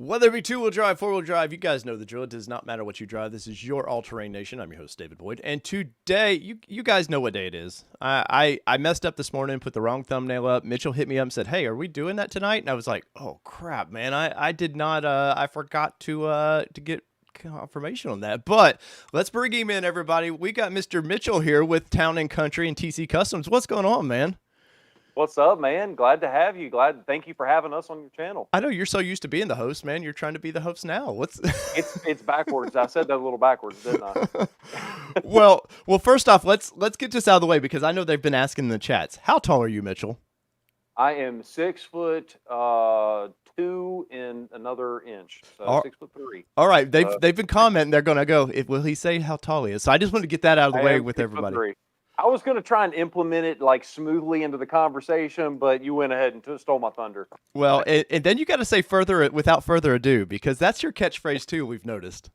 Whether it be two-wheel drive, four-wheel drive, you guys know the drill. It does not matter what you drive. This is your all-terrain nation. I'm your host, David Boyd. And today, you guys know what day it is. I messed up this morning, put the wrong thumbnail up. Mitchell hit me up and said, hey, are we doing that tonight? And I was like, oh, crap, man. I did not, I forgot to get confirmation on that. But let's bring him in, everybody. We got Mr. Mitchell here with Town and Country and TC Customs. What's going on, man? What's up, man? Glad to have you. Thank you for having us on your channel. I know you're so used to being the host, man. You're trying to be the host now. What's It's backwards. I said that a little backwards, didn't I? well, first off, let's get this out of the way because I know they've been asking in the chats. How tall are you, Mitchell? I am 6'2" and another inch, so 6'3". All right, they've been commenting. They're gonna go. Will he say how tall he is? So I just want to get that out of the way with everybody. I was going to try and implement it like smoothly into the conversation, but you went ahead and stole my thunder. Well, and then you got to say without further ado, because that's your catchphrase too. We've noticed.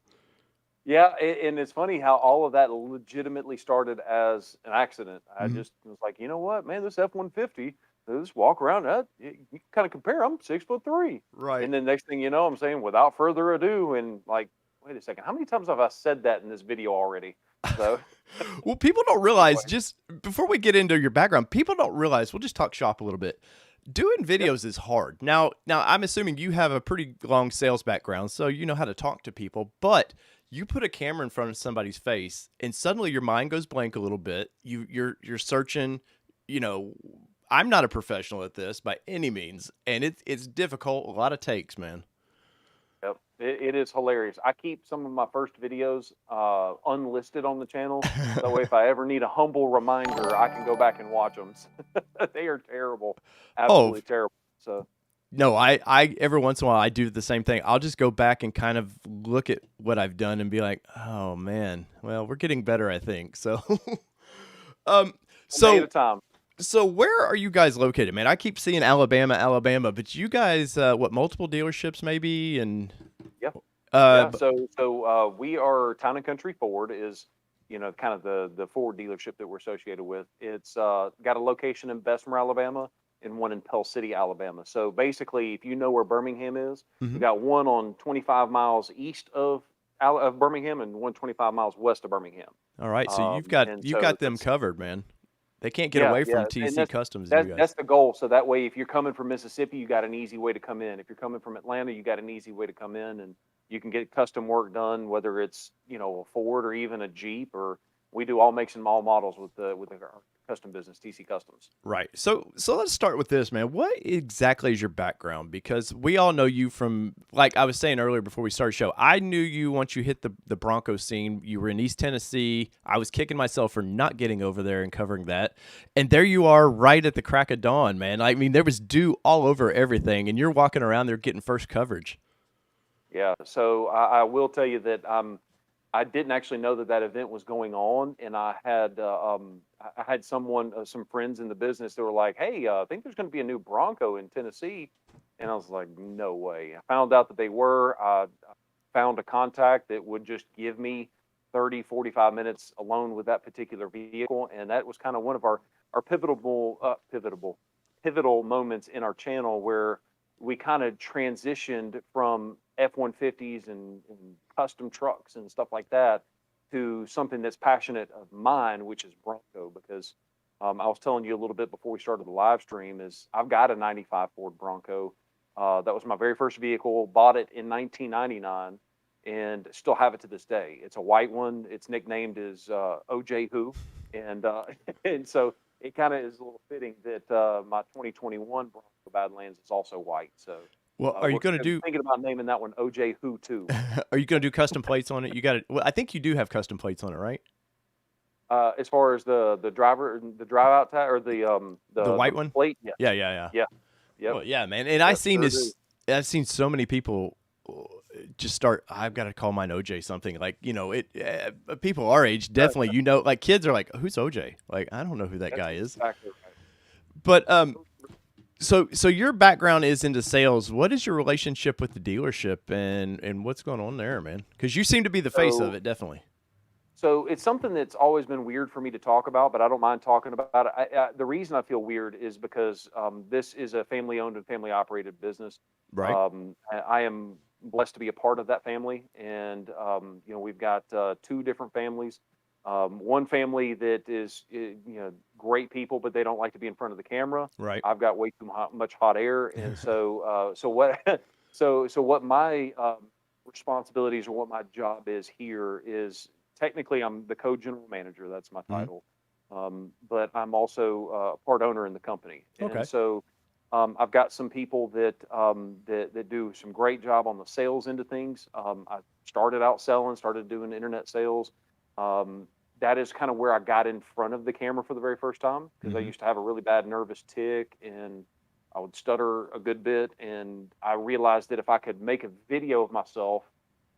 Yeah, and it's funny how all of that legitimately started as an accident. I just was like, you know what, man, this F-150, just walk around. You kind of compare. I'm 6'3", right? And then next thing you know, I'm saying without further ado, and like, wait a second, how many times have I said that in this video already? So, well, people don't realize, just before we get into your background, people don't realize, we'll just talk shop a little bit. Doing videos is hard. Now I'm assuming you have a pretty long sales background, so you know how to talk to people, but you put a camera in front of somebody's face and suddenly your mind goes blank a little bit. You're searching, I'm not a professional at this by any means, and it's difficult, a lot of takes, man. Yep, it is hilarious. I keep some of my first videos unlisted on the channel. That way, if I ever need a humble reminder, I can go back and watch them. They are terrible, absolutely terrible. So, no, I every once in a while I do the same thing. I'll just go back and kind of look at what I've done and be like, oh man, well, we're getting better, I think. So, day at a time. So where are you guys located, man? I keep seeing Alabama, but you guys, multiple dealerships maybe? And yeah. So we are Town and Country Ford is, kind of the Ford dealership that we're associated with. It's got a location in Bessemer, Alabama, and one in Pell City, Alabama. So basically, if you know where Birmingham is, we got one on 25 miles east of Birmingham and 125 miles west of Birmingham. All right, so you've got them covered, man. They can't get away from TC Customs. That's the goal. So that way, if you're coming from Mississippi, you got an easy way to come in. If you're coming from Atlanta, you got an easy way to come in, and you can get custom work done, whether it's a Ford or even a Jeep, or we do all makes and all models with our custom business, TC Customs. Right. So let's start with this, man. What exactly is your background? Because we all know you from, like I was saying earlier before we started the show, I knew you once you hit the Bronco scene. You were in East Tennessee. I was kicking myself for not getting over there and covering that. And there you are right at the crack of dawn, man. I mean, there was dew all over everything, and you're walking around there getting first coverage. Yeah. So I will tell you that I didn't actually know that event was going on, and I had some friends in the business that were like, "Hey, I think there's going to be a new Bronco in Tennessee," and I was like, "No way!" I found out that they were. I found a contact that would just give me 30, 45 minutes alone with that particular vehicle, and that was kind of one of our pivotal moments in our channel where we kind of transitioned from F-150s and custom trucks and stuff like that to something that's passionate of mine, which is Bronco. Because I was telling you a little bit before we started the live stream is I've got a 95 Ford Bronco. That was my very first vehicle, bought it in 1999 and still have it to this day. It's a white one. It's nicknamed as OJ Who. And, and so it kind of is a little fitting that my 2021 Bronco Badlands is also white. So, well, are you going to thinking about naming that one OJ Who too? Are you going to do custom plates on it? You got it. Well, I think you do have custom plates on it, right? As far as the drive out tag or the white one plate, yeah. Yep. Well, yeah, man. And I've seen so many people just start. I've got to call mine OJ something like people our age definitely like kids are like, who's OJ? Like I don't know who that guy is. Exactly right. But So your background is into sales. What is your relationship with the dealership and what's going on there, man? Because you seem to be the face of it, definitely. So it's something that's always been weird for me to talk about, but I don't mind talking about it. The reason I feel weird is because this is a family-owned and family-operated business. Right. I am blessed to be a part of that family. And, we've got two different families. One family that is, great people, but they don't like to be in front of the camera. Right. I've got way too much hot air. And so what, so what my responsibilities or what my job is here is technically I'm the co-general manager. That's my Hmm. title. But I'm also a part owner in the company. And Okay. so I've got some people that do some great job on the sales end of things. I started out selling, started doing internet sales. Um, that is kind of where I got in front of the camera for the very first time because I Hmm. used to have a really bad nervous tick and I would stutter a good bit. And I realized that if I could make a video of myself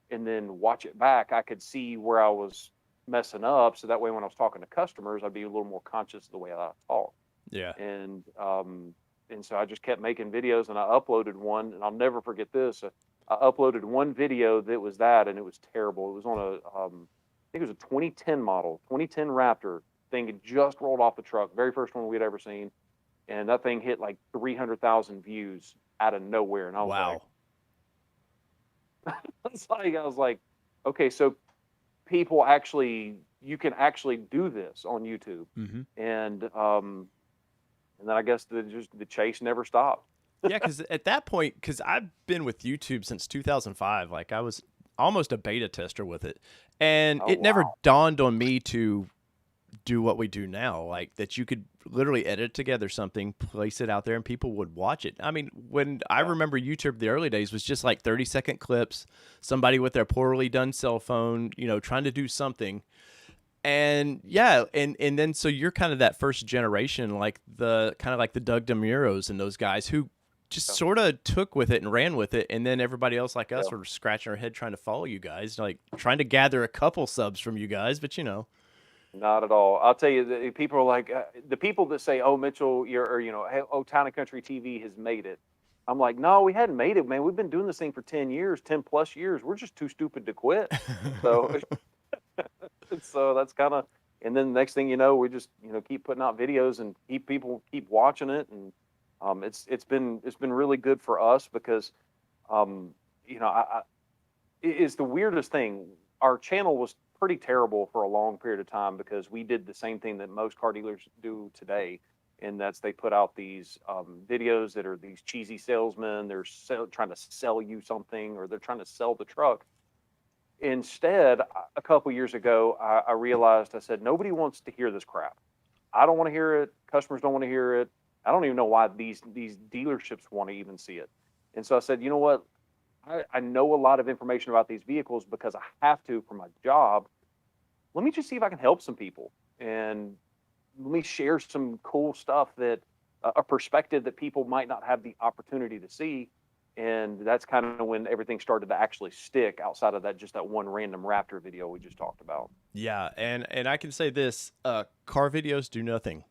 and then watch it back, I could see where I was messing up. So that way, when I was talking to customers, I'd be a little more conscious of the way I talk. Yeah. And so I just kept making videos, and I uploaded one, and I'll never forget this. I uploaded one video that was that, and it was terrible. It was on I think it was a 2010 model, 2010 Raptor. Thing had just rolled off the truck, very first one we'd ever seen, and that thing hit like 300,000 views out of nowhere, and I was like, Wow. I was like, okay, so people actually, you can actually do this on YouTube, Hmm. and then I guess the chase never stopped. Yeah, because at that point, because I've been with YouTube since 2005, like I was almost a beta tester with it, and Oh it never wow. dawned on me to do what we do now, like that you could literally edit together something, place it out there, and people would watch it. I mean, when I Yeah. remember YouTube, the early days was just like 30-second clips, somebody with their poorly done cell phone, trying to do something. And yeah, and then so you're kind of that first generation, like the kind of like the Doug DeMuros and those guys who just Yeah. sort of took with it and ran with it, and then everybody else like us Yeah. were scratching our head trying to follow you guys, like trying to gather a couple subs from you guys, but Not at all. I'll tell you, people are like the people that say, "Oh, Mitchell, hey, oh, Town and Country TV has made it." I'm like, no, we hadn't made it, man. We've been doing this thing for 10 years, 10 plus years. We're just too stupid to quit. So, so that's kind of, and then the next thing you know, we just, keep putting out videos and people keep watching it. And it's been really good for us because, um, it's the weirdest thing. Our channel was pretty terrible for a long period of time because we did the same thing that most car dealers do today, and that's they put out these videos that are these cheesy salesmen. They're trying to sell you something, or they're trying to sell the truck. Instead, a couple years ago, I realized I said nobody wants to hear this crap. I don't want to hear it. Customers don't want to hear it. I don't even know why these dealerships want to even see it. And so I said, you know what? I know a lot of information about these vehicles because I have to for my job. Let me just see if I can help some people and let me share some cool stuff that a perspective that people might not have the opportunity to see. And that's kind of when everything started to actually stick outside of that, just that one random Raptor video we just talked about. yeah, and I can say this: car videos do nothing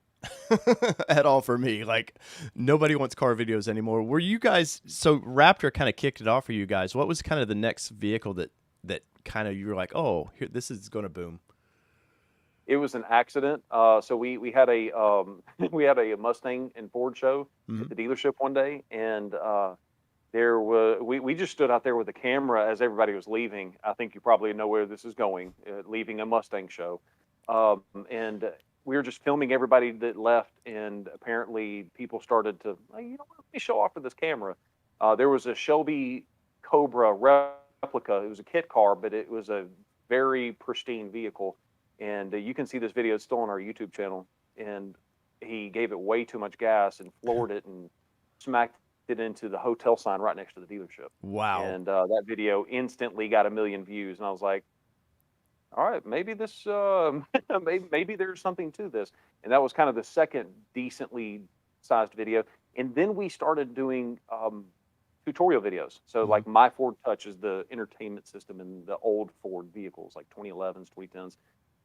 at all for me. Like nobody wants car videos anymore. Were you guys so Raptor kind of kicked it off for you guys? What was kind of the next vehicle that kind of you were like, oh, here, this is going to boom? It was an accident. So we had a we had a Mustang and Ford show Hmm. at the dealership one day, and there was we just stood out there with the camera as everybody was leaving. I think you probably know where this is going, leaving a Mustang show, and we were just filming everybody that left. And apparently, people started to, "Hey, you know what, let me show off for this camera." There was a Shelby Cobra replica. It was a kit car, but it was a very pristine vehicle. And you can see this video; it's still on our YouTube channel. And he gave it way too much gas and floored it and smacked it into the hotel sign right next to the dealership. Wow. And that video instantly got 1 million views. And I was like, all right, maybe this, maybe there's something to this. And that was kind of the second decently sized video. And then we started doing tutorial videos. So Hmm. like my Ford Touch is the entertainment system in the old Ford vehicles, like 2011s, 2010s.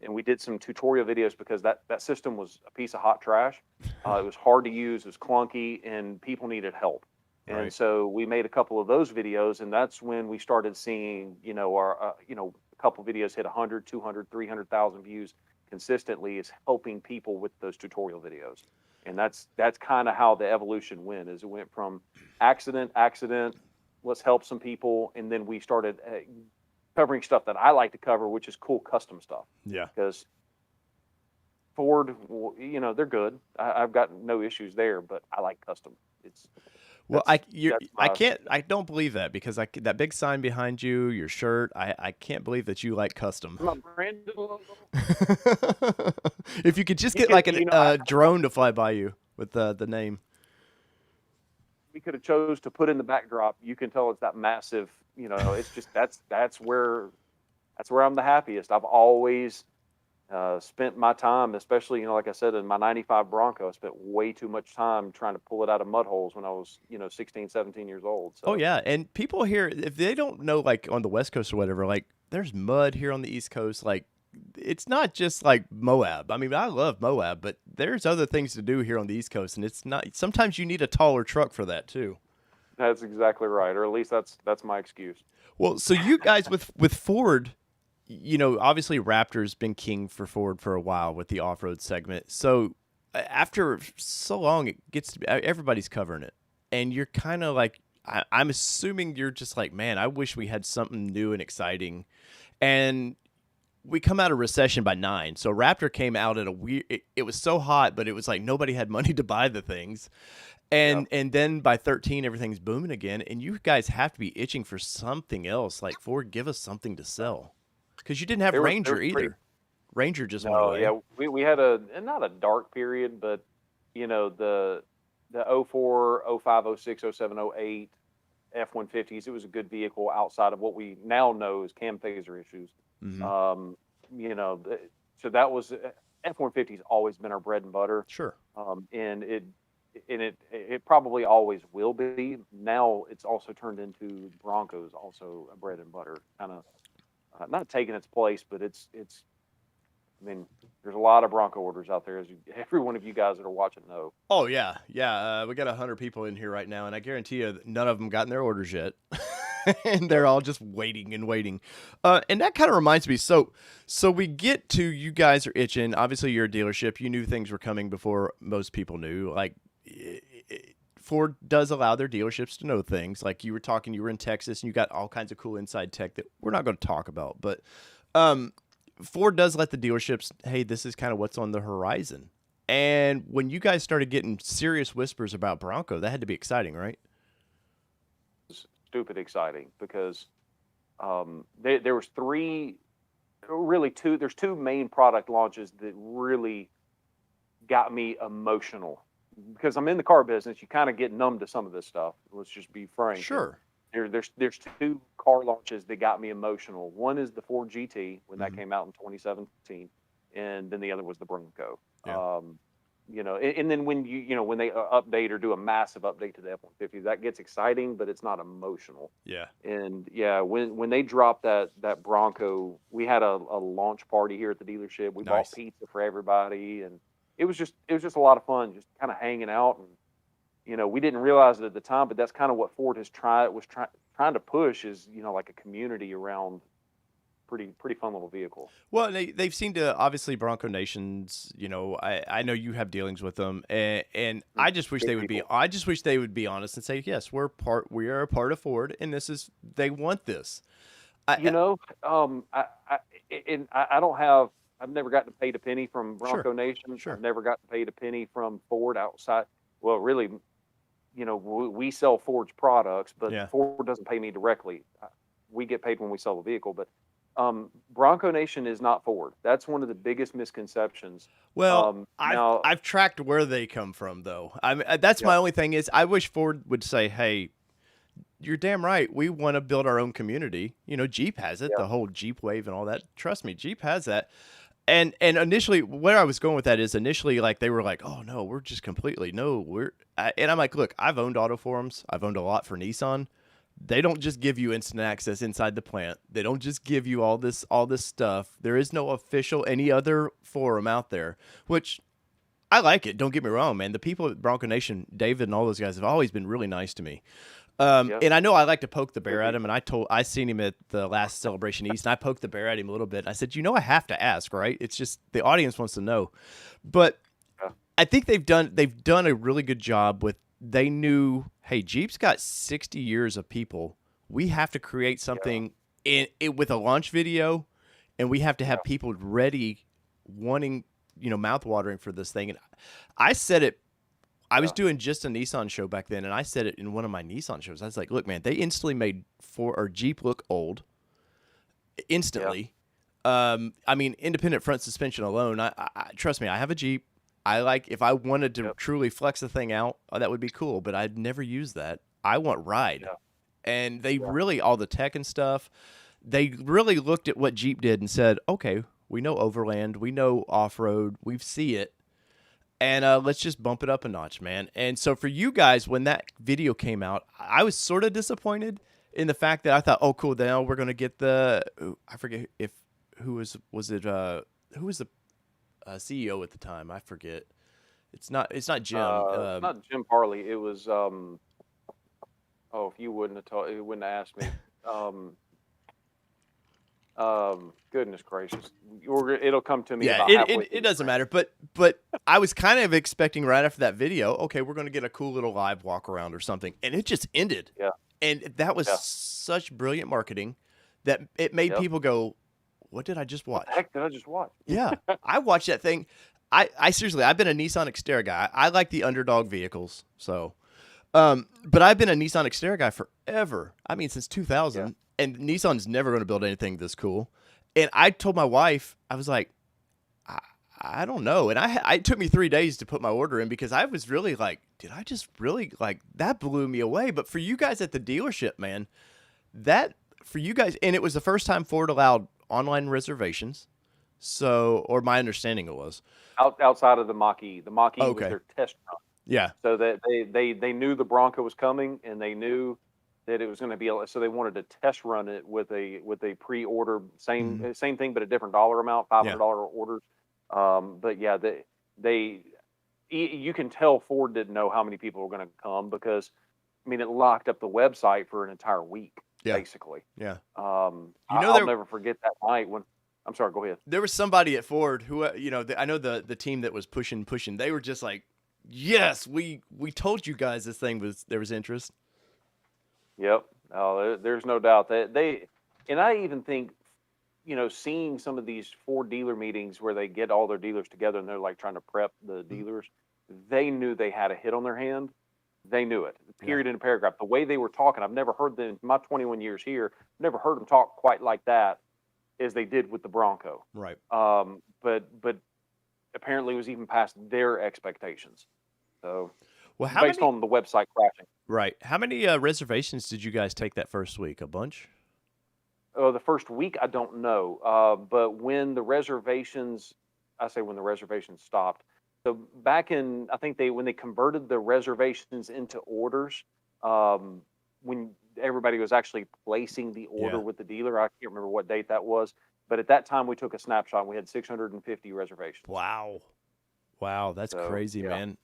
And we did some tutorial videos because that system was a piece of hot trash. It was hard to use, it was clunky, and people needed help. And Right. so we made a couple of those videos, and that's when we started seeing, our, a couple videos hit 100, 200, 300,000 views consistently, is helping people with those tutorial videos. And that's kind of how the evolution went, is it went from accident, let's help some people. And then we started covering stuff that I like to cover, which is cool custom stuff. Yeah. Because Ford, you know, they're good. I've got no issues there, but I like custom. It's Well, that's my I don't believe that because that big sign behind you, your shirt, I can't believe that you like custom. my branded logo. If you could just You get could, like a you know, I drone to fly by you with the name. we could have chose to put in the backdrop. You can tell it's that massive. You know, it's just that's where I'm the happiest. I've always spent my time, especially, you know, like I said, in my 95 Bronco, I spent way too much time trying to pull it out of mud holes when I was, you know, 16, 17 years old. Oh So yeah, and people here, if they don't know, like on the West Coast or whatever, like there's mud here on the East Coast. Like it's not just like Moab. I mean, I love Moab, but there's other things to do here on the East Coast, and it's not. Sometimes you need a taller truck for that too. that's exactly right, or at least that's my excuse. Well, so you guys with Ford, you know, obviously Raptor's been king for Ford for a while with the off-road segment. So after so long, it gets to be, everybody's covering it, and you're kind of like, I'm assuming you're just like, man, I wish we had something new and exciting, and we come out of recession by 9. So Raptor came out at a weird. It was so hot, but it was like nobody had money to buy the things, Yeah, and then by 13, everything's booming again, and you guys have to be itching for something else. Like Ford, give us something to sell, because you didn't have there Ranger was pretty. either. Ranger just went No, away. yeah, we had a not a dark period, but you know the 04, 05, 06, 07, 08 F-150s. It was a good vehicle outside of what we now know as cam phaser issues. Hmm. Um, you know, so that was F-150's always been our bread and butter, Sure. and it probably always will be. Now it's also turned into Broncos, also a bread and butter kind of not taking its place, but it's. I mean, there's a lot of Bronco orders out there, as every one of you guys that are watching know. Oh yeah, yeah. We got 100 people in here right now, and I guarantee you, that none of them gotten their orders yet, and they're Yep. all just waiting and waiting. And that kind of reminds me. So we get to you guys are itching. Obviously, you're a dealership. You knew things were coming before most people knew. Like Ford does allow their dealerships to know things. Like you were talking, you were in Texas, and you got all kinds of cool inside tech that we're not going to talk about, but. Ford does let the dealerships, hey, this is kind of what's on the horizon. And when you guys started getting serious whispers about Bronco, that had to be exciting, right? Stupid exciting because there was really two. There's two main product launches that really got me emotional because I'm in the car business. You kind of get numb to some of this stuff. Let's just be frank. And Sure. there's two car launches that got me emotional. One is the Ford GT when that Hmm. came out in 2017, and then the other was the Bronco. Yeah. You know, and then when when they update or do a massive update to the F-150, that gets exciting, but it's not emotional. Yeah. And yeah, when they dropped that Bronco, we had a launch party here at the dealership. We bought Nice. pizza for everybody, and it was just a lot of fun, just kind of hanging out. And we didn't realize it at the time, but that's kind of what Ford trying to push is like a community around pretty fun little vehicle. Well, they've seemed to obviously Bronco Nations. You know, I know you have dealings with them, and I just wish Great they would be. people. I just wish they would be honest and say, yes, we are a part of Ford, and this is they want this. You I know, I don't have. I've never gotten paid a penny from sure, Bronco Nation. I've sure, never gotten paid a penny from Ford outside. Well, really, we sell Ford's products, but yeah. Ford doesn't pay me directly. We get paid when we sell the vehicle, but Bronco Nation is not Ford. That's one of the biggest misconceptions. Well, Now, I've tracked where they come from, though. I mean, that's yeah, my only thing is I wish Ford would say, "Hey, you're damn right. We want to build our own community. You know, Jeep has it, yeah, the whole Jeep wave and all that. Trust me, Jeep has that." And initially, where I was going with that is initially like they were like, "Oh no, we're just completely no, and I'm like, look, I've owned auto forums. I've owned a lot for Nissan. They don't just give you instant access inside the plant. They don't just give you all this stuff. There is no official any other forum out there, which I like it. Don't get me wrong, man. The people at Bronco Nation, David and all those guys have always been really nice to me. yeah, And I know I like to poke the bear great at him, and people. I seen him at the last Celebration East, and I poked the bear at him a little bit. I said, I have to ask, right? It's just the audience wants to know. But Yeah, I think they've done a really good job with they knew, hey, Jeep's got 60 years of people. We have to create Yeah. something with a launch video, and we have to Yeah. have people ready, wanting, mouth watering for this thing. And I said it. I was Yeah. doing just a Nissan show back then, and I said it in one of my Nissan shows. I was like, "Look, man, they instantly made Jeep look old Yeah. instantly." I mean, independent front suspension alone. I trust me. I have a Jeep. I like if I wanted to Yep. truly flex the thing out, that would be cool. But I'd never use that. I want ride, Yeah. and they Yeah. really all the tech and stuff. They really looked at what Jeep did and said, "Okay, we know overland, we know off road, we see it, and let's just bump it up a notch, man." And so for you guys, when that video came out, I was sort of disappointed in the fact that I thought, "Oh, cool, now we're gonna get the I forget if who was it who was the CEO at the time? I forget. It's not Jim. Not Jim Farley. It was oh, if you wouldn't have told, you wouldn't have asked me. Um, Goodness gracious, it'll come to me Yeah, about it, halfway it, through it the doesn't sprint. matter. But I was kind of expecting right after that video, okay, we're gonna get a cool little live walk around or something, and it just ended. Yeah. And that was Yeah. such brilliant marketing that it made Yep. people go, "What did I just What the watch?" heck did I just watch? Yeah, I watched that thing. I seriously, I've been a Nissan Xterra guy. I like the underdog vehicles, so. But I've been a Nissan Xterra guy forever. I mean, since Yeah. 2000, and Nissan's never going to build anything this cool. And I told my wife, I was like, I, I don't know. And it took me 3 days to put my order in because I was really like, did I just really like that blew me away? But for you guys at the dealership, man, that for you guys, and it was the first time Ford allowed online reservations. So, or my understanding it was. Outside of the Mach-E, the Mach-E was Okay. their test run, Yeah. so that they knew the Bronco was coming, and they knew that it was going to be. So they wanted to test run it with a pre-order, Hmm. same thing, but a different dollar amount, Yeah. $500 orders. But yeah, they you can tell Ford didn't know how many people were going to come because I mean it locked up the website for an entire week Yeah. basically. Yeah. I'll never forget that night when. I'm sorry. Go ahead. There was somebody at Ford who, I know the team that was pushing. They were just like, "Yes, we told you guys this thing there was interest." Yep. No, there's no doubt that and I even think, seeing some of these Ford dealer meetings where they get all their dealers together and they're like trying to prep the Mhm. dealers, they knew they had a hit on their hand. They knew it, Yeah. period in a paragraph. The way they were talking, I've never heard them, in my 21 years here, never heard them talk quite like that as they did with the Bronco. Right. But apparently it was even past their expectations. So Well, how based many? on the website crashing. Right. How many reservations did you guys take that first week? A bunch. The first week, I don't know. But when the reservations, I say when the reservations stopped. So back in, I think when they converted the reservations into orders, when everybody was actually placing the order Yeah. with the dealer, I can't remember what date that was. But at that time, we took a snapshot. And we had 650 reservations. Wow. Wow, that's So crazy, yeah. man.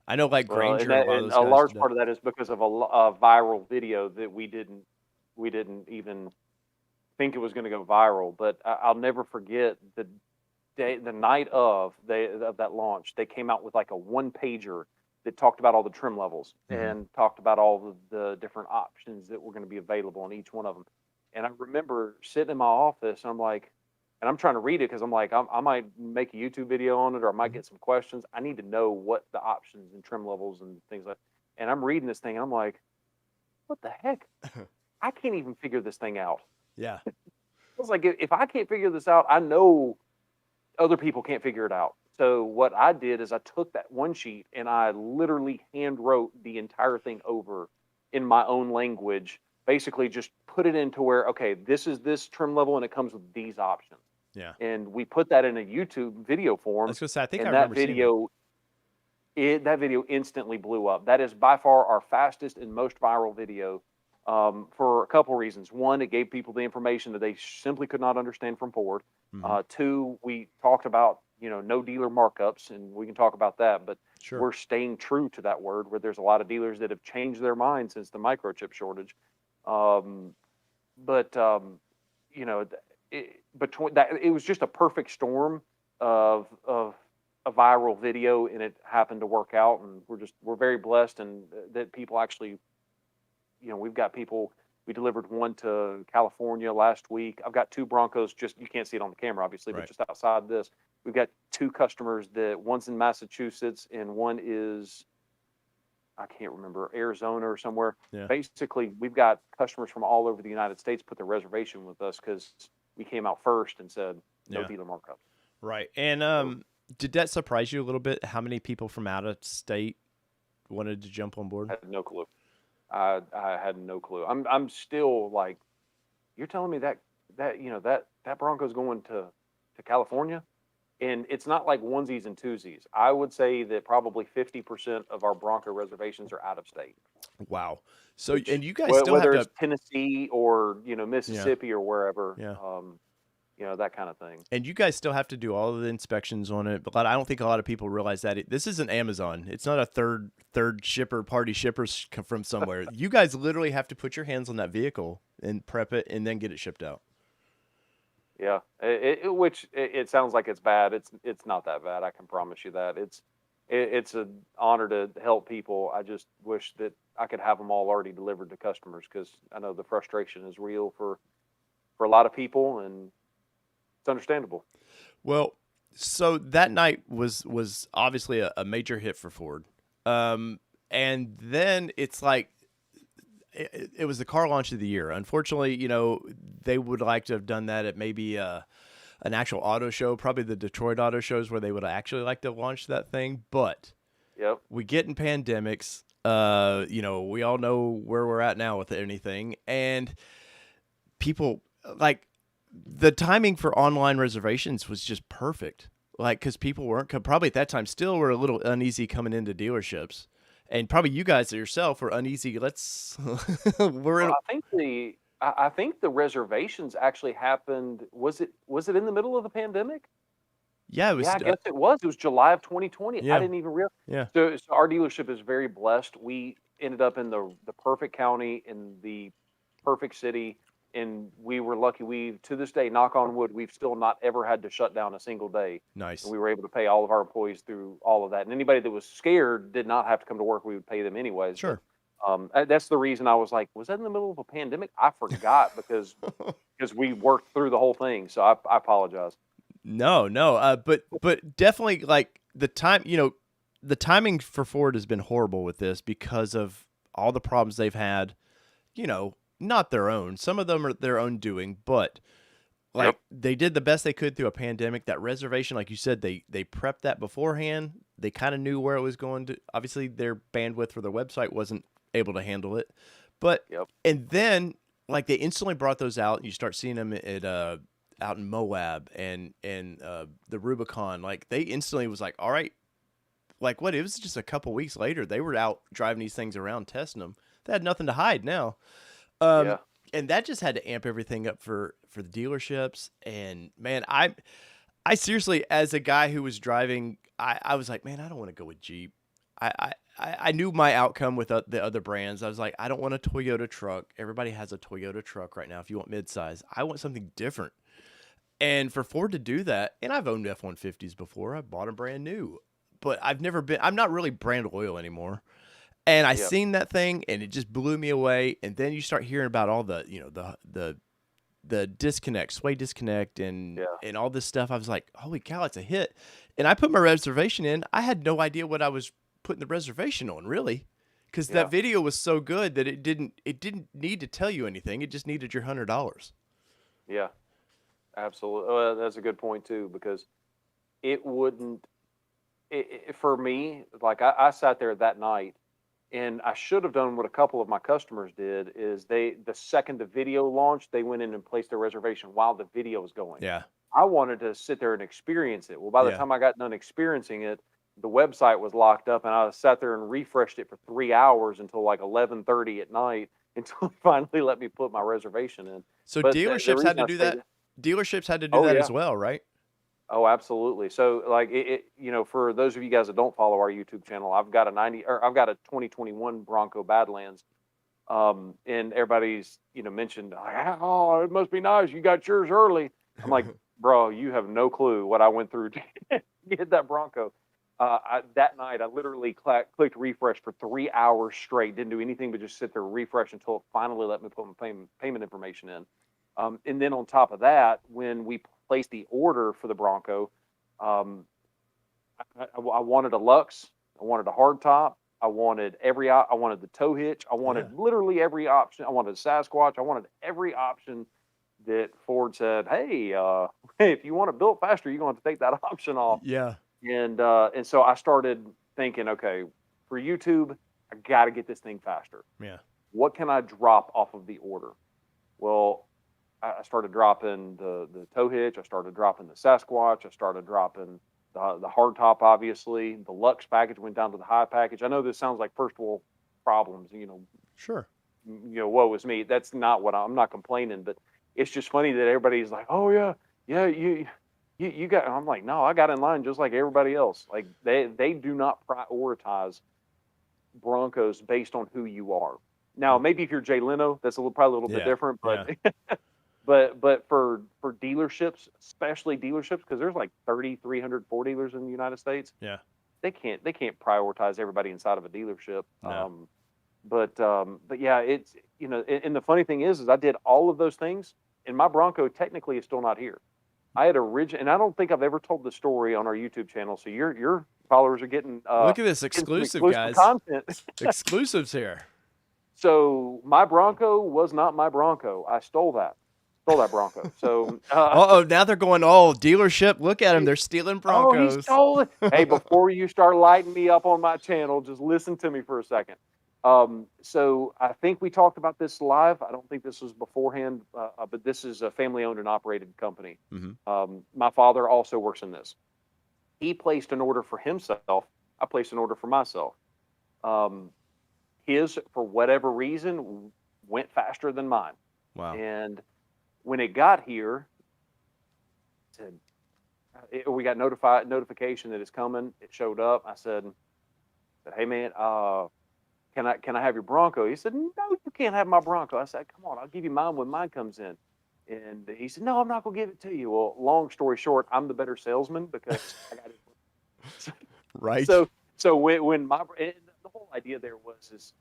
I know, like Well, and Granger and a that lot of and those a guys large did that. part of that is because of a viral video that we didn't even think it was going to go viral. But I'll never forget the night of that launch. They came out with like a one pager that talked about all the trim levels Hmm. and talked about all the different options that were going to be available on each one of them. And I remember sitting in my office and I'm like, and I'm trying to read it because I'm like, I might make a YouTube video on it or I might Hmm. get some questions. I need to know what the options and trim levels and things like. And I'm reading this thing and I'm like, what the heck? I can't even figure this thing out. Yeah. I was like, if I can't figure this out, I know other people can't figure it out. So what I did is I took that one sheet and I literally hand wrote the entire thing over in my own language. Basically, just put it into where okay, this is this trim level and it comes with these options. Yeah. And we put that in a YouTube video I form, was gonna say, I think I and that remember seeing that. video that video instantly blew up. That is by far our fastest and most viral video for a couple reasons. One, it gave people the information that they simply could not understand from Ford. Hmm. Two, we talked about no dealer markups, and we can talk about that. But Sure. we're staying true to that word. Where there's a lot of dealers that have changed their mind since the microchip shortage. Um, but between that, it was just a perfect storm of a viral video and it happened to work out, and we're very blessed, and that people actually, we've got people. We delivered one to California last week. I've got two Broncos. Just you can't see it on the camera, obviously, but Right. just outside this, we've got two customers. That one's in Massachusetts and one is, I can't remember, Arizona or somewhere. Yeah. Basically, we've got customers from all over the United States put their reservation with us because we came out first and said no Yeah. dealer markup. Right. And did that surprise you a little bit? How many people from out of state wanted to jump on board? I had no clue. I had no clue. I'm still like, you're telling me that Bronco's going to California, and it's not like onesies and twosies. I would say that probably 50% of our Bronco reservations are out of state. Wow. So, Which, and you guys still have whether to, it's Tennessee or yeah, Mississippi or wherever, yeah. that kind of thing. And you guys still have to do all of the inspections on it, but I don't think a lot of people realize that this isn't Amazon. It's not a third shipper, party shippers from somewhere. You guys literally have to put your hands on that vehicle and prep it and then get it shipped out. Yeah, which it sounds like it's bad. It's not that bad. I can promise you that. It's an honor to help people. I just wish that I could have them all already delivered to customers, because I know the frustration is real for a lot of people, and it's understandable. Well, so that night was obviously a major hit for Ford. And then it's like it was the car launch of the year. Unfortunately, they would like to have done that at maybe an actual auto show, probably the Detroit auto shows where they would actually like to launch that thing. But Yep. we get in pandemics. We all know where we're at now with anything, and people like the timing for online reservations was just perfect. Like, because people weren't probably at that time still were a little uneasy coming into dealerships. And probably you guys yourself were uneasy. We're in. Well, I think the reservations actually happened. Was it in the middle of the pandemic? Yeah, it Yeah, was. I guess it was. It was July of 2020. I Yeah, didn't even realize. yeah. So our dealership is very blessed. We ended up in the perfect county, in the perfect city, and we were lucky. We, to this day, knock on wood, we've still not ever had to shut down a single day. Nice. And we were able to pay all of our employees through all of that. And anybody that was scared did not have to come to work. We would pay them anyways. Sure. But, that's the reason I was like, was that in the middle of a pandemic? I forgot because we worked through the whole thing. So I apologize. No. But definitely like the timing for Ford has been horrible with this because of all the problems they've had. Not their own. Some of them are their own doing, but like they did the best they could through a pandemic. That reservation, like you said, they prepped that beforehand. They kind of knew where it was going to. Obviously, their bandwidth for their website wasn't able to handle it, but and then like they instantly brought those out. And you start seeing them at out in Moab and the Rubicon. Like they instantly was like, all right, like what? It was just a couple weeks later they were out driving these things around, testing them. They had nothing to hide now. And that just had to amp everything up for the dealerships. And man, I seriously, as a guy who was driving, I was like, man, I don't want to go with Jeep. I knew my outcome with the other brands. I was like, I don't want a Toyota truck. Everybody has a Toyota truck right now. If you want midsize, I want something different. And for Ford to do that, and I've owned F-150s before. I bought them brand new, but I'm not really brand loyal anymore. And I seen that thing, and it just blew me away. And then you start hearing about all the, the disconnect, sway disconnect, and all this stuff. I was like, holy cow, it's a hit. And I put my reservation in. I had no idea what I was putting the reservation on, really, because that video was so good that it didn't need to tell you anything. It just needed your $100. Yeah, absolutely. Well, that's a good point too, because it wouldn't. For me, like I sat there that night. And I should have done what a couple of my customers did is the second the video launched, they went in and placed their reservation while the video was going. Yeah. I wanted to sit there and experience it. Well, by the time I got done experiencing it, the website was locked up, and I sat there and refreshed it for 3 hours until like 11:30 at night until it finally let me put my reservation in. So But dealerships had to do that. Dealerships had to do that as well, right? Oh, absolutely. So, like for those of you guys that don't follow our YouTube channel, I've got a 2021 Bronco Badlands, and everybody's mentioned, oh, it must be nice, you got yours early. I'm like, bro, you have no clue what I went through get that Bronco. That night, I literally clicked refresh for 3 hours straight. Didn't do anything but just sit there refresh until it finally let me put my payment information in. And then on top of that, when we placed the order for the Bronco, um, I wanted a Lux, I wanted a hardtop, I wanted the tow hitch, I Yeah. wanted literally every option. I wanted a Sasquatch, I wanted every option that Ford said, hey, if you want it built faster, you're going to have to take that option off. Yeah. And so I started thinking, okay, for YouTube, I got to get this thing faster. Yeah. What can I drop off of the order? Well, I started dropping the tow hitch. I started dropping the Sasquatch. I started dropping the hardtop. Obviously, the Lux package went down to the high package. I know this sounds like first world problems. Sure. Woe is me. That's not what I'm not complaining, but it's just funny that everybody's like, oh yeah, yeah, you got. I'm like, no, I got in line just like everybody else. Like they do not prioritize Broncos based on who you are. Now, maybe if you're Jay Leno, that's probably a little bit Yeah. different, but Yeah. but for dealerships, especially dealerships, because there's like 3,300 Ford dealers in the United States, Yeah. they can't prioritize everybody inside of a dealership. No. But yeah, it's and the funny thing is I did all of those things, and my Bronco technically is still not here. I had and I don't think I've ever told the story on our YouTube channel, so your followers are getting Look at this getting some exclusive, exclusive guys. content. Exclusives here. So my Bronco was not my Bronco. I stole that Bronco. So Oh, now they're going, oh, dealership. Look at them. They're stealing oh, he Broncos. stole it. Hey, before you start lighting me up on my channel, just listen to me for a second. So I think we talked about this live. I don't think this was beforehand, but this is a family-owned and operated company. My father also works in this. He placed an order for himself. I placed an order for myself. His, for whatever reason, went faster than mine. Wow. And when it got here, we got notification that it's coming. It showed up. I said, "Hey man, can I have your Bronco?" He said, "No, you can't have my Bronco." I said, "Come on, I'll give you mine when mine comes in." And he said, "No, I'm not gonna give it to you." Well, long story short, I'm the better salesman because I got it. Right. So when the whole idea there is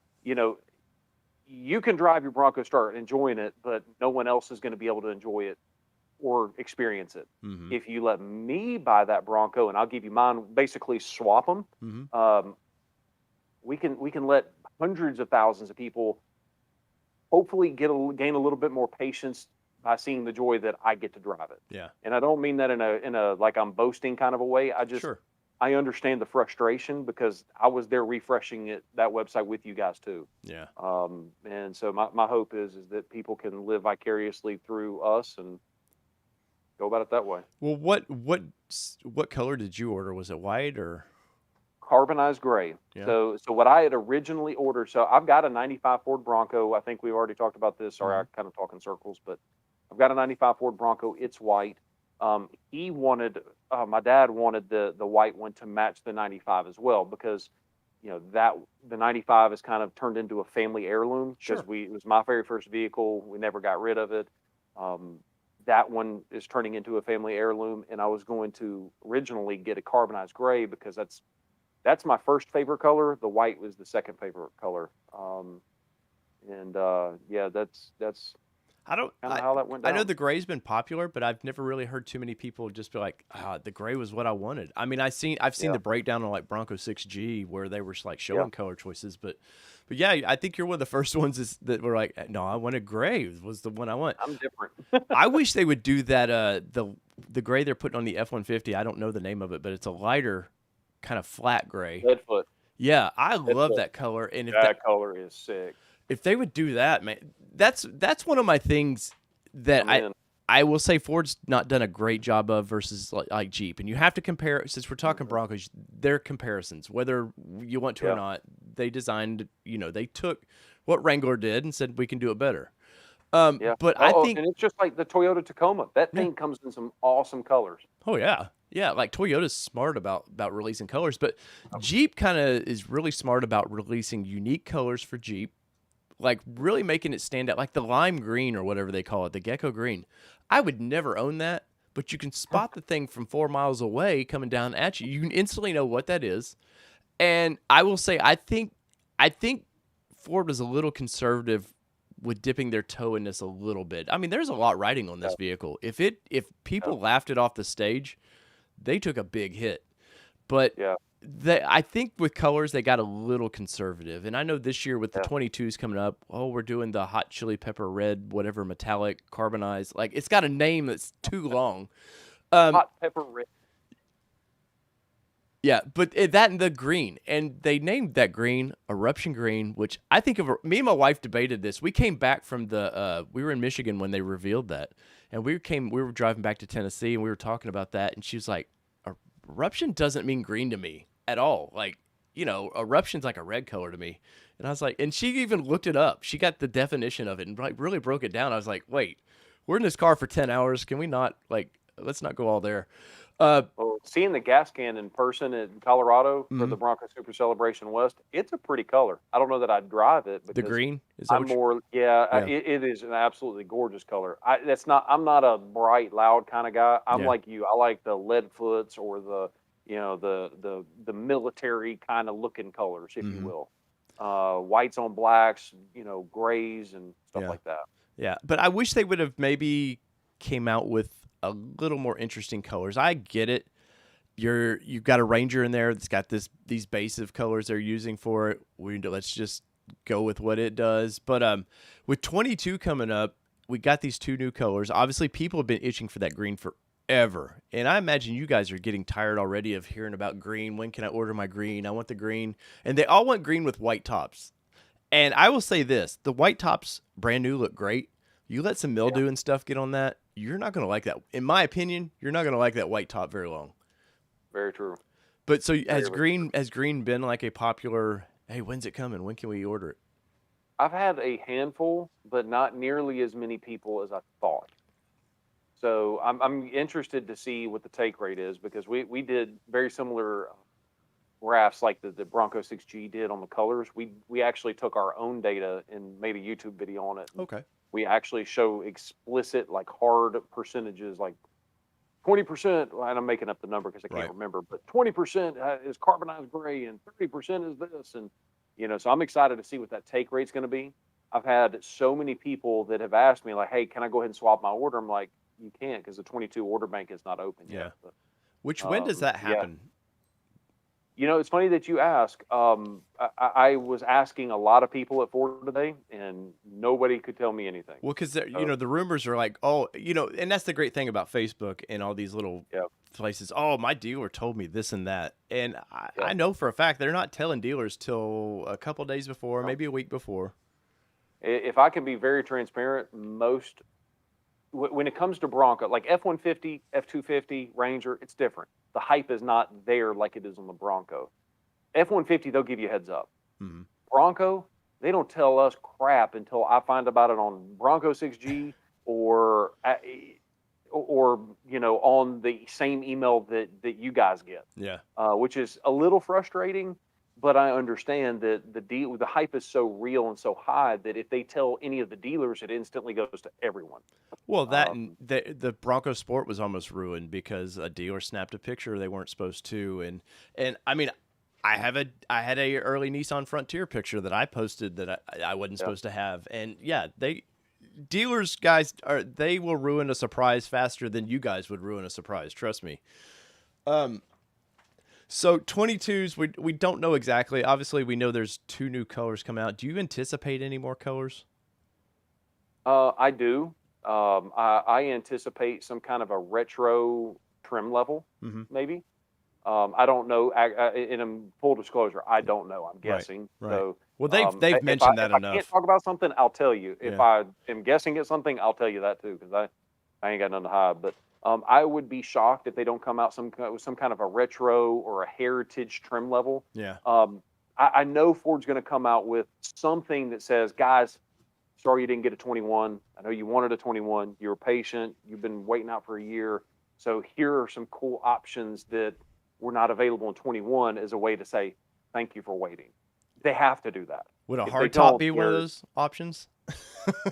you can drive your Bronco, start enjoying it, but no one else is going to be able to enjoy it or experience it. If you let me buy that Bronco and I'll give you mine, basically swap them, we can let hundreds of thousands of people hopefully gain a little bit more patience by seeing the joy that I get to drive it. Yeah. And I don't mean that in a like I'm boasting kind of a way. Sure. I understand the frustration because I was there refreshing that website with you guys too. Yeah. And so my hope is that people can live vicariously through us and go about it that way. Well, what color did you order? Was it white or Carbonized gray. Yeah. So what I had originally ordered, so I've got a 95 Ford Bronco. I think we've already talked about this. Sorry, I kind of talk in circles, but I've got a 95 Ford Bronco. It's white. My dad wanted the white one to match the 95 as well, because that the 95 has kind of turned into a family heirloom because it was my very first vehicle. We never got rid of it. That one is turning into a family heirloom, and I was going to originally get a carbonized gray because that's my first favorite color. The white was the second favorite color. Yeah, that's how that went down. I know the gray's been popular, but I've never really heard too many people just be like, the gray was what I wanted. I mean, I've seen the breakdown on like Bronco 6G where they were like showing color choices, but yeah, I think you're one of the first ones that were like, no, I wanted gray was the one I want. I'm different. I wish they would do that. The gray they're putting on the F-150. I don't know the name of it, but it's a lighter kind of flat gray. Leadfoot. Yeah, I love that color. And if that color is sick. If they would do that, man, that's one of my things that I will say Ford's not done a great job of versus like Jeep. And you have to compare, since we're talking Broncos, they're comparisons, whether you want to or not. They designed, they took what Wrangler did and said we can do it better. But I think, and it's just like the Toyota Tacoma. That thing comes in some awesome colors. Oh yeah. Yeah, like Toyota's smart about releasing colors, but Jeep kind of is really smart about releasing unique colors for Jeep, like really making it stand out, like the lime green or whatever they call it, the gecko green. I would never own that, but you can spot the thing from 4 miles away coming down at you. You can instantly know what that is. And I will say, I think Ford was a little conservative with dipping their toe in this a little bit. I mean, there's a lot riding on Yeah, this vehicle. If yeah, people laughed it off the stage, they took a big hit. But yeah, I think with colors they got a little conservative. And I know this year with the yeah. 22s coming up, we're doing the hot chili pepper red, whatever metallic carbonized. Like it's got a name that's too long. Um, Hot pepper red. Yeah, but that and the green, and they named that green eruption green, which I think of. Me and my wife debated this. We came back from we were in Michigan when they revealed that, and we were driving back to Tennessee, and we were talking about that, and she was like, eruption doesn't mean green to me at all. Like, eruption's like a red color to me, and I was like, and she even looked it up. She got the definition of it and like really broke it down. I was like, wait, we're in this car for 10 hours. Can we not let's not go all there. Uh, Well, seeing the gas can in person in Colorado for mhm. the Bronco Super Celebration West, it's a pretty color. I don't know that I'd drive it The because green is that I'm what? more, yeah, Yeah, it is an absolutely gorgeous color. I'm not a bright, loud kind of guy. I'm yeah. like you. I like the lead foots or the military kind of looking colors, if you Hmm. will. Whites on blacks, grays and stuff Yeah. like that. Yeah, but I wish they would have maybe came out with a little more interesting colors. I get it. You've got a Ranger in there that's got these base of colors they're using for it. Let's just go with what it does. But with 22 coming up, we got these two new colors. Obviously, people have been itching for that green forever, and I imagine you guys are getting tired already of hearing about green. When can I order my green? I want the green, and they all want green with white tops. And I will say this, the white tops, brand new, look great. You let some Yeah, mildew and stuff get on that, you're not going to like that. In my opinion, you're not going to like that white top very long. very true. But so Very, very true. has green been like a popular, hey, when's it coming? When can we order it? I've had a handful, but not nearly as many people as I thought. So I'm interested to see what the take rate is because we did very similar graphs like the Bronco 6G did on the colors. We actually took our own data and made a YouTube video on it. And Okay. we actually show explicit like hard percentages like 20%, and I'm making up the number because I can't Right. remember, but 20% is carbonized gray and 30% is this. And, so I'm excited to see what that take rate's going to be. I've had so many people that have asked me, like, hey, can I go ahead and swap my order? I'm like, you can't because the 22 order bank is not open Yeah. yet. But, When does that yeah, happen? it's funny that you ask. I was asking a lot of people at Ford today, and nobody could tell me anything. Well, because So, the rumors are like, oh, and that's the great thing about Facebook and all these little yeah, places. Oh, my dealer told me this and that, and yeah. I know for a fact they're not telling dealers till a couple days before, No. maybe a week before. If I can be very transparent, when it comes to Bronco, like F-150, F-250, Ranger, it's different. The hype is not there like it is on the Bronco. F-150, they'll give you a heads up. Hmm. Bronco, they don't tell us crap until I find about it on Bronco 6G or on the same email that you guys get, Yeah. which is a little frustrating. But I understand that the hype is so real and so high that if they tell any of the dealers, it instantly goes to everyone. Well, that and Um, the Bronco Sport was almost ruined because a dealer snapped a picture they weren't supposed to, and I mean, I had a early Nissan Frontier picture that I posted that I wasn't yeah. supposed to have, and yeah, dealers guys they will ruin a surprise faster than you guys would ruin a surprise. Trust me. Um, so 22s we don't know exactly. Obviously, we know there's two new colors coming out. Do you anticipate any more colors? I do. I anticipate some kind of a retro trim level, Mm-hmm. maybe. I don't know. In full disclosure, I don't know. I'm Right. guessing. Right. So, Well, they've mentioned that if I can't enough. talk about something, I'll tell you. If Yeah. I am guessing at something, I'll tell you that too, because I ain't got nothing to hide. But I would be shocked if they don't come out with some kind of a retro or a heritage trim level. Yeah. I know Ford's going to come out with something that says, guys, sorry you didn't get a 21. I know you wanted a 21. You were patient. You've been waiting out for a year. So here are some cool options that were not available in 21 as a way to say thank you for waiting. They have to do that. Would a If they hard top don't, be one of those options?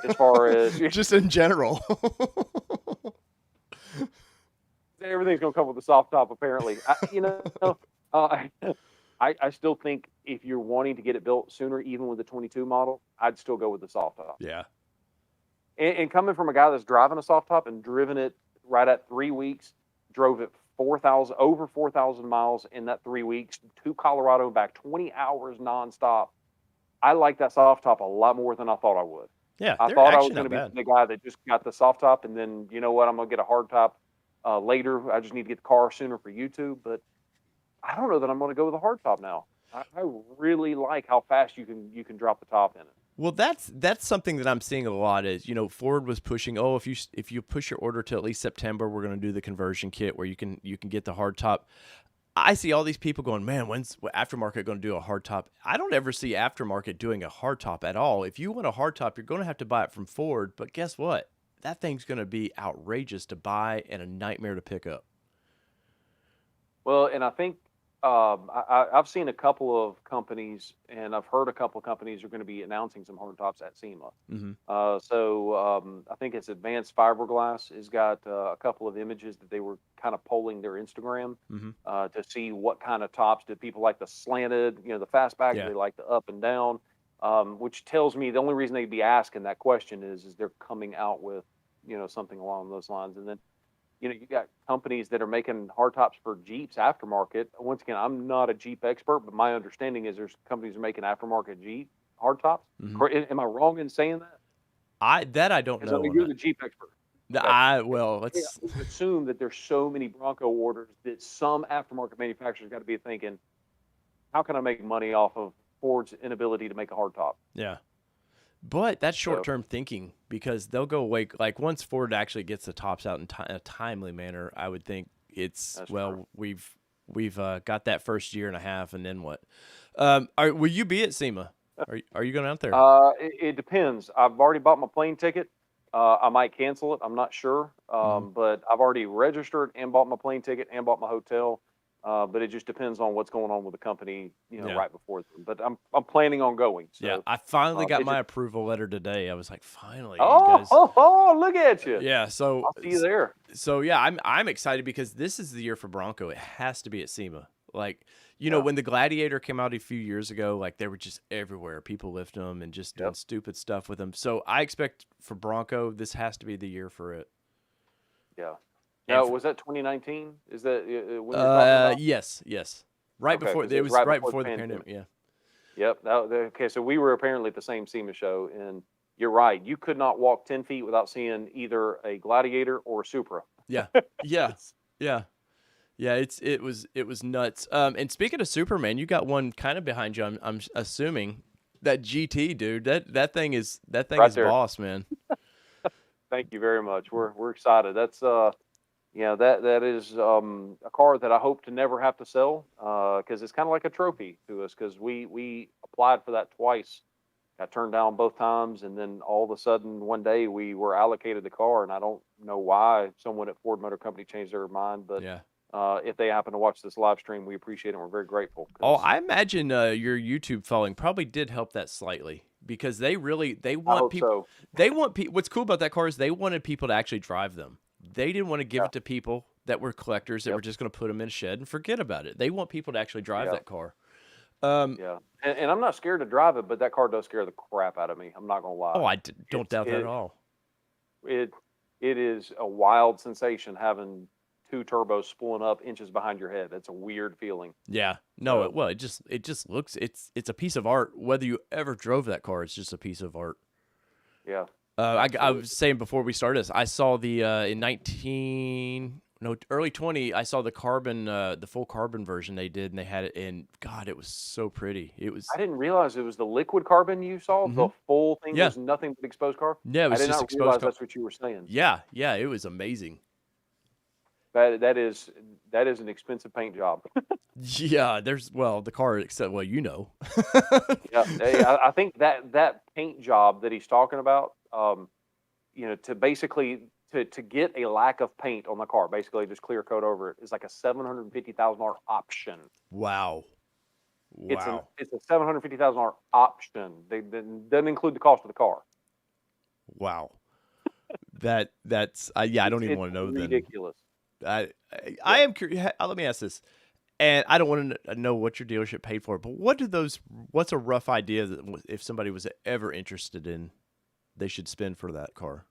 as far as Just in general. everything's gonna come with a soft top, apparently. Uh, I still think if you're wanting to get it built sooner, even with the 22 model, I'd still go with the soft top. Yeah. And coming from a guy that's driving a soft top and driven it right at 3 weeks, drove it 4,000 miles in that 3 weeks to Colorado back, 20 hours nonstop. I like that soft top a lot more than I thought I would. Yeah, I they're thought I was actually going not to be bad. the guy that just got the soft top, and then you know what, I'm going to get a hard top later. I just need to get the car sooner for YouTube, but I don't know that I'm going to go with a hard top now. I really like how fast you can drop the top in it. Well, that's something that I'm seeing a lot is, Ford was pushing, oh, if you push your order to at least September, we're going to do the conversion kit where you can get the hard top. I see all these people going, man, when's Aftermarket going to do a hard top? I don't ever see Aftermarket doing a hard top at all. If you want a hard top, you're going to have to buy it from Ford, but guess what? That thing's going to be outrageous to buy and a nightmare to pick up. Well, and I think I've seen a couple of companies, and I've heard a couple of companies are going to be announcing some hard tops at SEMA. Mm-hmm. I think it's Advanced Fiberglass has got a couple of images that they were kind of polling their Instagram Mm-hmm. to see what kind of tops do people like, the slanted, the fastback, do Yeah. they like the up and down, which tells me the only reason they'd be asking that question is they're coming out with something along those lines. And then you got companies that are making hardtops for Jeeps aftermarket. Once again, I'm not a Jeep expert, but my understanding is there's companies that are making aftermarket Jeep hardtops. Mm-hmm. Am I wrong in saying that? I don't Because I know mean, on you're that. the Jeep expert. Okay. Well, Yeah, let's. I would assume that there's so many Bronco orders that some aftermarket manufacturers got to be thinking, how can I make money off of Ford's inability to make a hardtop? Yeah. But that's So short-term thinking because they'll go away. Like once Ford actually gets the tops out in a timely manner, I would think it's that's true. well, we've got that first year and a half, and then what? Will you be at SEMA? Are you going out there? It depends. I've already bought my plane ticket. I might cancel it. I'm not sure. Mm-hmm. But I've already registered and bought my plane ticket and bought my hotel. But it just depends on what's going on with the company, Yeah. right before them. But I'm planning on going. Yeah, So I finally got it my just approval letter today. I was like, finally, you oh, guys. oh, oh, look at you. Yeah, so I'll see you there. so yeah, I'm excited because this is the year for Bronco. It has to be at SEMA. Like, Yeah. when the Gladiator came out a few years ago, like they were just everywhere. People lifting them and just doing Yep. stupid stuff with them. So I expect for Bronco, this has to be the year for it. Yeah. And Now, was that 2019? Is that when you're talking about? yes. Right Okay, before because it it was was right right before before the the pandemic. pandemic. Yeah. Yep. Okay, so we were apparently at the same SEMA show, and you're right. You could not walk 10 feet without seeing either a Gladiator or a Supra. Yeah. Yeah. Yeah. Yeah, it was nuts. And speaking of Superman, you got one kind of behind you. I'm assuming that GT dude. That thing is Right there. boss, man. Thank you very much. We're excited. That's that is a car that I hope to never have to sell because it's kind of like a trophy to us because we applied for that twice, got turned down both times, and then all of a sudden one day we were allocated the car, and I don't know why someone at Ford Motor Company changed their mind, but Yeah. if they happen to watch this live stream, we appreciate it and we're very grateful. Oh, 'Cause I imagine your YouTube following probably did help that slightly because they I want hope people. so. They want people. What's cool about that car is they wanted people to actually drive them. They didn't want to give Yeah. it to people that were collectors that Yep. were just going to put them in a shed and forget about it. They want people to actually drive Yeah. that car. Um, Yeah. And I'm not scared to drive it, but that car does scare the crap out of me. I'm not gonna lie. oh, don't It's doubt that at all. it it is a wild sensation having two turbos spooling up inches behind your head. It's a weird feeling. Yeah. No, So well, it just looks it's a piece of art. Whether you ever drove that car, it's just a piece of art. yeah, I absolutely. was saying before we started this, I saw the in early 20, I saw the full carbon version they did, and they had it in. God, it was so pretty. It I was. didn't realize it was the liquid carbon you saw. Hmm. The full thing Yeah, was nothing but exposed carbon. yeah, it I was did just not exposed. realize that's what you were saying. Yeah, yeah, it was amazing. That is an expensive paint job. Yeah, the car except Yeah, I think that paint job that he's talking about, to basically to get a lack of paint on the car, basically just clear coat over it, is like a $750,000 option. Wow, wow, It's a $750,000 option. They doesn't include the cost of the car. wow. That's yeah. I don't even It's want to know then. ridiculous. I am curious. Let me ask this, and I don't want to know what your dealership paid for it, but what's a rough idea that if somebody was ever interested in, they should spend for that car?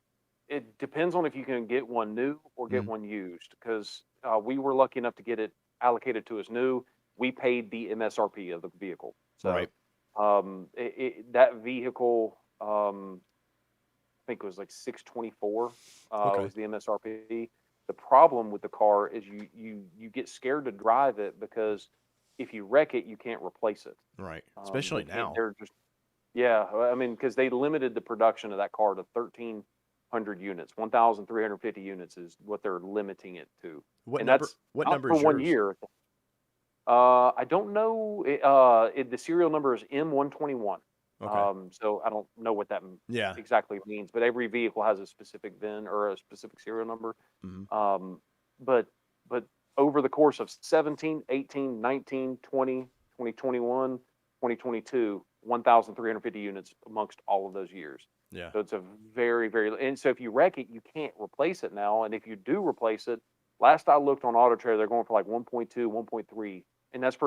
It depends on if you can get one new or get Mhm. one used, because we were lucky enough to get it allocated to us new. We paid the MSRP of the vehicle. So Right. that vehicle, I think it was like 624 Okay. was the MSRP. The problem with the car is you get scared to drive it because if you wreck it, you can't replace it. Right. They Especially can't. now. They're just yeah. I mean, because they limited the production of that car to 1,300 units. 1,350 units is what they're limiting it to, What and number? that's What not number for is one yours? year. I don't know. The serial number is M121. Okay. So I don't know what that Yeah. exactly means, but every vehicle has a specific VIN or a specific serial number. Hmm. Um, but but over the course of 17, 18, 19, 20, 2021, 2022, 1,350 units amongst all of those years. Yeah. So it's a very, very, and so if you wreck it, you can't replace it now. And if you do replace it, last I looked on Auto Trader, they're going for like 1.2, 1.3, and that's Yeah.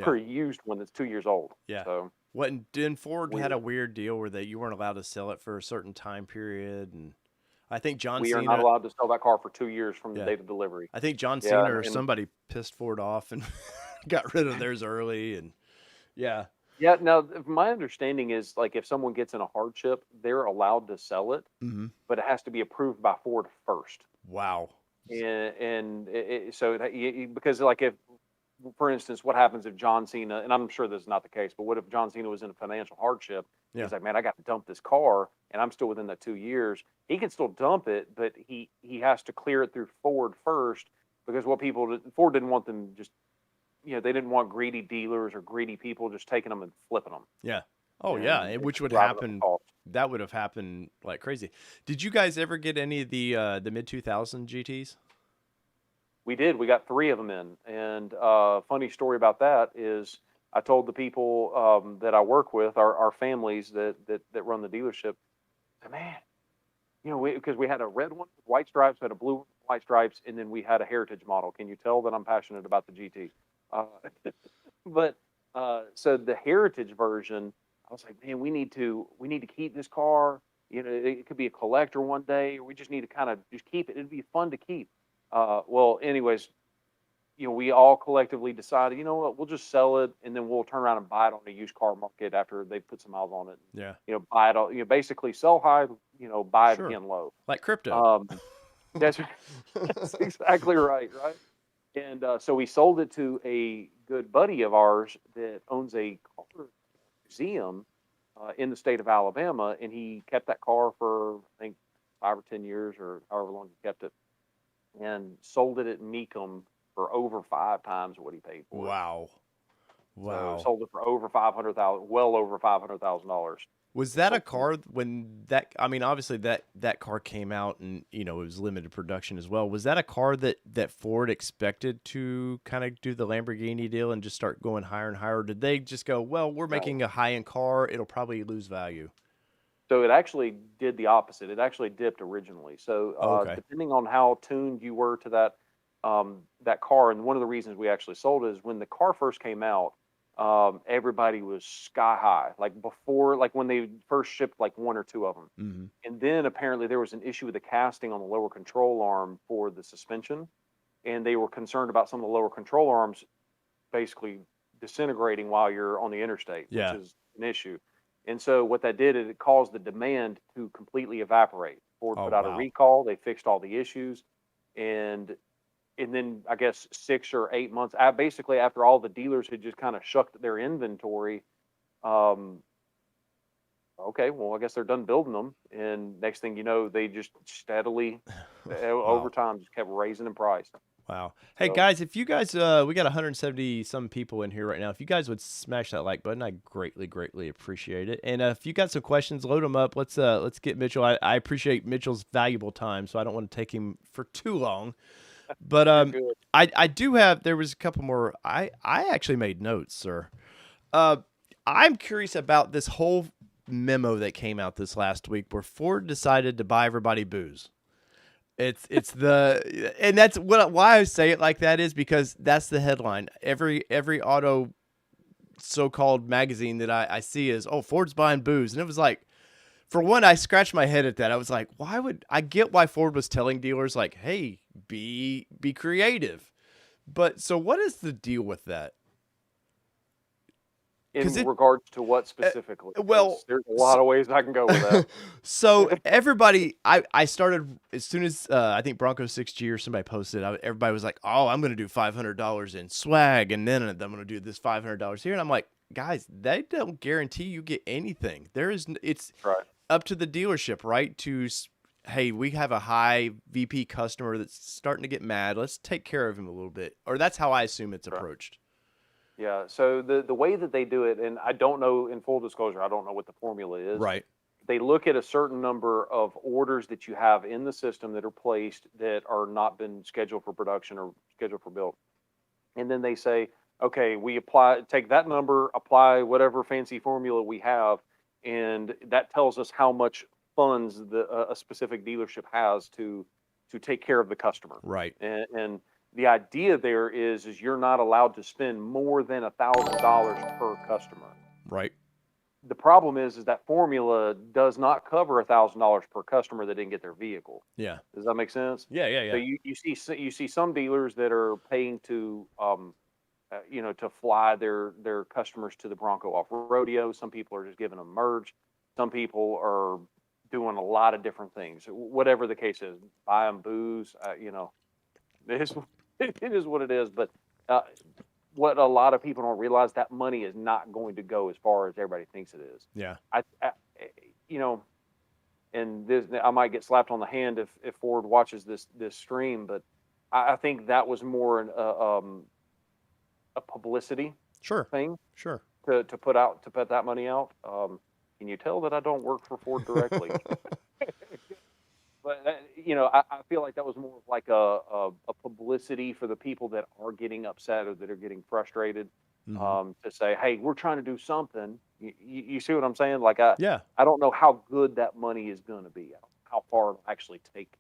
for a used one that's 2 years old. Yeah. So What didn't Ford had weird. a weird deal where you weren't allowed to sell it for a certain time period, and I think John We are not Cena. allowed to sell that car for 2 years from the Yeah. date of delivery. I think John Yeah, Cena or and somebody pissed Ford off and got rid of theirs early, and yeah. yeah. Now, my understanding is like if someone gets in a hardship, they're allowed to sell it, Hmm. but it has to be approved by Ford first. Wow. So because like if, for instance, what happens if John Cena, and I'm sure this is not the case, but what if John Cena was in a financial hardship? Yeah. He's like, man, I got to dump this car, and I'm still within that 2 years. He can still dump it, but he has to clear it through Ford first, because Ford didn't want them just, they didn't want greedy dealers or greedy people just taking them and flipping them Yeah. Oh yeah, and which just would driving up the happen. cost. That would have happened like crazy. Did you guys ever get any of the mid 2000 GTs? We did. We got three of them in. And funny story about that is I told the people that I work with, our families that run the dealership, man, because we had a red one with white stripes, had a blue one with white stripes, and then we had a heritage model. Can you tell that I'm passionate about the GT? Uh, but so the heritage version, I was like, man, we need to keep this car. It could be a collector one day, or we just need to kind of just keep it. It'd be fun to keep. Well, anyways, we all collectively decided, you know what, we'll just sell it, and then we'll turn around and buy it on the used car market after they put some miles on it. Yeah. Buy it all, basically sell high, buy it Sure. again low. Like crypto. Um, that's that's exactly right, right? And so we sold it to a good buddy of ours that owns a car museum in the state of Alabama, and he kept that car for I think 5 or 10 years or however long he kept it, and sold it at Mecum for over 5 times what he paid for it. Wow. So Wow. sold it for over 500,000, well over $500,000. Was that a Sold car when that? I mean, obviously that car came out and it was limited production as well. Was that a car that Ford expected to kind of do the Lamborghini deal and just start going higher and higher? Or did they just go, well, we're no. making a high end car, it'll probably lose value? So it actually did the opposite. It actually dipped originally. So Oh, okay. depending on how tuned you were to that car, and one of the reasons we actually sold it is when the car first came out, everybody was sky high, like before, like when they first shipped like one or two of them. Mm-hmm. And then apparently there was an issue with the casting on the lower control arm for the suspension, and they were concerned about some of the lower control arms basically disintegrating while you're on the interstate, which Yeah. is an issue. And so what that did is it caused the demand to completely evaporate. Ford Oh, put out a wow. recall, they fixed all the issues, and then I guess 6 or 8 months, basically after all the dealers had just kind of shucked their inventory, um, okay, well, I guess they're done building them. And next thing you know, they just steadily, over Wow. time, just kept raising in price. Wow. Hey So guys, if you guys we got 170 some people in here right now. If you guys would smash that like button, I greatly appreciate it. And if you got some questions, load them up. Let's get Mitchell. I appreciate Mitchell's valuable time, so I don't want to take him for too long. But you're good. I do have, there was a couple more. I actually made notes, sir. Uh I'm curious about this whole memo that came out this last week where Ford decided to buy everybody booze. And that's why I say it like that is because that's the headline. Every auto so-called magazine that I see is, oh, Ford's buying booze. And it was like, for one, I scratched my head at that. I was like, why would I get why Ford was telling dealers like, hey, be creative. But so what is the deal with that? In Because regards to what uh, specifically? well, 'Cause there's a lot of ways I can go with that. so everybody, I started as soon as I think Bronco 6G or somebody posted. Everybody was like, "Oh, I'm going to do $500 in swag, and then I'm going to do this $500 here." And I'm like, guys, they don't guarantee you get anything. It's Right. up to the dealership, right? Hey, we have a high VP customer that's starting to get mad. Let's take care of him a little bit, or that's how I assume it's Right. approached. Yeah. So the way that they do it, and I don't know, in full disclosure, I don't know what the formula is. Right. They look at a certain number of orders that you have in the system that are placed that are not been scheduled for production or scheduled for build. And then they say, okay, take that number, apply whatever fancy formula we have, and that tells us how much funds a specific dealership has to take care of the customer. Right. And the idea there is you're not allowed to spend more than $1,000 per customer. Right. The problem is that formula does not cover $1,000 per customer that didn't get their vehicle. Yeah. Does that make sense? Yeah. Yeah. So Yeah. you see some dealers that are paying to to fly their customers to the Bronco off rodeo. Some people are just giving them merge. Some people are doing a lot of different things. Whatever the case is, buy them booze. It is it is what it is. But uh, what a lot of people don't realize, that money is not going to go as far as everybody thinks it is. Yeah. I you know, and this, I might get slapped on the hand if Ford watches this stream, but I think that was more a publicity Sure. thing Sure. to put that money out. Can you tell that I don't work for Ford directly? But I feel like that was more of like a publicity for the people that are getting upset or that are getting frustrated. Mm-hmm. To say, hey, we're trying to do something. You see what I'm saying? Like Yeah. I don't know how good that money is going to be. How far it'll actually take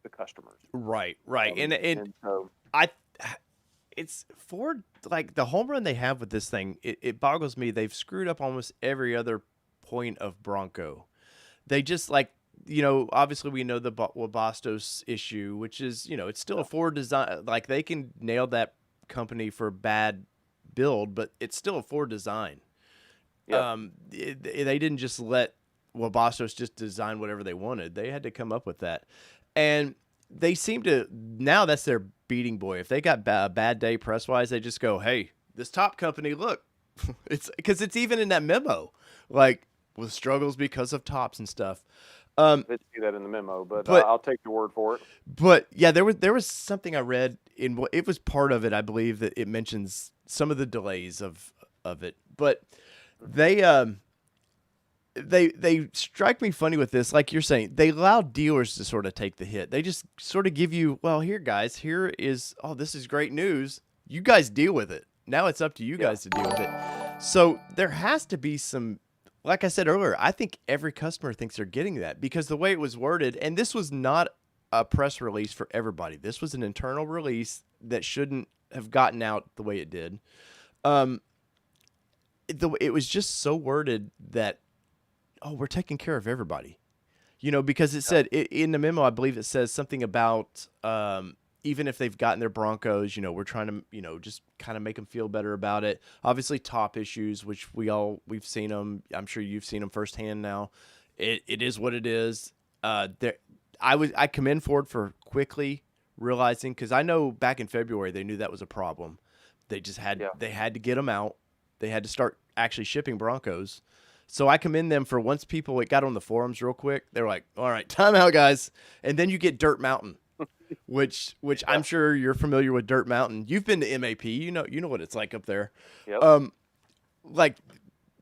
the customers. Right. Right. And so I, it's Ford, like the home run they have with this thing. It boggles me. They've screwed up almost every other point of Bronco. They just obviously we know the Bastos issue, which is, it's still a Ford design. Like they can nail that company for bad build, but it's still a Ford design. yeah, They didn't just let Bastos just design whatever they wanted. They had to come up with that. And they seem to, now that's their beating boy. If they got a bad day press wise, they just go, hey, this top company, look, it's because it's even in that memo, like with struggles because of tops and stuff. I didn't see that in the memo, but But I'll take your word for it. But yeah, there was something I read in what it was part of it. I believe that it mentions some of the delays of it, but they they strike me funny with this. Like you're saying, they allow dealers to sort of take the hit. They just sort of give you, well, here guys, here is, oh, this is great news. You guys deal with it. Now it's up to you guys to deal with it. So there has to be some, like I said earlier, I think every customer thinks they're getting that because the way it was worded, and this was not a press release for everybody. This was an internal release that shouldn't have gotten out the way it did. It was just so worded that, oh, we're taking care of everybody, because it said in the memo, I believe it says something about even if they've gotten their Broncos, we're trying to, just kind of make them feel better about it. Obviously, top issues, which we've seen them. I'm sure you've seen them firsthand now. It is what it is. I commend Ford for quickly realizing, because I know back in February they knew that was a problem. They just they had to get them out. They had to start actually shipping Broncos. So I commend them for once it got on the forums real quick. They're like, all right, time out, guys. And then you get Dirt Mountain, which I'm sure you're familiar with Dirt Mountain. You've been to MAP. You know what it's like up there. Yep. Like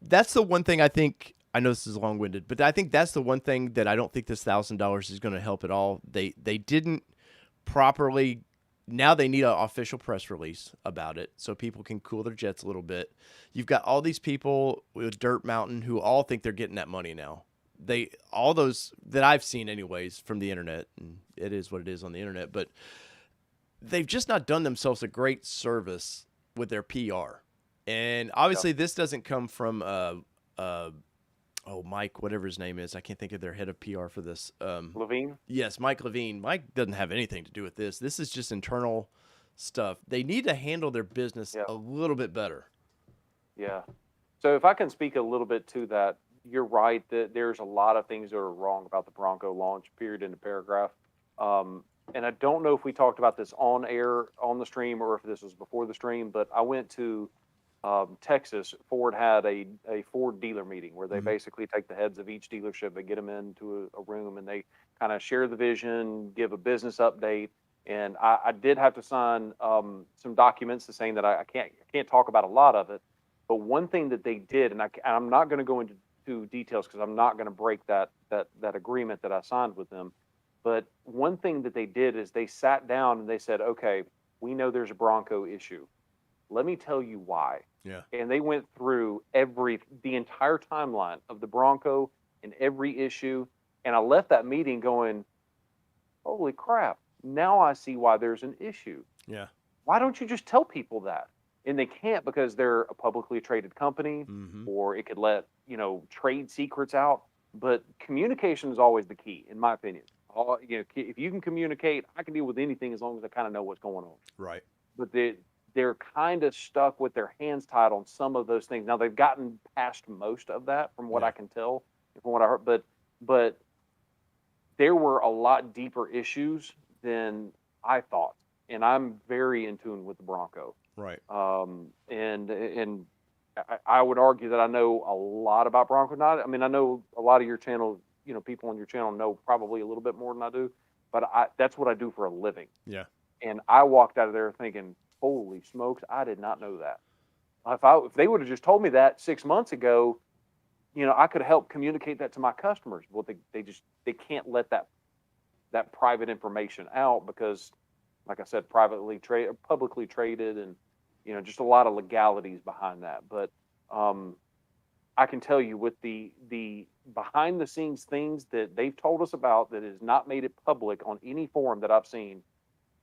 that's the one thing I think, I know this is long-winded, but I think that's the one thing that I don't think this $1,000 is going to help at all. They didn't properly. Now they need an official press release about it so people can cool their jets a little bit. You've got all these people with Dirt Mountain who all think they're getting that money now. all those that I've seen anyways from the internet, and it is what it is on the internet, but they've just not done themselves a great service with their PR. And obviously this doesn't come from Mike, whatever his name is. I can't think of their head of PR for this. Levine? Yes, Mike Levine. Mike doesn't have anything to do with this. This is just internal stuff. They need to handle their business a little bit better. Yeah. So if I can speak a little bit to that, you're right that there's a lot of things that are wrong about the Bronco launch, period, in the paragraph. And I don't know if we talked about this on air on the stream or if this was before the stream, but I went to Texas. Ford had a Ford dealer meeting where they basically take the heads of each dealership and get them into a room, and they kind of share the vision, give a business update. And I did have to sign some documents saying that I can't talk about a lot of it. But one thing that they did, and I'm not going to go into details because I'm not going to break that agreement that I signed with them. But one thing that they did is they sat down and they said, okay, we know there's a Bronco issue. Let me tell you why. Yeah. And they went through the entire timeline of the Bronco and every issue. And I left that meeting going, holy crap, now I see why there's an issue. Yeah. Why don't you just tell people that? And they can't because they're a publicly traded company, or it could let, trade secrets out. But communication is always the key, in my opinion. If you can communicate, I can deal with anything as long as I kind of know what's going on. Right. But they're kind of stuck with their hands tied on some of those things. Now they've gotten past most of that, from what I can tell, from what I heard. But there were a lot deeper issues than I thought, and I'm very in tune with the Bronco. Right. And I would argue that I know a lot about Bronco. I know a lot of your channel, people on your channel know probably a little bit more than I do, but that's what I do for a living. Yeah. And I walked out of there thinking, holy smokes, I did not know that. If they would have just told me that 6 months ago, I could have helped communicate that to my customers. Well, they can't let that private information out because, like I said, publicly traded, and just a lot of legalities behind that. But I can tell you, with the behind the scenes things that they've told us about that has not made it public on any forum that I've seen,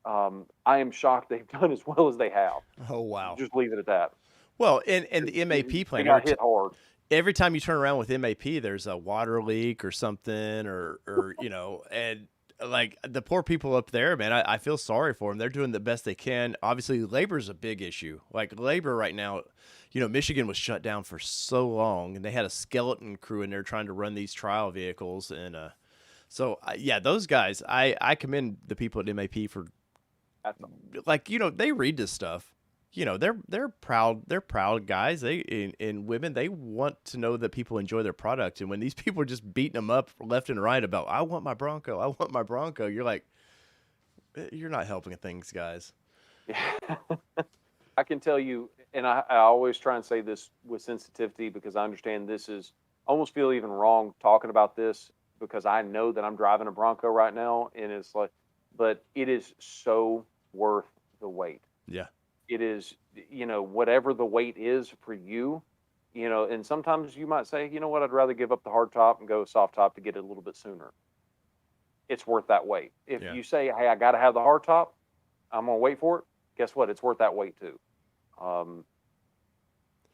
I am shocked they've done as well as they have. Oh, wow. Just leave it at that. Well, and the MAP plan, they got hit hard. Every time you turn around with MAP, there's a water leak or something, or and like the poor people up there, man, I feel sorry for them. They're doing the best they can. Obviously, labor is a big issue. Like labor right now, Michigan was shut down for so long, and they had a skeleton crew in there trying to run these trial vehicles. And so, those guys, I commend the people at MAP for, like, they read this stuff. They're proud. They're proud guys. And women, they want to know that people enjoy their product. And when these people are just beating them up left and right about, I want my Bronco, I want my Bronco, you're like, you're not helping things, guys. Yeah. I can tell you, and I always try and say this with sensitivity because I understand this is almost feel even wrong talking about this because I know that I'm driving a Bronco right now, and it's like, but it is so worth the wait. Yeah. It is, whatever the wait is for you, and sometimes you might say, you know what, I'd rather give up the hard top and go soft top to get it a little bit sooner. It's worth that wait. If you say, hey, I got to have the hard top, I'm going to wait for it. Guess what? It's worth that wait too.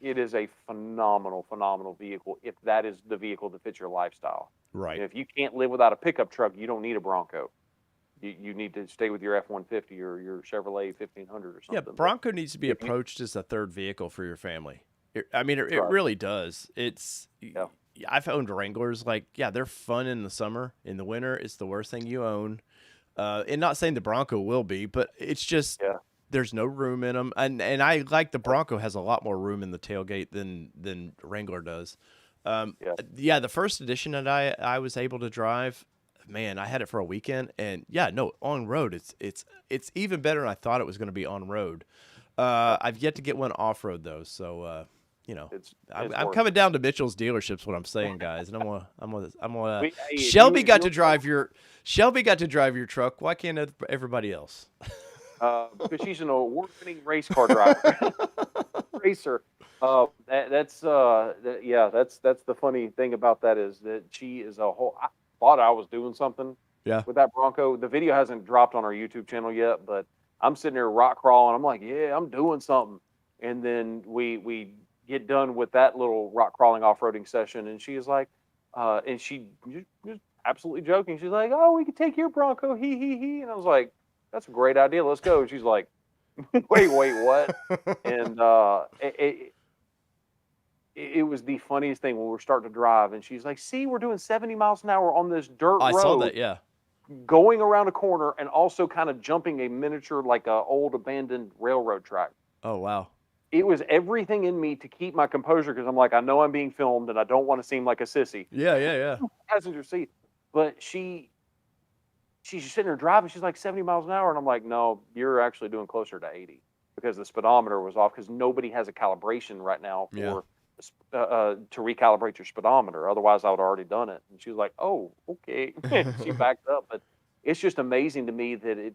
It is a phenomenal, phenomenal vehicle if that is the vehicle that fits your lifestyle. Right. And if you can't live without a pickup truck, you don't need a Bronco. You need to stay with your F-150 or your Chevrolet 1500 or something. Yeah, Bronco needs to be approached as a third vehicle for your family. It really does. I've owned Wranglers. They're fun in the summer. In the winter, it's the worst thing you own. And not saying the Bronco will be, but it's just there's no room in them. And I like the Bronco has a lot more room in the tailgate than Wrangler does. The first edition that I was able to drive, man, I had it for a weekend, and on road, it's even better than I thought it was going to be on road. I've yet to get one off road though, so I'm coming down to Mitchell's dealerships. What I'm saying, guys, and I'm gonna. Shelby got to drive your truck. Why can't everybody else? Because she's an award-winning race car driver, racer. Yeah, that's the funny thing about that is that she is a whole. I thought I was doing something Yeah. with that Bronco. The video hasn't dropped on our YouTube channel yet, but I'm sitting there rock crawling. I'm like, yeah, I'm doing something. And then we get done with that little rock crawling off roading session, and she is like, and she just absolutely joking. She's like, oh, we could take your Bronco, he. And I was like, that's a great idea. Let's go. And she's like, wait, what? And it was the funniest thing when we were starting to drive, and she's like, see, we're doing 70 miles an hour on this dirt I saw road that. Yeah. going around a corner and also kind of jumping a miniature like a old abandoned railroad track. Oh, wow. It was everything in me to keep my composure because I'm like, I know I'm being filmed and I don't want to seem like a sissy. Yeah. Yeah. Yeah. Passenger seat. But she's just sitting there driving. She's like 70 miles an hour. And I'm like, no, you're actually doing closer to 80 because the speedometer was off because nobody has a calibration right now Yeah. for to recalibrate your speedometer. Otherwise, I would have already done it. And she was like, oh, okay. She backed up. But it's just amazing to me that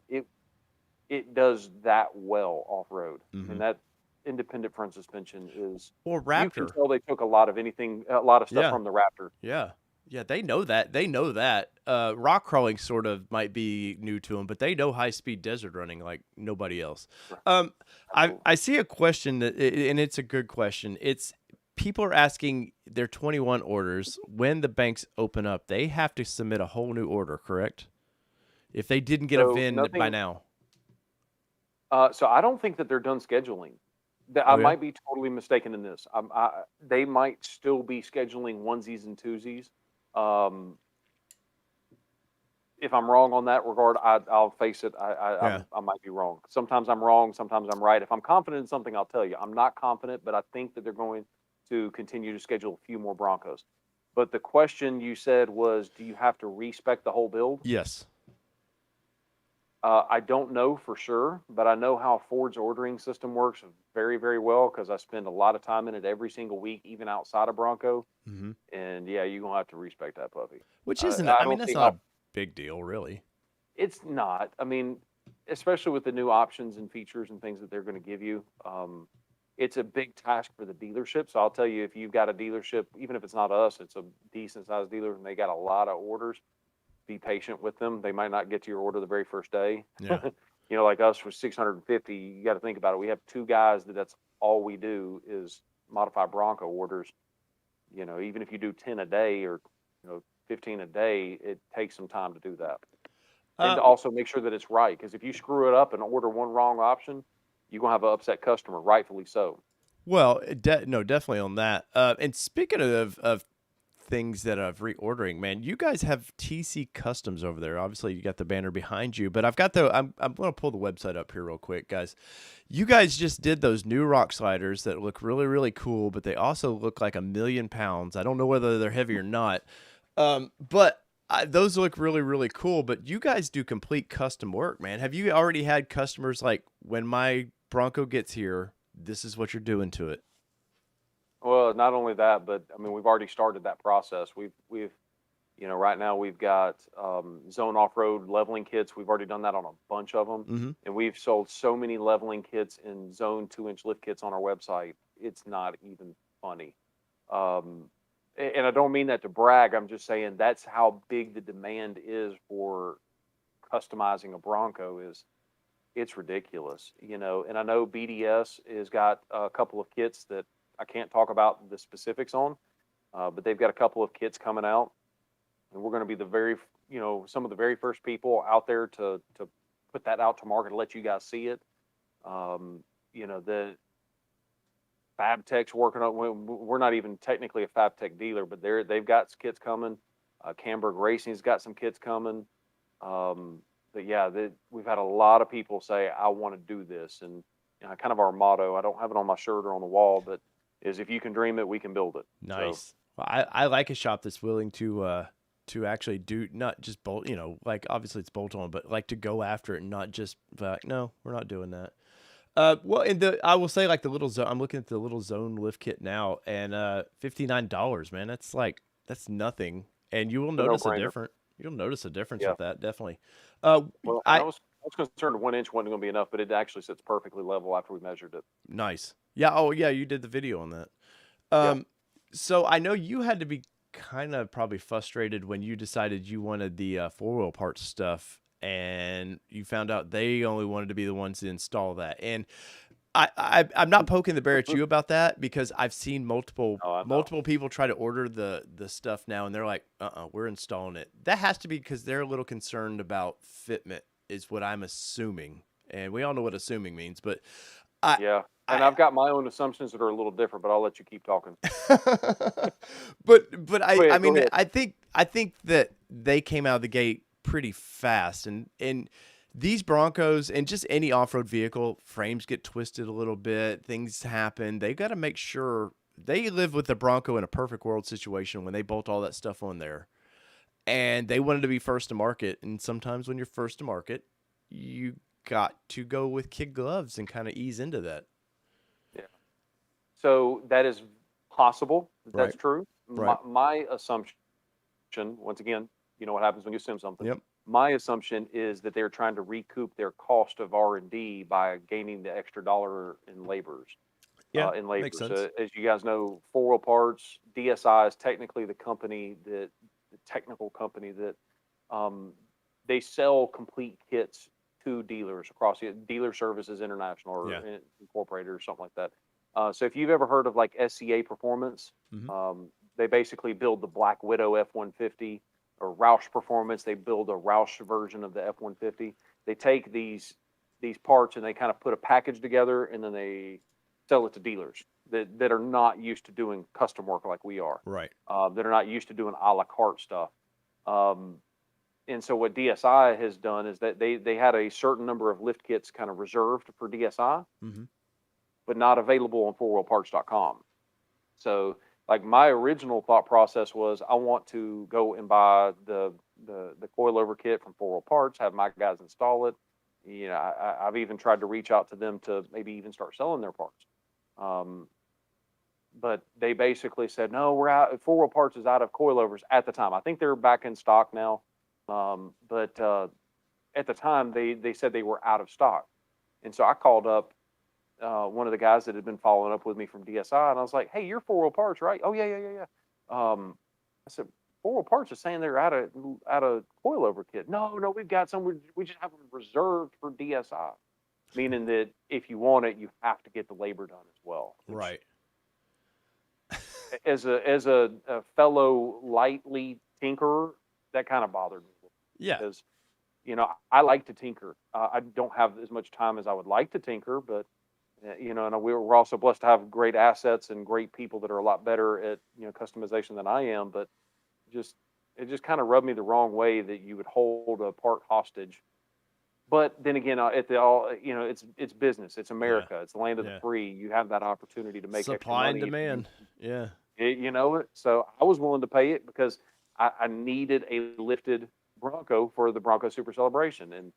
it does that well off road. I mean, Hmm. that independent front suspension is, Or you can Raptor. tell they took a lot of stuff Yeah. from the Raptor. Yeah. Yeah, they know that. They know that. Rock crawling sort of might be new to them, but they know high speed desert running like nobody else. Right. Um, I Absolutely. I see a question and it's a good question. It's people are asking their 21 orders when the banks open up. They have to submit a whole new order, correct? If they didn't get a So VIN by nothing. now. So I don't think that they're done scheduling. I Oh yeah. might be totally mistaken in this. They might still be scheduling onesies and twosies. Um, if I'm wrong on that regard, I'll face it. Yeah. I might be wrong. Sometimes I'm wrong. Sometimes I'm right. If I'm confident in something, I'll tell you. I'm not confident, but I think that they're going to continue to schedule a few more Broncos. But the question you said was, do you have to respec the whole build? Yes. I don't know for sure, but I know how Ford's ordering system works very, very well because I spend a lot of time in it every single week, even outside of Bronco. Hmm. And yeah, you're gonna have to respect that puppy. Which isn't. I I mean, don't that's see not how a big deal, really. it's not. I mean, especially with the new options and features and things that they're going to give you. It's a big task for the dealership. So I'll tell you, if you've got a dealership, even if it's not us, it's a decent sized dealer and they got a lot of orders, be patient with them. They might not get to your order the very first day. Yeah. Like us with 650, you got to think about it. We have two guys that's all we do is modify Bronco orders. Even if you do 10 a day or, 15 a day, it takes some time to do that. And to Uh, also make sure that it's right. Because if you screw it up and order one wrong option, you're going to have an upset customer, rightfully so. Well, no, definitely on that. And speaking of things that I've reordering, man, you guys have TC Customs over there. Obviously, you got the banner behind you, but I've got I'm going to pull the website up here real quick, guys. You guys just did those new rock sliders that look really really cool, but they also look like 1,000,000 pounds. I don't know whether they're heavy or not, but. Those look really, really cool, but you guys do complete custom work, man. Have you already had customers like, when my Bronco gets here, this is what you're doing to it? Well, not only that, but I mean, we've already started that process. Right now we've got zone off-road leveling kits. We've already done that on a bunch of them, Mm-hmm. and we've sold so many leveling kits and zone 2-inch lift kits on our website. It's not even funny. Um, and I don't mean that to brag. I'm just saying that's how big the demand is for customizing a Bronco is it's ridiculous, and I know BDS has got a couple of kits that I can't talk about the specifics on, but they've got a couple of kits coming out, and we're going to be some of the very first people out there to put that out to market to let you guys see it. The Fab Tech's working on. We're not even technically a Fab Tech dealer, but they've got kits coming. Camberg Racing's got some kits coming. But yeah, we've had a lot of people say, "I want to do this," and kind of our motto. I don't have it on my shirt or on the wall, but is if you can dream it, we can build it. So Nice. Well, I like a shop that's willing to actually do, not just bolt, like obviously it's bolt on, but like to go after it and not just be like, no, we're not doing that. Well, I will say, like, the little zone. I'm looking at the little zone lift kit now, and $59, man. That's nothing, and you will it's a no notice a brainer. different. You'll notice a difference Yeah. with that, definitely. Uh, Well, and I I was was concerned 1 inch wasn't going to be enough, but it actually sits perfectly level after we measured it. Nice. Yeah. Oh, yeah. You did the video on that. Yeah. So I know you had to be kind of probably frustrated when you decided you wanted the four-wheel parts stuff, and you found out they only wanted to be the ones to install that. And I'm not poking the bear at you about that because I've seen multiple Oh, I know. multiple people try to order the stuff now, and they're like, we're installing it. That has to be because they're a little concerned about fitment, is what I'm assuming. And we all know what assuming means, but I Yeah. And I I've got my own assumptions that are a little different, but I'll let you keep talking. but Go I ahead. Go mean ahead. I think that they came out of the gate pretty fast, and these Broncos and just any off-road vehicle, frames get twisted a little bit, things happen. They got to make sure they live with the Bronco in a perfect world situation when they bolt all that stuff on there. And they wanted to be first to market, and sometimes when you're first to market, you got to go with kid gloves and kind of ease into that. Yeah. So that is possible. That's Right. true. Right. My assumption, once again, you know what happens when you assume something. Yep. My assumption is that they're trying to recoup their cost of R&D by gaining the extra dollar in labors. Yeah. In Makes labor. sense. So as you guys know, four wheel parts, DSI is technically the company that the technical company that um, they sell complete kits to dealers across the Dealer Services International or Yeah. Incorporated or something like that. So if you've ever heard of like SCA Performance, Hmm. they basically build the Black Widow F-150 or Roush Performance. They build a Roush version of the F-150. They take these parts and they kind of put a package together and then they sell it to dealers that are not used to doing custom work like we are, Right. that are not used to doing a la carte stuff. Um, and so what DSI has done is that they had a certain number of lift kits kind of reserved for DSI, Hmm. but not available on fourwheelparts.com. So like my original thought process was I want to go and buy the coilover kit from Four Wheel Parts, have my guys install it. You know, I've even tried to reach out to them to maybe even start selling their parts. Um, but they basically said, no, we're out. Four Wheel Parts is out of coilovers at the time. I think they're back in stock now. But at the time, they said they were out of stock. And so I called up one of the guys that had been following up with me from DSI, and I was like, "Hey, you're Four Wheel Parts, right?" "Oh yeah, yeah, yeah, yeah." I said, "Four Wheel Parts is saying they're out of coilover kit." "No, no, we've got some. We just have them reserved for DSI, meaning that if you want it, you have to get the labor done as well." Which, Right. as a fellow lightly tinkerer, that kind of bothered me Yeah. because I like to tinker. I don't have as much time as I would like to tinker, but and we're also blessed to have great assets and great people that are a lot better at customization than I am. But just it just kind of rubbed me the wrong way that you would hold a part hostage. But then again, at the all it's business. It's Yeah. America. It's the land of the Yeah. free. You have that opportunity to make extra Supply and money if you demand. Yeah. you know it. So I was willing to pay it because I needed a lifted Bronco for the Bronco Super Celebration, and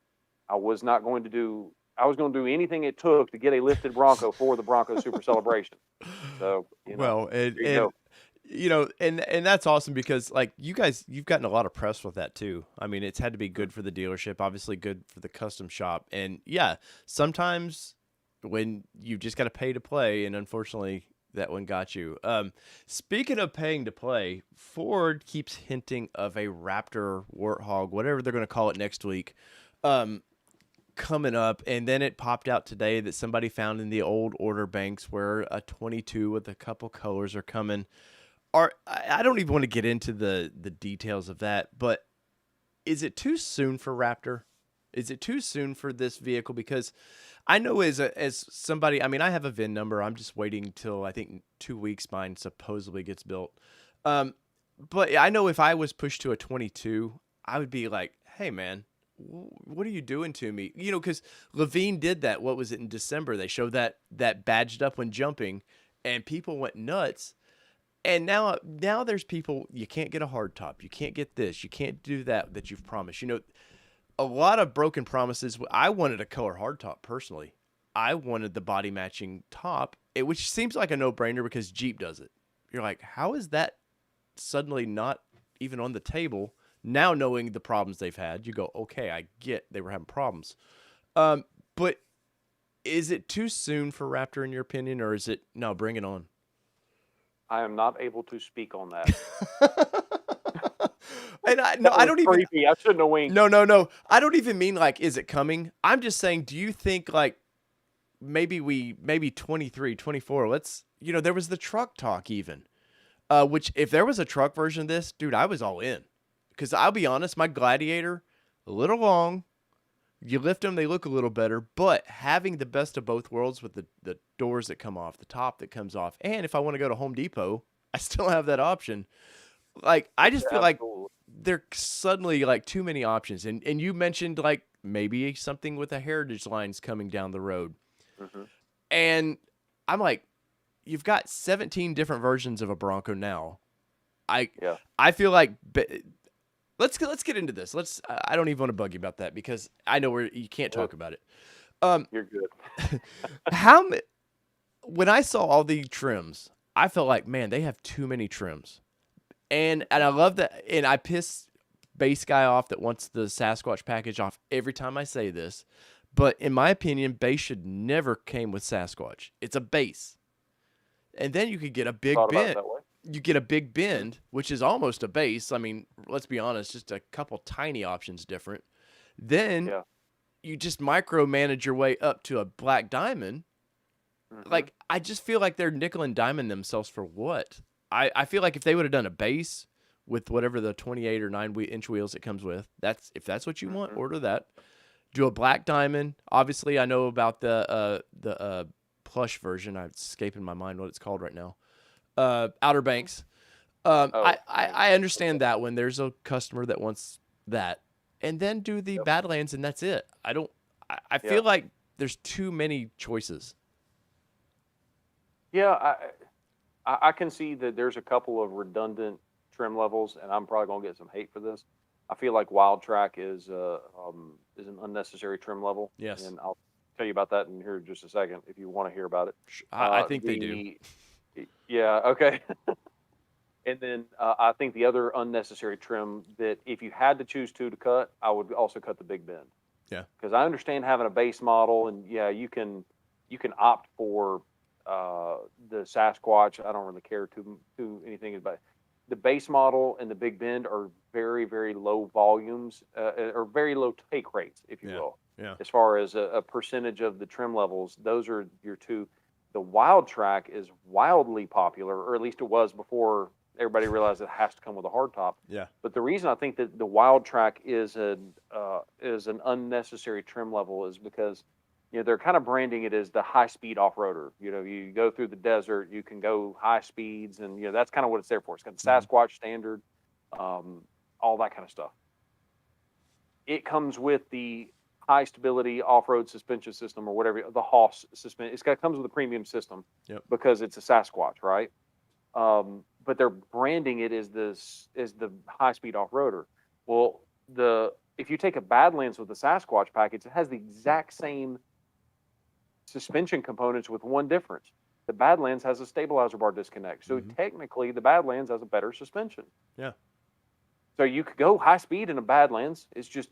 I was not going to do. I was going to do anything it took to get a lifted Bronco for the Bronco Super Celebration. So Well, there you go. and that's awesome because like you guys, you've gotten a lot of press with that too. I mean, it's had to be good for the dealership, obviously good for the custom shop, and yeah, sometimes when you just got to pay to play, and unfortunately that one got you. Speaking of paying to play, Ford keeps hinting of a Raptor Warthog, whatever they're going to call it next week. Um, Coming up, and then it popped out today that somebody found in the old order banks where a 22 with a couple colors are coming. I don't even want to get into the details of that, but is it too soon for Raptor? Is it too soon for this vehicle? Because I know as somebody, I mean, I have a VIN number. I'm just waiting till I think 2 weeks mine supposedly gets built. Um, but I know if I was pushed to a 22, I would be like, hey man, what are you doing to me? Because Levine did that. What was it in December? They showed that badged up when jumping, and people went nuts. And now there's people, you can't get a hard top, you can't get this, you can't do that you've promised. A lot of broken promises. I wanted a color hardtop personally. I wanted the body matching top, which seems like a no brainer because Jeep does it. You're like, how is that suddenly not even on the table? Now knowing the problems they've had, you go, okay, I get they were having problems. But is it too soon for Raptor in your opinion, or is it no? Bring it on. I am not able to speak on that. And I no, That I was don't even. creepy. I shouldn't have winked. No, no, no. I don't even mean like is it coming? I'm just saying, do you think like maybe 23, 24? Let's there was the truck talk even. Which if there was a truck version of this, dude, I was all in. Cuz I'll be honest, my Gladiator a little long. You lift them, they look a little better, but having the best of both worlds with the doors that come off, the top that comes off, and if I want to go to Home Depot, I still have that option. Like I just feel like Absolutely. there suddenly like too many options. And you mentioned like maybe something with the heritage lines coming down the road. Hmm. And I'm like, you've got 17 different versions of a Bronco now. I Yeah, I feel like let's get into this. I don't even want to bug you about that because I know where you can't good. talk about it. Um You're good. how when I saw all the trims, I felt like, man, they have too many trims. And I love that, and I piss base guy off that wants the Sasquatch package off every time I say this. But in my opinion, base should never came with Sasquatch. It's a base. And then you could get a big Thought about it bend. that way. You get a big bend, which is almost a base. I mean, let's be honest, just a couple tiny options different. Then Yeah. you just micromanage your way up to a black diamond. Hmm. Like, I just feel like they're nickel and diamond themselves for what? I feel like if they would have done a base with whatever the 28 or 9-inch wheels it comes with, if that's what you want, Hmm. order that. Do a black diamond. Obviously, I know about the plush version. I'm escaping my mind what it's called right now. Outer Banks. Oh, I understand that when there's a customer that wants that, and then do the yep. Badlands, and that's it. I Yeah. feel like there's too many choices. Yeah. I can see that there's a couple of redundant trim levels, and I'm probably gonna get some hate for this. I feel like Wild Track is an unnecessary trim level, Yes, and I'll tell you about that in here in just a second if you want to hear about it. I think they do. The Yeah, okay. And then I think the other unnecessary trim that if you had to choose two to cut, I would also cut the big bend Yeah. because I understand having a base model, and yeah, you can opt for the Sasquatch. I don't really care too anything about it. The base model and the big bend are very low volumes or very low take rates, if you Yeah. will, Yeah. as far as a percentage of the trim levels. Those are your two. The Wild Track is wildly popular, or at least it was before everybody realized it has to come with a hardtop. Yeah. But the reason I think that the Wild Track is an unnecessary trim level is because they're kind of branding it as the high speed off roader. You go through the desert, you can go high speeds, and that's kind of what it's there for. It's got the Hmm. Sasquatch standard, um, all that kind of stuff. It comes with the high stability off road suspension system or whatever the Hoss suspension. It comes with a premium system Yep. because it's a Sasquatch, right? But they're branding it as the high speed off roader. Well, the if you take a Badlands with the Sasquatch package, it has the exact same suspension components with one difference. The Badlands has a stabilizer bar disconnect, so Hmm. technically the Badlands has a better suspension. Yeah. So you could go high speed in a Badlands. It's just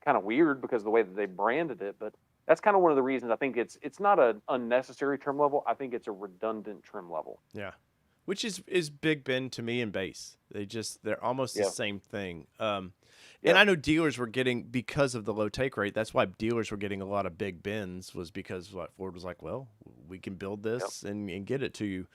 kind of weird because of the way that they branded it, but that's kind of one of the reasons I think it's not an unnecessary trim level. I think it's a redundant trim level. Yeah. Which is Big Ben to me and base. They're almost the Yeah, same thing. And yeah. I know dealers were getting because of the low take rate. That's why dealers were getting a lot of big bins was because what Ford was like, well, we can build Yep. this and get it to you.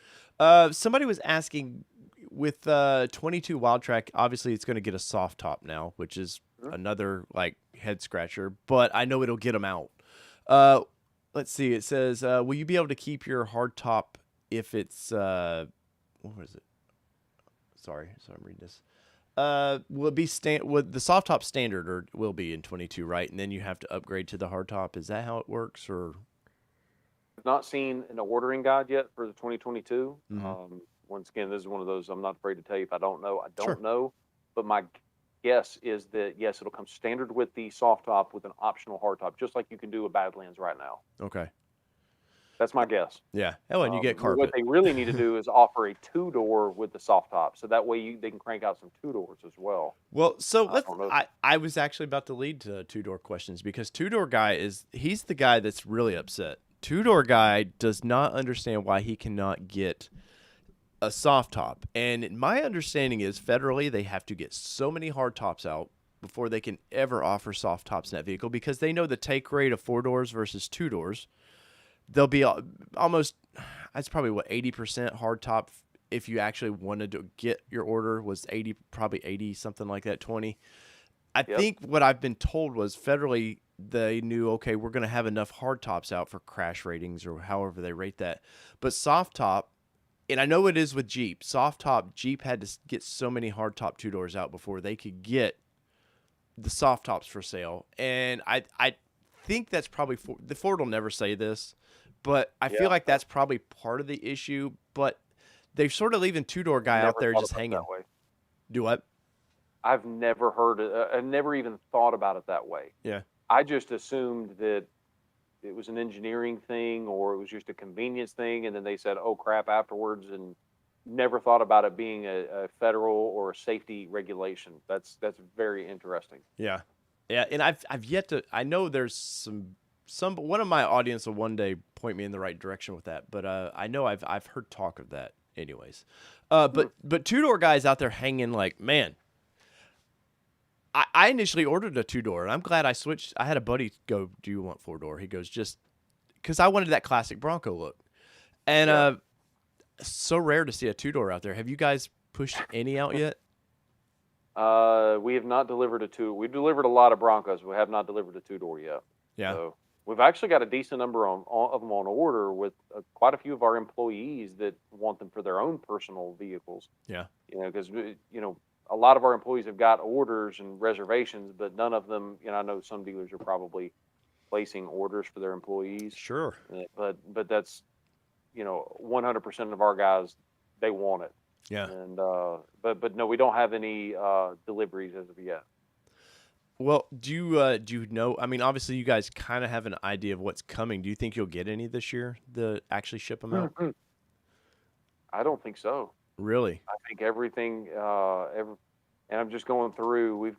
Somebody was asking with 22 Wild Track. Obviously, it's going to get a soft top now, which is Mhm. another like head scratcher. But I know it'll get them out. Uh, let's see. It says, will you be able to keep your hard top if it's what was it? Sorry, so I'm reading this. Will it be would the soft top standard or will be in 22, right? And then you have to upgrade to the hard top. Is that how it works or I've not seen an ordering guide yet for the 2022. Mhm. Once again, this is one of those I'm not afraid to tell you if I don't know. I Sure. don't know, but my guess is that yes, it'll come standard with the soft top with an optional hard top, just like you can do a Badlands right now. Okay. That's my guess. Yeah. Oh, and you get What carpet. they really need to do is offer a two-door with the soft top, so that way they can crank out some two doors as well. Well, so I don't know. I was actually about to lead to two-door questions because two-door guy he's the guy that's really upset. Two-door guy does not understand why he cannot get a soft top. And my understanding is federally they have to get so many hard tops out before they can ever offer soft tops in that vehicle because they know the take rate of four doors versus two doors. They'll be almost, that's probably what, 80% hard top if you actually wanted to get your order was 80, probably 80, something like that, 20. I Yep. think what I've been told was federally they knew, okay, we're going to have enough hard tops out for crash ratings or however they rate that. But soft top, and I know it is with Jeep, soft top, Jeep had to get so many hard top two doors out before they could get the soft tops for sale. And I think that's probably, the Ford will never say this, but I feel Yeah. like that's probably part of the issue. But they're sort of leaving two-door guy out Never there thought just about it hanging. that way. Do what? I've never heard it. I've never even thought about it that way. Yeah. I just assumed that it was an engineering thing or it was just a convenience thing, and then they said, "Oh crap!" afterwards, and never thought about it being a federal or a safety regulation. That's very interesting. Yeah. Yeah, and I've yet to. I know there's some. One of my audience will one day point me in the right direction with that, but I know I've heard talk of that. Anyways, but two-door guys out there hanging like, man. I initially ordered a two-door, and I'm glad I switched. I had a buddy go, "Do you want four-door?" He goes, "Just because I wanted that classic Bronco look," and Yeah. so rare to see a two-door out there. Have you guys pushed any out yet? We have not delivered a two. We delivered a lot of Broncos. We have not delivered a two-door yet. Yeah. So we've actually got a decent number of them on order with quite a few of our employees that want them for their own personal vehicles. Yeah. Because a lot of our employees have got orders and reservations, but none of them. I know some dealers are probably placing orders for their employees. Sure. But that's 100% of our guys, they want it. Yeah. And but no, we don't have any deliveries as of yet. Well, do you know? I mean, obviously, you guys kind of have an idea of what's coming. Do you think you'll get any this year to actually ship them out? I don't think so. Really? I think everything, and I'm just going through.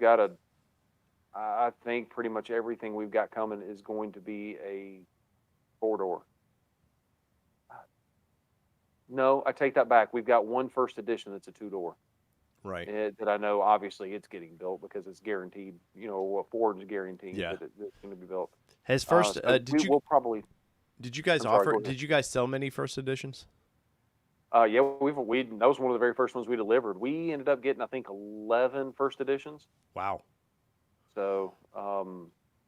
I think pretty much everything we've got coming is going to be a four-door. No, I take that back. We've got one first edition that's a two-door. Right. That I know, obviously, it's getting built because it's guaranteed. What Ford's guaranteed Yeah. that it's going to be built. Has first? So we'll probably. Did you guys I'm sorry, offer? go ahead. Did you guys sell many first editions? Yeah, that was one of the very first ones we delivered. We ended up getting, I think, 11 first editions. Wow. So,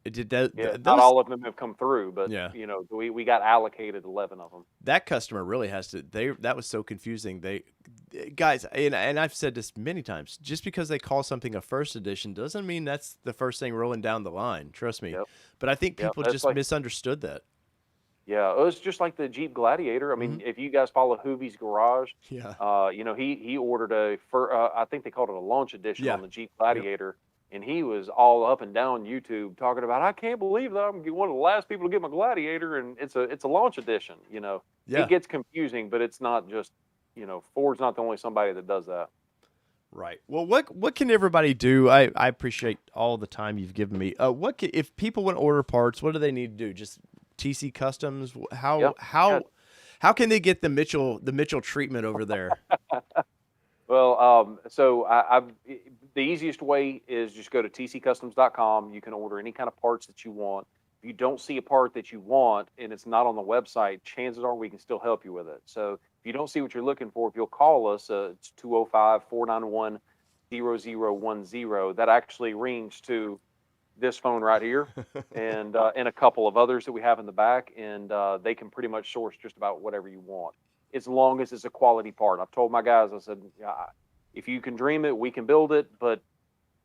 Did that? yeah, those, not all of them have come through, but Yeah. we got allocated 11 of them. that customer really has to. That was so confusing. Guys, and I've said this many times. Just because they call something a first edition doesn't mean that's the first thing rolling down the line. Trust me. Yep. But I think Yep, people that's just like- misunderstood that. Yeah, it was just like the Jeep Gladiator. I mean, if you guys follow Hoovie's Garage, Yeah. he ordered I think they called it a launch edition Yeah. on the Jeep Gladiator, and he was all up and down YouTube talking about, I can't believe that I'm one of the last people to get my Gladiator, and it's a launch edition. Yeah. It gets confusing, but it's not just Ford's not the only somebody that does that. Right. Well, what can everybody do? I appreciate all the time you've given me. If people want to order parts, what do they need to do? Just TC Customs? How can they get the Mitchell treatment over there? Well, so the easiest way is just go to tccustoms.com. You can order any kind of parts that you want. If you don't see a part that you want and it's not on the website, chances are we can still help you with it. So if you don't see what you're looking for, if you'll call us, it's 205-491-0010. That actually rings to this phone right here and a couple of others that we have in the back, and they can pretty much source just about whatever you want, as long as it's a quality part. I've told my guys, I said, if you can dream it, we can build it, but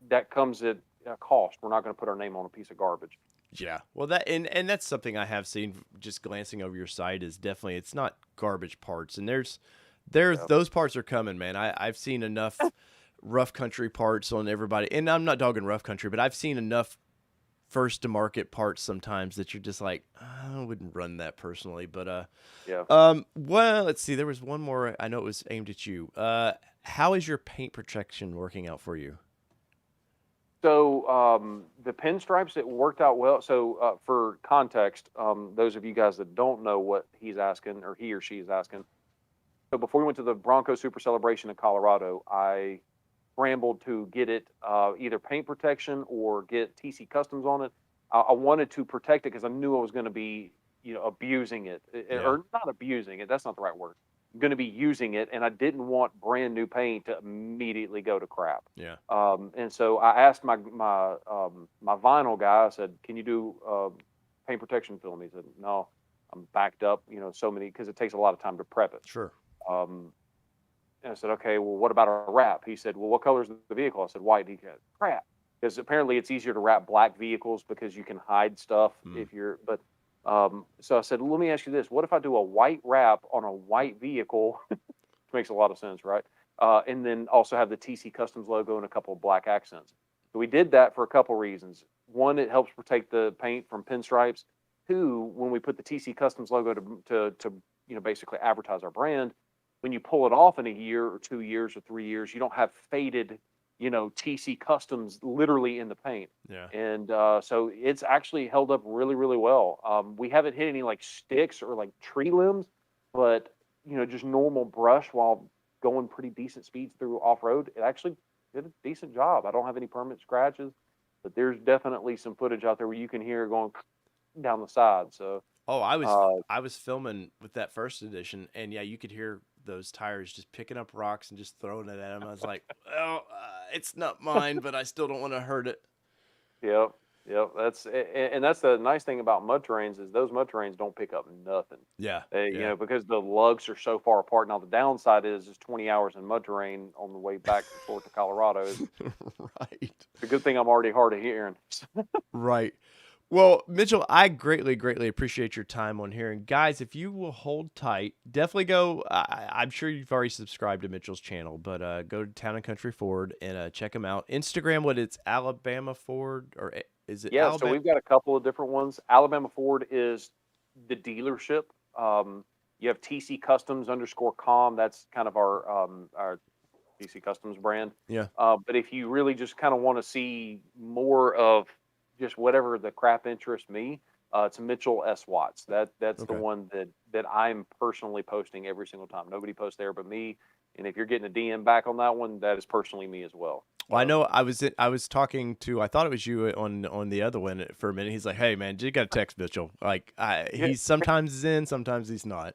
that comes at a cost. We're not going to put our name on a piece of garbage. Yeah. Well, and that's something I have seen just glancing over your site is definitely it's not garbage parts, and there's those parts are coming, man. I've seen enough rough country parts on everybody, and I'm not dogging rough country, but I've seen enough first to market parts sometimes that you're just like, I wouldn't run that personally. But Yeah. well, let's see. There was one more. I know it was aimed at you. How is your paint protection working out for you? So the pinstripes, it worked out well. So for context, those of you guys that don't know what he's asking or he or she is asking, so before we went to the Bronco Super Celebration in Colorado, I scrambled to get it either paint protection or get TC Customs on it. I wanted to protect it because I knew I was going to be, abusing it, Yeah. or not abusing it. That's not the right word. Going to be using it, and I didn't want brand new paint to immediately go to crap. Yeah. And so I asked my vinyl guy. I said, "Can you do paint protection film?" He said, "No, I'm backed up. So many because it takes a lot of time to prep it." Sure. Um, and I said, "Okay, well, what about a wrap?" He said, "Well, what color is the vehicle?" I said, "White." He said, "Crap," because apparently it's easier to wrap black vehicles because you can hide stuff Mm. if you're. But so I said, "Let me ask you this: what if I do a white wrap on a white vehicle?" Which makes a lot of sense, right? And then also have the TC Customs logo and a couple of black accents. So we did that for a couple reasons. One, it helps protect the paint from pinstripes. Two, when we put the TC Customs logo to basically advertise our brand, when you pull it off in a year or 2 years or 3 years, you don't have faded, TC Customs literally in the paint. Yeah. And so it's actually held up really, really well. We haven't hit any like sticks or like tree limbs, but just normal brush while going pretty decent speeds through off road, it actually did a decent job. I don't have any permanent scratches, but there's definitely some footage out there where you can hear it going down the side. So, Oh, I was uh, I was filming with that first edition, and yeah, you could hear those tires just picking up rocks and just throwing it at him. I was like, well, it's not mine, but I still don't want to hurt it. yep, yep. And that's the nice thing about mud terrains is those mud terrains don't pick up nothing. Yeah, You yeah, know, because the lugs are so far apart. Now the downside is 20 hours in mud terrain on the way back and forth to Colorado is right, a good thing I'm already hard of hearing. right. Well, Mitchell, I greatly, greatly appreciate your time on here. And guys, if you will hold tight, definitely go. I'm sure you've already subscribed to Mitchell's channel, but go to Town and Country Ford and check him out. Instagram, what it's Alabama Ford, or is it Yeah, so Alabama? we've got a couple of different ones. Alabama Ford is the dealership. You have TC Customs underscore com. That's kind of our TC Customs brand. Yeah. But if you really just kind of want to see more of just whatever the crap interests me, it's Mitchell S. Watts. That's the Okay. one that I'm personally posting every single time. Nobody posts there but me. And if you're getting a DM back on that one, that is personally me as well. Well, I So know I was talking to I thought it was you on the other one for a minute. He's like, "Hey man, you got to text Mitchell." Like he's sometimes he's in, sometimes he's not.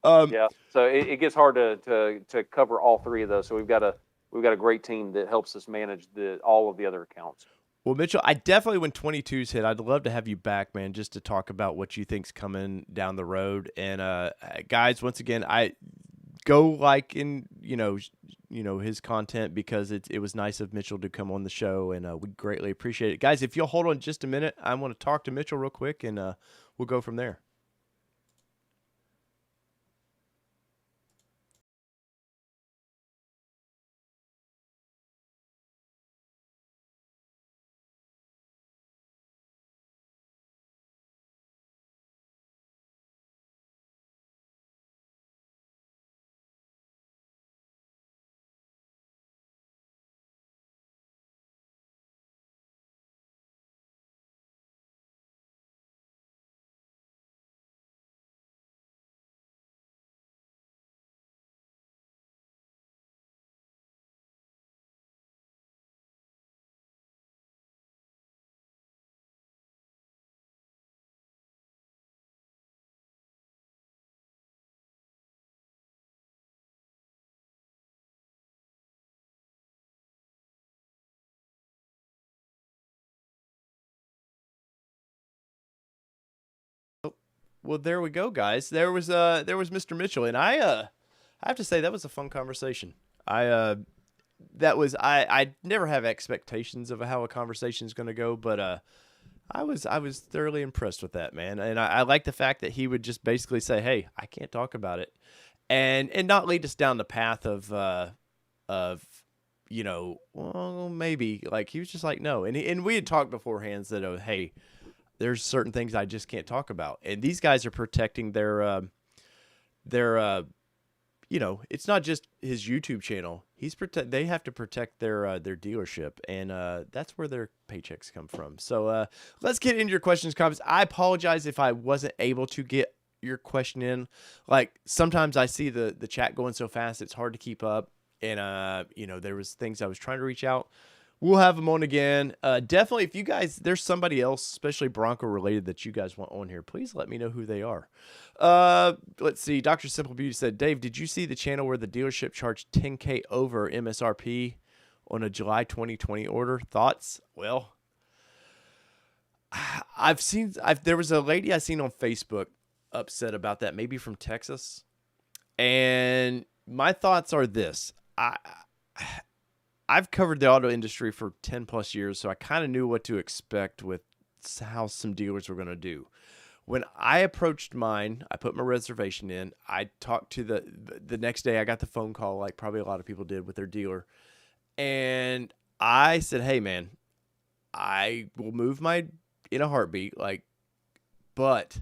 Um, yeah, so it gets hard to cover all three of those. So we've got a great team that helps us manage the all of the other accounts. well, Mitchell, I definitely when 22's hit, I'd love to have you back, man, just to talk about what you think's coming down the road. And guys, once again, I go like in his content because it was nice of Mitchell to come on the show, and we greatly appreciate it, guys. If you'll hold on just a minute, I want to talk to Mitchell real quick, and we'll go from there. Well, there we go, guys. There was Mr. Mitchell, and I have to say that was a fun conversation. I never have expectations of how a conversation is going to go, but I was thoroughly impressed with that, man. And I like the fact that he would just basically say, "Hey, I can't talk about it," and not lead us down the path of well, maybe. Like, he was just like, no. And we had talked beforehand that, oh, hey, there's certain things I just can't talk about. And these guys are protecting their it's not just his YouTube channel. They have to protect their dealership, and that's where their paychecks come from. So let's get into your questions, comments. I apologize if I wasn't able to get your question in. Like, sometimes I see the chat going so fast, it's hard to keep up. And there was things I was trying to reach out. We'll have them on again. Definitely, if you guys, there's somebody else, especially Bronco related, that you guys want on here, please let me know who they are. Let's see. Dr. Simple Beauty said, Dave, did you see the channel where the dealership charged $10K over MSRP on a July 2020 order? Thoughts? Well, there was a lady I seen on Facebook upset about that, maybe from Texas. And my thoughts are this. I've covered the auto industry for 10 plus years, so I kind of knew what to expect with how some dealers were going to do. When I approached mine, I put my reservation in. I talked to the next day, I got the phone call, like probably a lot of people did with their dealer. And I said, hey, man, I will move in a heartbeat, but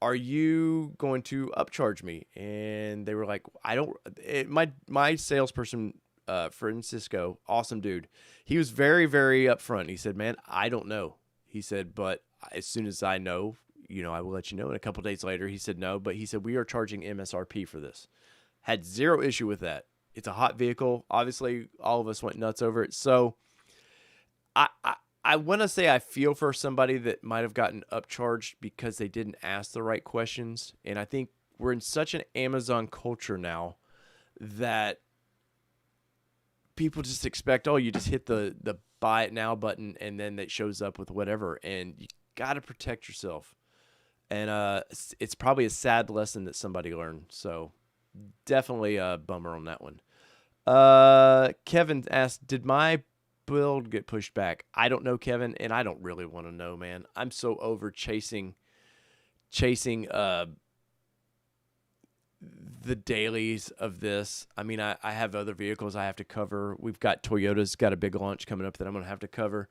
are you going to upcharge me? And they were like, my salesperson, Francisco, awesome dude. He was very, very upfront. He said, man, I don't know. He said, but as soon as I know, I will let you know. And a couple days later, he said no, but he said, we are charging MSRP for this. Had zero issue with that. It's a hot vehicle. Obviously, all of us went nuts over it. So I want to say I feel for somebody that might have gotten upcharged because they didn't ask the right questions. And I think we're in such an Amazon culture now that people just expect, oh, you just hit the buy it now button and then it shows up with whatever. And you got to protect yourself. And it's probably a sad lesson that somebody learned. So definitely a bummer on that one. Kevin asked, did my build get pushed back? I don't know, Kevin, and I don't really want to know, man. I'm so over chasing the dailies of this. I mean, I have other vehicles I have to cover. We've got Toyota's got a big launch coming up that I'm going to have to cover.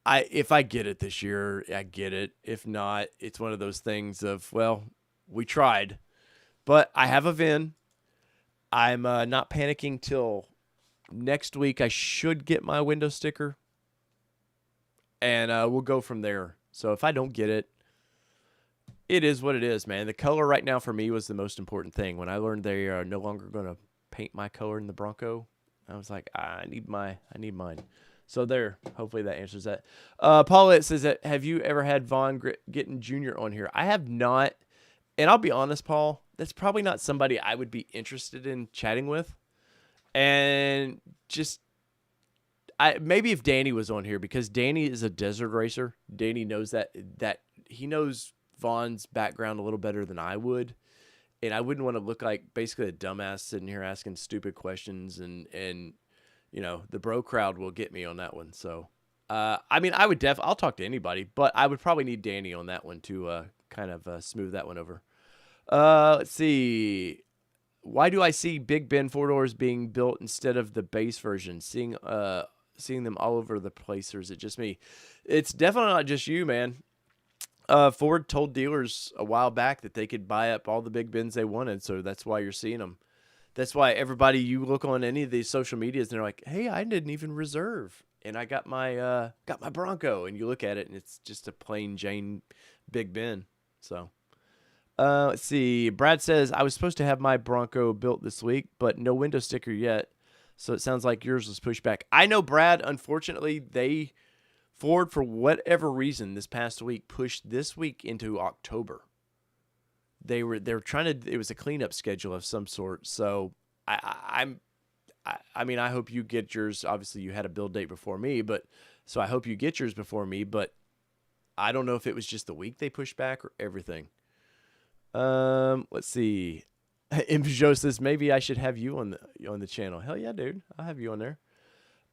If I get it this year, I get it. If not, it's one of those things of, well, we tried. But I have a VIN. I'm not panicking till next week. I should get my window sticker. And we'll go from there. So if I don't get it, it is what it is, man. The color right now for me was the most important thing. When I learned they are no longer going to paint my color in the Bronco, I was like, I need mine. So there, hopefully that answers that. Paulette says that, have you ever had Vaughn Gittin Jr. on here? I have not. And I'll be honest, Paul, that's probably not somebody I would be interested in chatting with. And just, maybe if Danny was on here, because Danny is a desert racer. Danny knows that he knows Vaughn's background a little better than I would. And I wouldn't want to look like basically a dumbass sitting here asking stupid questions and the bro crowd will get me on that one. So, I mean, I'll talk to anybody, but I would probably need Danny on that one to kind of smooth that one over. Let's see. Why do I see Big Ben 4-doors being built instead of the base version? Seeing them all over the place, or is it just me? It's definitely not just you, man. Ford told dealers a while back that they could buy up all the Big Bens they wanted, so that's why you're seeing them. That's why everybody, you look on any of these social medias and they're like, hey, I didn't even reserve. And I got my Bronco. And you look at it and it's just a plain Jane Big Ben. So let's see. Brad says, I was supposed to have my Bronco built this week, but no window sticker yet. So it sounds like yours was pushed back. I know, Brad, unfortunately, Ford, for whatever reason, this past week pushed this week into October. They were trying to. It was a cleanup schedule of some sort. So I mean, I hope you get yours. Obviously, you had a build date before me, but so I hope you get yours before me. But I don't know if it was just the week they pushed back or everything. Let's see. Joe says maybe I should have you on the channel. Hell yeah, dude! I'll have you on there.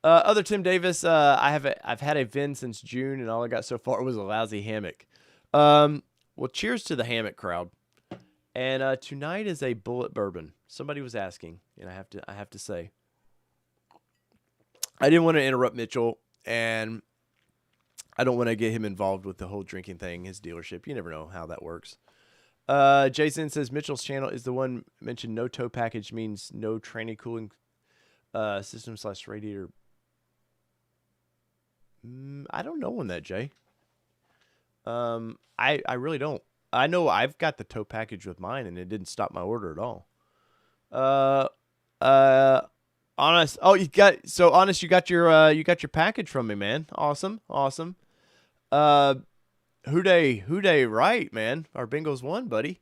Other Tim Davis. I've had a VIN since June, and all I got so far was a lousy hammock. Well, cheers to the hammock crowd. And tonight is a bullet bourbon. Somebody was asking, and I have to say, I didn't want to interrupt Mitchell, and I don't want to get him involved with the whole drinking thing, his dealership. You never know how that works. Jason says Mitchell's channel is the one mentioned. No tow package means no tranny cooling system / radiator. I don't know on that, Jay. I really don't. I know I've got the tow package with mine, and it didn't stop my order at all. Uh, uh, honest. Oh, honest. You got your package from me, man. Awesome. Uh, Houday, right, man. Our Bengals won, buddy.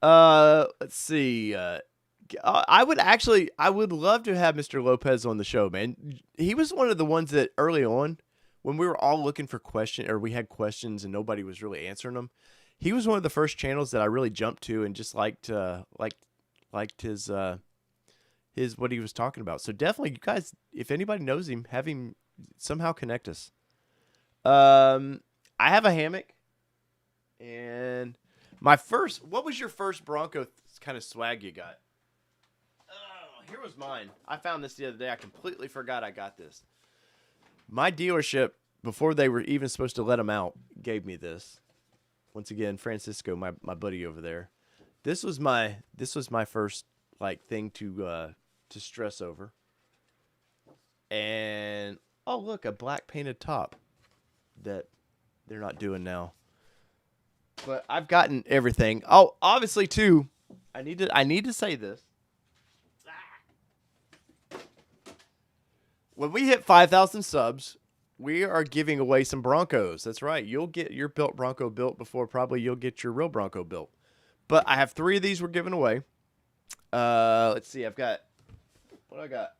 Let's see. I would love to have Mr. Lopez on the show, man. He was one of the ones that early on, when we were all looking for we had questions and nobody was really answering them. He was one of the first channels that I really jumped to and just liked his what he was talking about. So definitely, you guys, if anybody knows him, have him somehow connect us. I have a hammock, and what was your first Bronco kind of swag you got? Oh, here was mine. I found this the other day. I completely forgot I got this. My dealership, before they were even supposed to let them out, gave me this. Once again, Francisco, my buddy over there. This was my first thing to stress over. And oh, look, a black painted top that they're not doing now. But I've gotten everything. Oh, obviously too, I need to say this. When we hit 5,000 subs, we are giving away some Broncos. That's right. You'll get your built Bronco built before probably you'll get your real Bronco built. But I have 3 of these we're giving away. Let's see. I've got I've got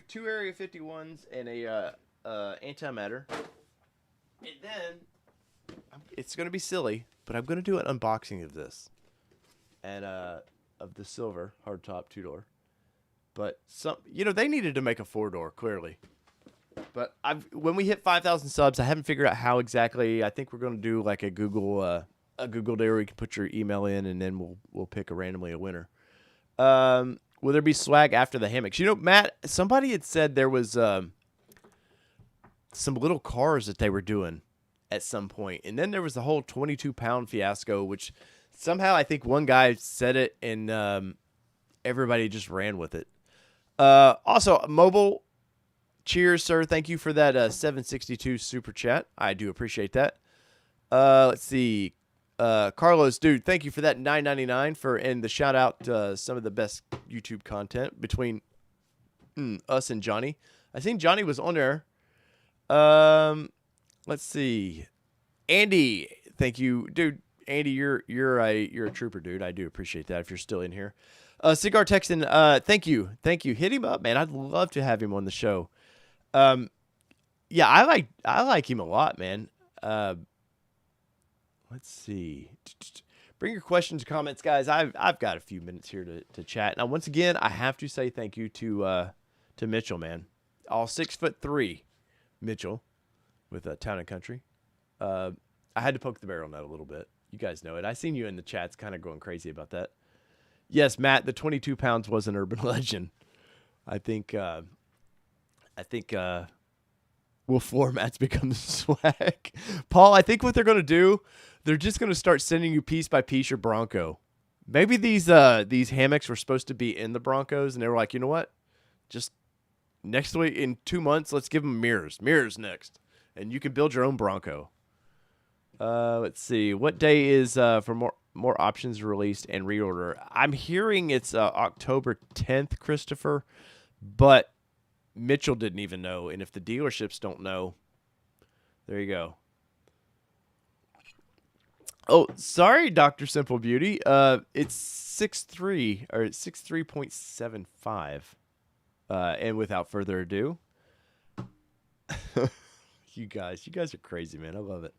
two Area 51s and a antimatter. And then it's gonna be silly, but I'm gonna do an unboxing of this and of the silver hardtop 2-door. But they needed to make a 4-door clearly. But when we hit 5,000 subs, I haven't figured out how exactly. I think we're gonna do like a Google day where you can put your email in, and then we'll pick randomly a winner. Will there be swag after the hammocks? Matt, somebody had said there was some little cars that they were doing at some point, and then there was the whole 22-pound fiasco, which somehow I think one guy said it, and everybody just ran with it. Also, mobile. Cheers, sir. Thank you for that 762 super chat. I do appreciate that. Let's see. Carlos, dude, thank you for that $9.99 and the shout out to some of the best YouTube content between us and Johnny. I think Johnny was on there. Let's see. Andy, thank you, dude. Andy, you're a trooper, dude. I do appreciate that if you're still in here. Cigar Texan, thank you. Hit him up, man. I'd love to have him on the show. Yeah, I like him a lot, man. Let's see. Bring your questions, comments, guys. I've got a few minutes here to chat. Now, once again, I have to say thank you to Mitchell, man. All 6'3" Mitchell with Town and Country. I had to poke the bear on that a little bit. You guys know it. I seen you in the chats kind of going crazy about that. Yes, Matt, the 22 pounds was an urban legend. I think will floor mats become the swag? Paul, I think what they're going to do, they're just going to start sending you piece by piece your Bronco. Maybe these hammocks were supposed to be in the Broncos, and they were like, you know what? Just next week, in 2 months, let's give them mirrors. Mirrors next. And you can build your own Bronco. Let's see. What day is for more options released and reorder? I'm hearing it's October 10th, Christopher, but Mitchell didn't even know, and if the dealerships don't know, there you go. Oh, sorry, Dr. Simple Beauty. It's 6'3", or it's 6'3.75. And without further ado, you guys are crazy, man. I love it.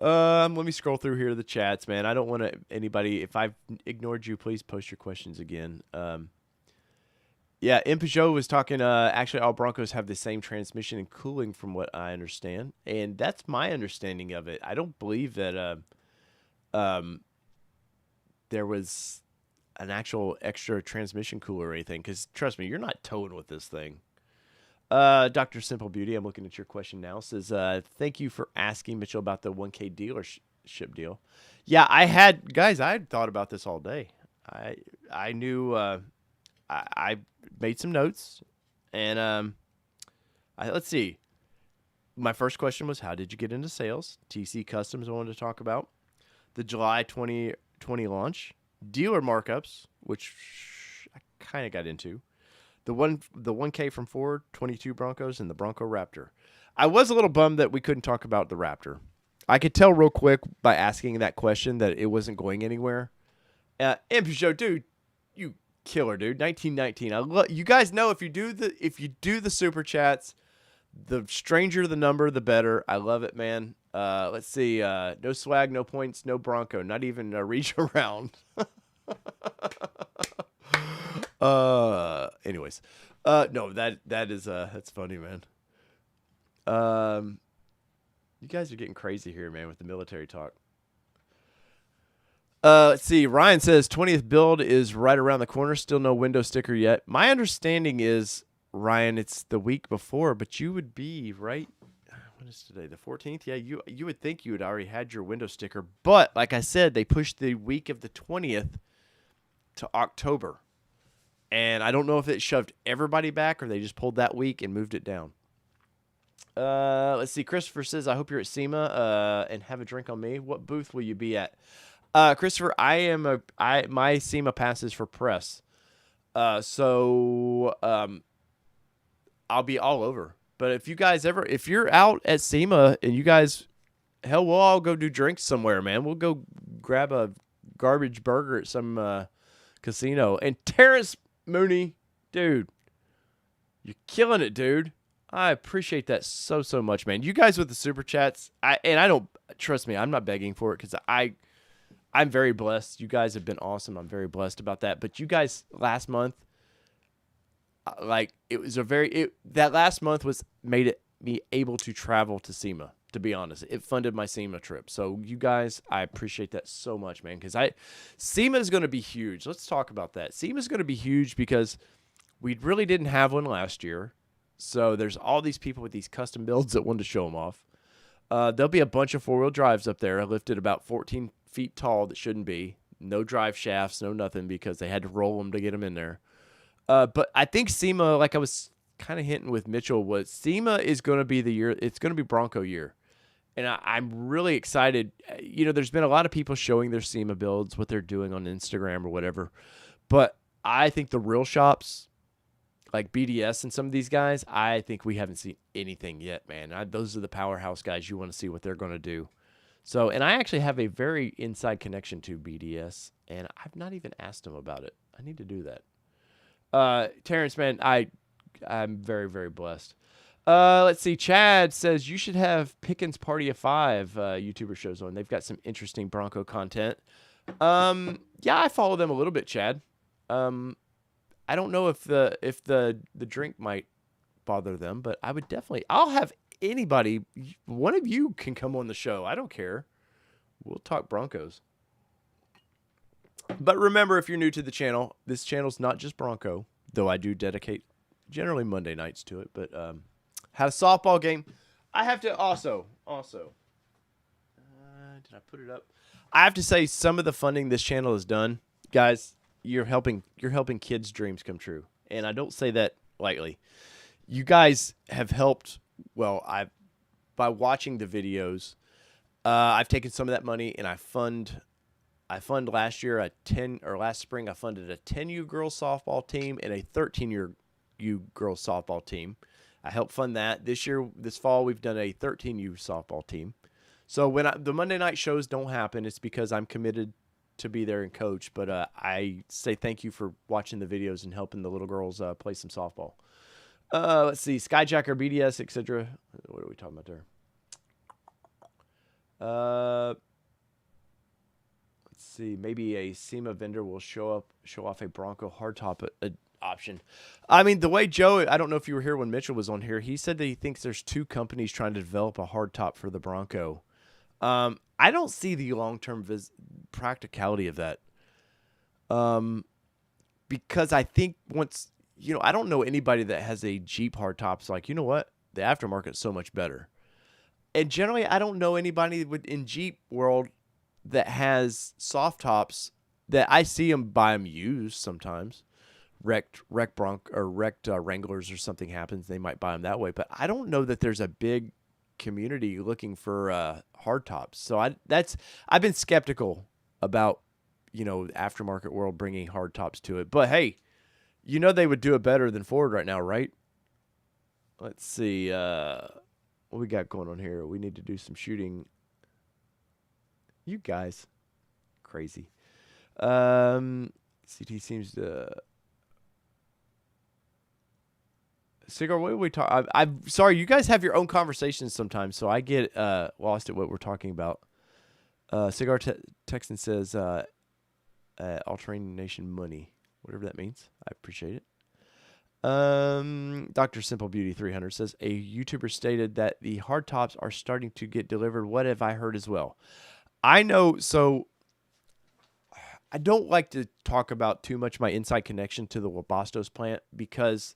Let me scroll through here to the chats, man. I don't want anybody, if I've ignored you, please post your questions again. Yeah, Peugeot was talking, actually all Broncos have the same transmission and cooling from what I understand. And that's my understanding of it. I don't believe that there was an actual extra transmission cooler or anything. Because trust me, you're not towing with this thing. Dr. Simple Beauty, I'm looking at your question now. Says, thank you for asking Mitchell about the 1K dealership deal. Yeah, I had thought about this all day. I knew, I made some notes, and let's see. My first question was, how did you get into sales? TC Customs I wanted to talk about. The July 2020 launch. Dealer markups, which I kind of got into. The 1K from Ford, 22 Broncos, and the Bronco Raptor. I was a little bummed that we couldn't talk about the Raptor. I could tell real quick by asking that question that it wasn't going anywhere. Show, dude, you killer, dude. 1919. You guys know if you do the super chats, the stranger the number, the better. I love it, man. Let's see. No swag, no points, no Bronco, not even a reach around. Anyways, no, that's funny, man. You guys are getting crazy here, man, with the military talk. Let's see. Ryan says 20th build is right around the corner. Still no window sticker yet. My understanding is, Ryan, it's the week before, but you would be right. What is today? The 14th? Yeah, you would think you had already had your window sticker, but like I said, they pushed the week of the 20th to October. And I don't know if it shoved everybody back or they just pulled that week and moved it down. Let's see. Christopher says, I hope you're at SEMA and have a drink on me. What booth will you be at? Christopher, my SEMA passes for press. So I'll be all over. But if you're out at SEMA and you guys, hell, we'll all go do drinks somewhere, man. We'll go grab a garbage burger at some casino. And Terrence Mooney, dude, you're killing it, dude. I appreciate that so much, man. You guys with the super chats, I don't, trust me, I'm not begging for it because I'm very blessed. You guys have been awesome. I'm very blessed about that. But you guys last month, that last month made it me able to travel to SEMA. To be honest, it funded my SEMA trip. So you guys, I appreciate that so much, man. Because SEMA is going to be huge. Let's talk about that. SEMA is going to be huge because we really didn't have one last year. So there's all these people with these custom builds that wanted to show them off. There'll be a bunch of four-wheel drives up there, lifted about 14 feet tall that shouldn't be. No drive shafts, no nothing, because they had to roll them to get them in there. But I think SEMA, like I was kind of hinting with Mitchell, was SEMA is going to be the year. It's going to be Bronco year. And I'm really excited. You know, there's been a lot of people showing their SEMA builds, what they're doing on Instagram or whatever. But I think the real shops, like BDS and some of these guys, I think we haven't seen anything yet, man. Those are the powerhouse guys. You want to see what they're going to do. So, and I actually have a very inside connection to BDS, and I've not even asked them about it. I need to do that. Terrence, man, I'm very, very blessed. Let's see. Chad says you should have Pickens Party of 5 YouTuber shows on. They've got some interesting Bronco content. Yeah, I follow them a little bit, Chad. I don't know if the drink might bother them, but I would definitely. I'll have anybody. One of you can come on the show. I don't care. We'll talk Broncos. But remember, if you're new to the channel, this channel's not just Bronco, though I do dedicate generally Monday nights to it. But had a softball game. I have to also. Did I put it up? I have to say, some of the funding this channel has done, guys. You're helping kids' dreams come true, and I don't say that lightly. You guys have helped. Well, by watching the videos, I've taken some of that money and I fund last year last spring I funded a 10U girls softball team and a 13U girls softball team. I helped fund that. This fall we've done a 13U softball team. So when the Monday night shows don't happen, it's because I'm committed to be there and coach. But I say thank you for watching the videos and helping the little girls play some softball. Let's see, Skyjacker, BDS, etc. What are we talking about there? Let's see, maybe a SEMA vendor will show off a Bronco hardtop option. I mean, the way Joe, I don't know if you were here when Mitchell was on here, he said that he thinks there's 2 companies trying to develop a hardtop for the Bronco. I don't see the long-term practicality of that. Because I think once I don't know anybody that has a Jeep hardtop's like, you know what? The aftermarket's so much better. And generally, I don't know anybody in Jeep world that has soft tops that I see them buy them used sometimes. Wrecked Bronco or wrecked Wranglers or something happens, they might buy them that way. But I don't know that there's a big community looking for hard tops. So I've been skeptical about aftermarket world bringing hard tops to it. But hey, they would do it better than Ford right now, right? Let's see what we got going on here. We need to do some shooting. You guys, crazy. CT seems to. Cigar, what are we talking? I'm sorry, you guys have your own conversations sometimes, so I get lost at what we're talking about. Cigar Texan says, "All-Terrain Nation money," whatever that means. I appreciate it. Dr. Simple Beauty 300 says a YouTuber stated that the hard tops are starting to get delivered. What have I heard as well? I know. So I don't like to talk about too much my inside connection to the Wabastos plant because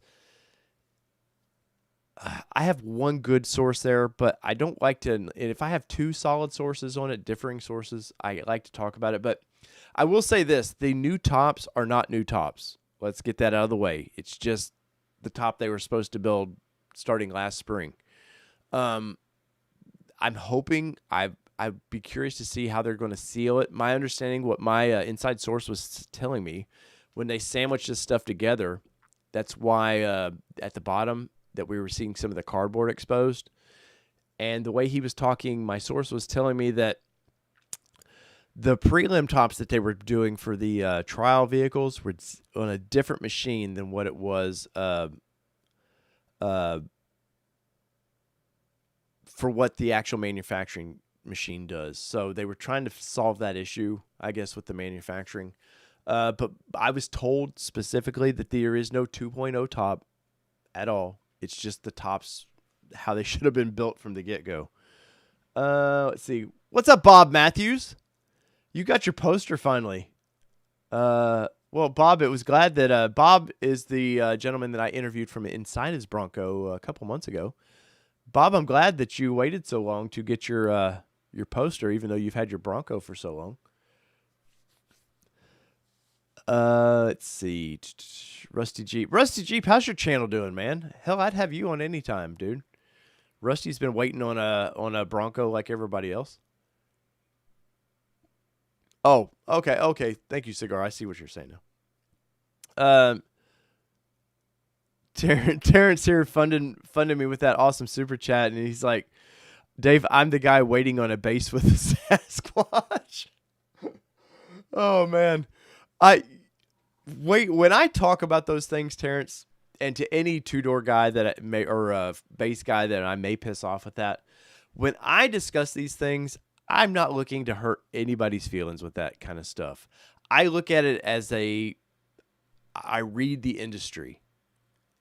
I have one good source there, but I don't like to. And if I have two solid sources on it, differing sources, I like to talk about it. But I will say this: the new tops are not new tops. Let's get that out of the way. It's just the top they were supposed to build starting last spring. I'm hoping I'd be curious to see how they're going to seal it. My understanding, what my inside source was telling me, when they sandwich this stuff together, that's why at the bottom that we were seeing some of the cardboard exposed. And the way he was talking, my source was telling me that the prelim tops that they were doing for the trial vehicles were on a different machine than what it was for what the actual manufacturing machine does. So they were trying to solve that issue, I guess, with the manufacturing. But I was told specifically that there is no 2.0 top at all. It's just the tops, how they should have been built from the get-go. Let's see. What's up, Bob Matthews? You got your poster finally. Well, Bob, it was glad that Bob is the gentleman that I interviewed from inside his Bronco a couple months ago. Bob, I'm glad that you waited so long to get your poster, even though you've had your Bronco for so long. Let's see. Rusty Jeep. Rusty Jeep, how's your channel doing, man? Hell, I'd have you on any time, dude. Rusty's been waiting on a Bronco like everybody else. Oh, okay. Thank you, Cigar. I see what you're saying now. Terrence here funded me with that awesome super chat, and he's like, Dave, I'm the guy waiting on a base with a Sasquatch. Oh, man. When I talk about those things, Terrence, and to any two-door guy that I may, or a base guy that I may piss off with that, when I discuss these things, I'm not looking to hurt anybody's feelings with that kind of stuff. I look at it as I read the industry.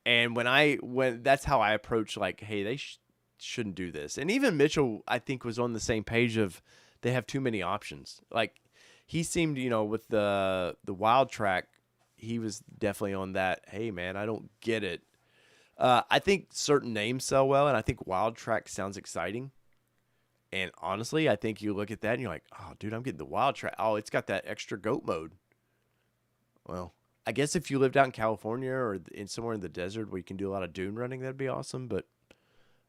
And when that's how I approach, like, hey, they shouldn't do this. And even Mitchell, I think, was on the same page of they have too many options. Like, he seemed, with the Wild Track, he was definitely on that, hey, man, I don't get it. I think certain names sell well, and I think Wild Track sounds exciting. And honestly, I think you look at that and you're like, oh, dude, I'm getting the Wild Track. Oh, it's got that extra goat mode. Well, I guess if you lived out in California or somewhere in the desert where you can do a lot of dune running, that'd be awesome. But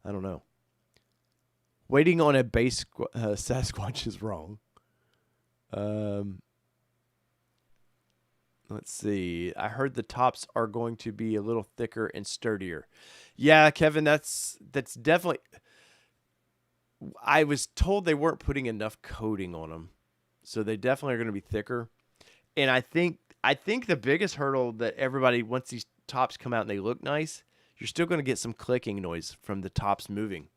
I don't know. Waiting on a base Sasquatch is wrong. Let's see. I heard the tops are going to be a little thicker and sturdier. Yeah, Kevin, that's definitely. I was told they weren't putting enough coating on them, so they definitely are going to be thicker. And I think the biggest hurdle that everybody, once these tops come out and they look nice, you're still going to get some clicking noise from the tops moving.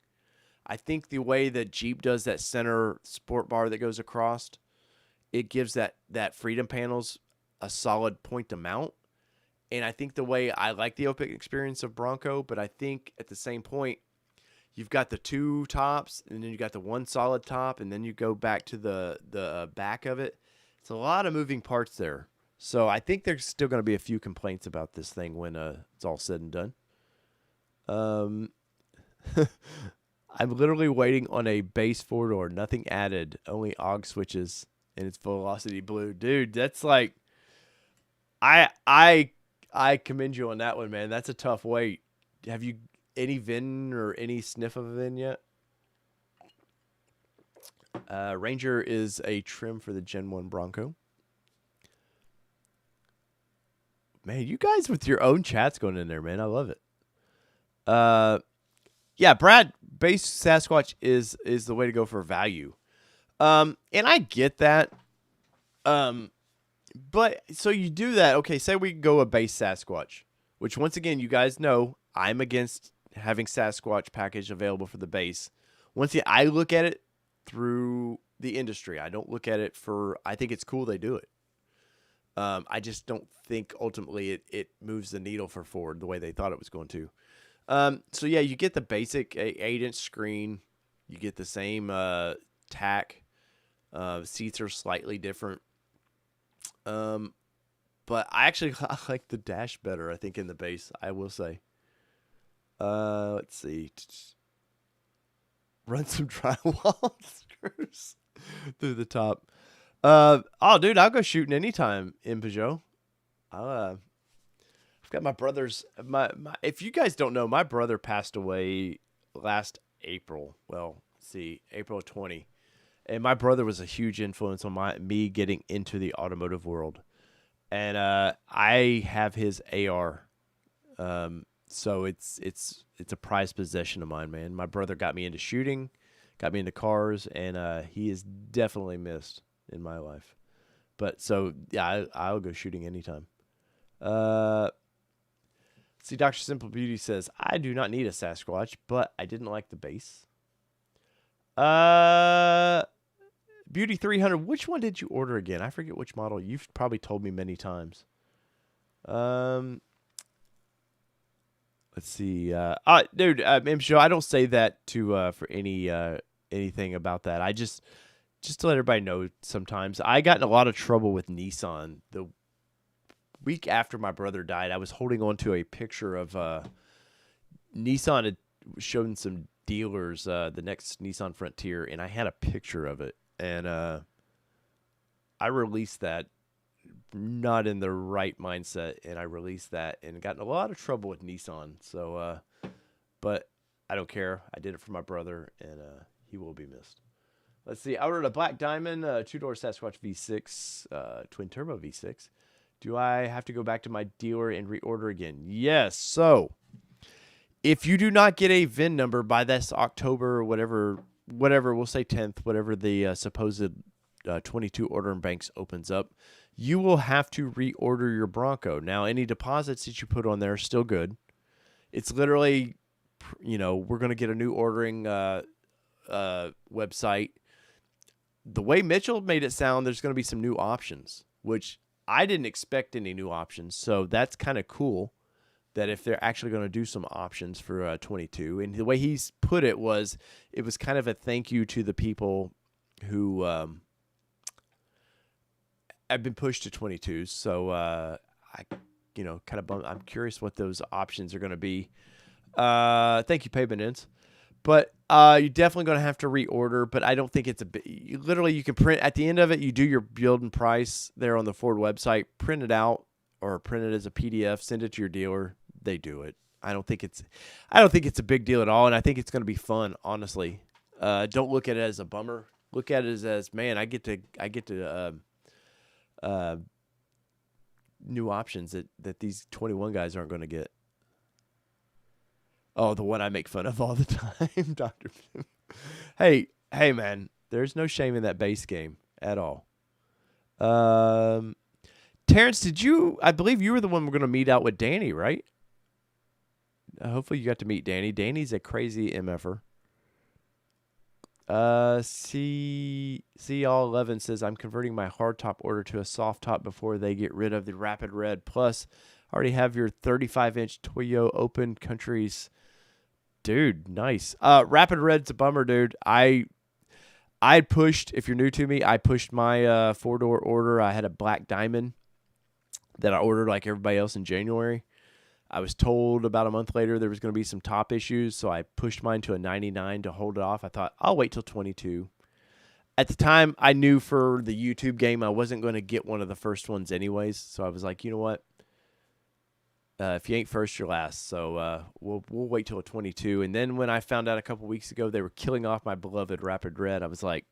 I think the way that Jeep does that center sport bar that goes across, it gives that Freedom panels a solid point to mount. And I think the way I like the open experience of Bronco, but I think at the same point, you've got the two tops, and then you got the one solid top, and then you go back to the back of it. It's a lot of moving parts there. So I think there's still going to be a few complaints about this thing when it's all said and done. Um, I'm literally waiting on a base four door, nothing added, only aux switches, and it's velocity blue, dude. That's like, I I I commend you on that one, man. That's a tough wait. Have you any VIN or any sniff of a VIN yet? Ranger is a trim for the Gen 1 Bronco. Man, you guys with your own chats going in there, man. I love it. Yeah, Brad, base Sasquatch is the way to go for value. And I get that. But so you do that. Okay, say we go a base Sasquatch, which once again, you guys know I'm against having Sasquatch package available for the base. Once again, I look at it through the industry. I don't look at it I think it's cool they do it. I just don't think ultimately it moves the needle for Ford the way they thought it was going to. So yeah, you get the basic 8-inch screen. You get the same tack. Seats are slightly different. But I like the dash better, I think, in the base, I will say. Let's see. Run some drywall screws through the top. Dude, I'll go shooting anytime in Peugeot. I've got my brother's. If you guys don't know, my brother passed away last April. Well, see, April 20. And my brother was a huge influence on me getting into the automotive world. And I have his AR. So it's a prized possession of mine, man. My brother got me into shooting, got me into cars, and he is definitely missed in my life. But so yeah, I'll go shooting anytime. See, Dr. Simple Beauty says, I do not need a Sasquatch, but I didn't like the base. Beauty 300, which one did you order again? I forget which model. You've probably told me many times. Let's see. Dude, MShow, I don't say that to for anything about that. I just to let everybody know, sometimes I got in a lot of trouble with Nissan. The week after my brother died, I was holding on to a picture of Nissan had shown some dealers the next Nissan Frontier, and I had a picture of it. And I released that not in the right mindset, and I released that and got in a lot of trouble with Nissan. So, but I don't care. I did it for my brother, and he will be missed. Let's see. I ordered a Black Diamond 2-door Sasquatch V6, twin turbo V6. Do I have to go back to my dealer and reorder again? Yes. So, if you do not get a VIN number by this October or whatever, we'll say 10th, whatever the supposed 22 ordering banks opens up, you will have to reorder your Bronco. Now, any deposits that you put on there are still good. It's literally, we're going to get a new ordering website. The way Mitchell made it sound, there's going to be some new options, which I didn't expect any new options. So that's kind of cool that if they're actually going to do some options for 22. And the way he's put it was kind of a thank you to the people who have been pushed to 22s. So I'm curious what those options are going to be. Thank you, Payment Ends. But you're definitely going to have to reorder, but I don't think it's literally you can print at the end of it. You do your build and price there on the Ford website, print it out or print it as a PDF, send it to your dealer. They do it. I don't think it's a big deal at all. And I think it's going to be fun, honestly. Don't look at it as a bummer. Look at it as man, I get to new options that these 21 guys aren't going to get. Oh, the one I make fun of all the time, Dr. Hey, man, there's no shame in that base game at all. Terrence, I believe you were the one we're going to meet out with Danny, right? Hopefully you got to meet Danny. Danny's a crazy MFer. All 11 says, I'm converting my hardtop order to a soft top before they get rid of the Rapid Red. Plus, I already have your 35-inch Toyo Open Countries. Dude, nice. Rapid Red's a bummer, dude. I pushed, if you're new to me, I pushed my 4-door order. I had a Black Diamond. that I ordered like everybody else in January. I was told about a month later there was going to be some top issues, so I pushed mine to a 99 to hold it off. I thought, I'll wait till 22. At the time, I knew for the YouTube game I wasn't going to get one of the first ones anyways, so I was like, you know what? If you ain't first, you're last. So we'll wait till a 22. And then when I found out a couple weeks ago they were killing off my beloved Rapid Red, I was like,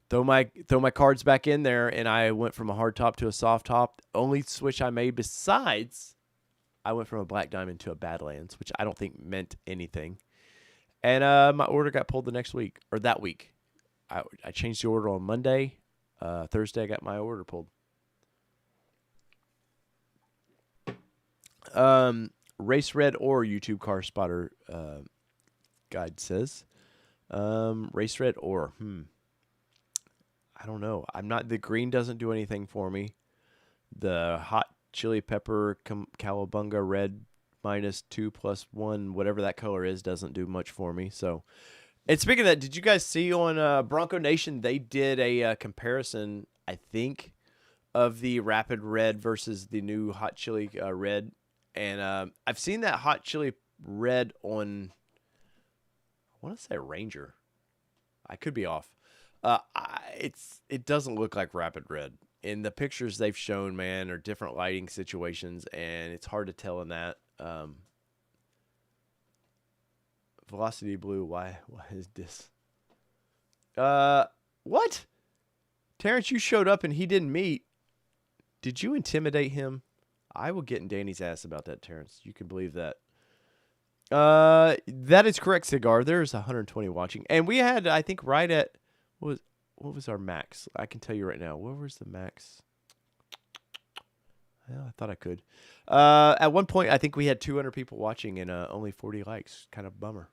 throw my cards back in there, and I went from a hard top to a soft top. Only switch I made besides I went from a Black Diamond to a Badlands, which I don't think meant anything. And my order got pulled the next week, or that week. I changed the order on Monday. Thursday, I got my order pulled. Race Red or YouTube Car Spotter guide says. Race Red or, I don't know. The green doesn't do anything for me. The hot chili pepper cowabunga red -2+1, whatever that color is, doesn't do much for me. So, and speaking of that, did you guys see on Bronco Nation, they did a comparison, I think, of the Rapid Red versus the new hot chili red. And I've seen that hot chili red on, I want to say Ranger. I could be off. It doesn't look like Rapid Red. In the pictures they've shown, man, are different lighting situations, and it's hard to tell in that. Velocity Blue, why is this? What? Terrence, you showed up and he didn't meet. Did you intimidate him? I will get in Danny's ass about that, Terrence. You can believe that. That is correct, Cigar. There's 120 watching. And we had, I think, right at, what was our max? I can tell you right now. What was the max? Well, I thought I could. At one point, I think we had 200 people watching and only 40 likes. Kind of bummer.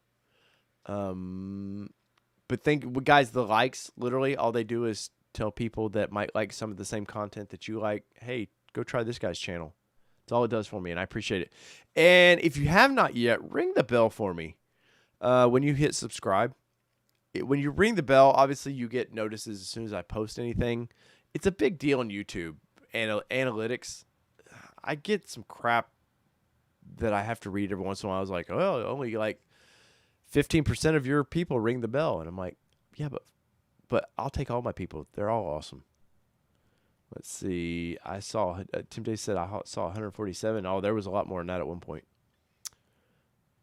But guys, the likes, literally, all they do is tell people that might like some of the same content that you like, hey, go try this guy's channel. That's all it does for me, and I appreciate it. And if you have not yet, ring the bell for me. When you hit subscribe, when you ring the bell, obviously you get notices as soon as I post anything. It's a big deal on YouTube. Analytics, I get some crap that I have to read every once in a while. I was like, oh, only like 15% of your people ring the bell. And I'm like, yeah, but I'll take all my people. They're all awesome. Let's see. I saw, Tim Day said I saw 147. Oh, there was a lot more than that at one point.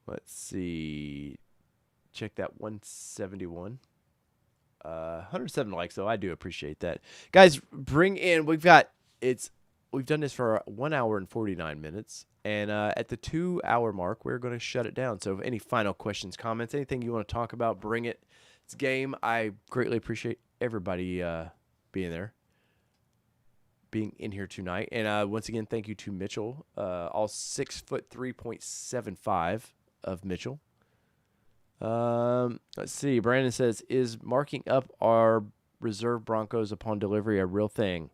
Let's see. Check that 171. 107 likes, though. I do appreciate that. Guys, bring in, we've done this for 1 hour and 49 minutes. And at the 2 hour mark, we're going to shut it down. So any final questions, comments, anything you want to talk about, bring it. It's game. I greatly appreciate everybody being there, being in here tonight. And once again, thank you to Mitchell, all 6'3.75" of Mitchell. Let's see. Brandon says, is marking up our reserve Broncos upon delivery a real thing?